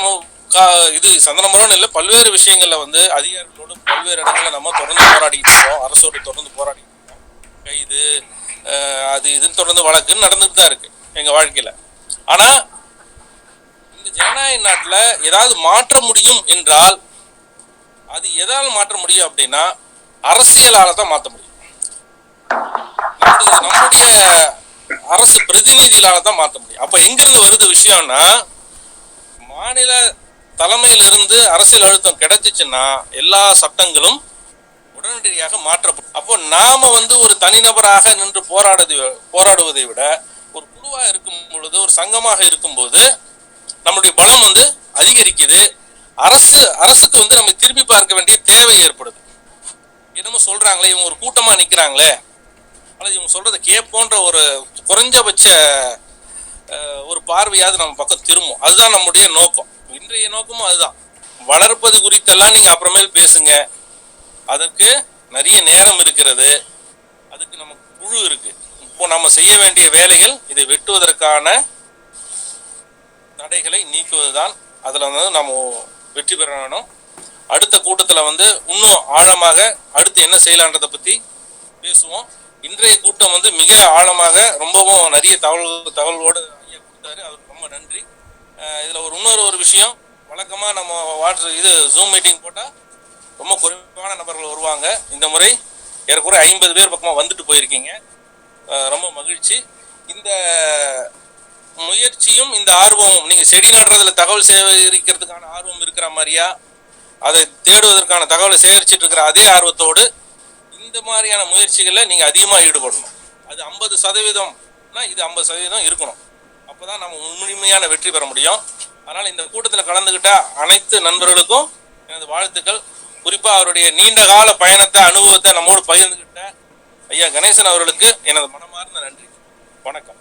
இது சந்தன மரம்னு இல்லை, பல்வேறு விஷயங்கள்ல வந்து அதிகாரிகளோடு பல்வேறு இடங்களில் நம்ம தொடர்ந்து போராடிக்கிட்டு இருக்கோம், அரசோடு தொடர்ந்து போராடிக்கிட்டு இருக்கோம். கைது அது இதுன்னு தொடர்ந்து வழக்குன்னு நடந்துட்டு தான் இருக்கு எங்க வாழ்க்கையில. ஆனா இந்த ஜனநாயக நாட்டுல ஏதாவது மாற்ற முடியும் என்றால் அது எதால் மாற்ற முடியும் அப்படின்னா அரசியலால தான் மாற்ற முடியும். நம்முடைய அரசு பிரதிநிதிகளால தான் மாற்ற முடியும். அப்ப எங்கிருந்து வருது விஷயம்னா, மாநில தலைமையிலிருந்து அரசியல் அழுத்தம் கிடைச்சிச்சுன்னா எல்லா சட்டங்களும் உடனடியாக மாற்றப்படும். அப்போ நாம வந்து ஒரு தனிநபராக நின்று போராடுவதை விட ஒரு குழுவா இருக்கும் பொழுது, ஒரு சங்கமாக இருக்கும்போது நம்முடைய பலம் வந்து அதிகரிக்குது. அரசுக்கு வந்து நம்ம திரும்பி பார்க்க வேண்டிய தேவை ஏற்படுது. என்னமோ சொல்றாங்களே, இவங்க ஒரு கூட்டமா நிக்கிறாங்களே, அல்லது இவங்க சொல்றதை கேட்போன்ற ஒரு குறைஞ்சபட்ச ஒரு பார்வையாவது நம்ம பக்கம் திரும்பும். அதுதான் நம்முடைய நோக்கம். இன்றைய நோக்கமும் அதுதான். வளர்ப்பது குறித்தெல்லாம் நீங்க அப்புறமேல் பேசுங்க, அதற்கு நிறைய நேரம் இருக்கிறது, அதுக்கு நமக்கு குழு இருக்கு. இப்போ நம்ம செய்ய வேண்டிய வேலைகள் இதை வெட்டுவதற்கான தடைகளை நீக்குவதுதான். அதுல வந்து நம்ம வெற்றி பெற வேணும். அடுத்த கூட்டத்துல வந்து இன்னும் ஆழமாக அடுத்து என்ன செய்யலான்றதை பத்தி பேசுவோம். இன்றைய கூட்டம் வந்து மிக ஆழமாக ரொம்பவும் நிறைய தகவலோடு ஐயா கொடுத்தாரு, அவருக்கு ரொம்ப நன்றி. இதுல இன்னொரு விஷயம், வழக்கமா நம்ம ஜூம் மீட்டிங் போட்டா ரொம்ப குறைவான நபர்கள் வருவாங்க. இந்த முறை ஏறக்குறை 50 பேர் பக்கமா வந்துட்டு போயிருக்கீங்க, ரொம்ப மகிழ்ச்சி. இந்த முயற்சியும் இந்த ஆர்வமும், நீங்க செடி நடுறதுல தகவல் சேகரிக்கிறதுக்கான ஆர்வம் இருக்கிற மாதிரியா, அதை தேடுவதற்கான தகவலை சேகரிச்சுட்டு இருக்கிற அதே ஆர்வத்தோடு இந்த மாதிரியான முயற்சிகளில் நீங்க அதிகமா ஈடுபடணும். அது 50%னா இது 50% இருக்கணும். அப்பதான் நம்ம முழுமையான வெற்றி பெற முடியும். அதனால இந்த கூட்டத்தில் கலந்துகிட்ட அனைத்து நண்பர்களுக்கும் எனது வாழ்த்துக்கள். குறிப்பா அவருடைய நீண்ட கால பயணத்தை, அனுபவத்தை நம்மோடு பகிர்ந்துகிட்ட ஐயா கணேசன் அவர்களுக்கு எனது மனமார்ந்த நன்றி. வணக்கம்.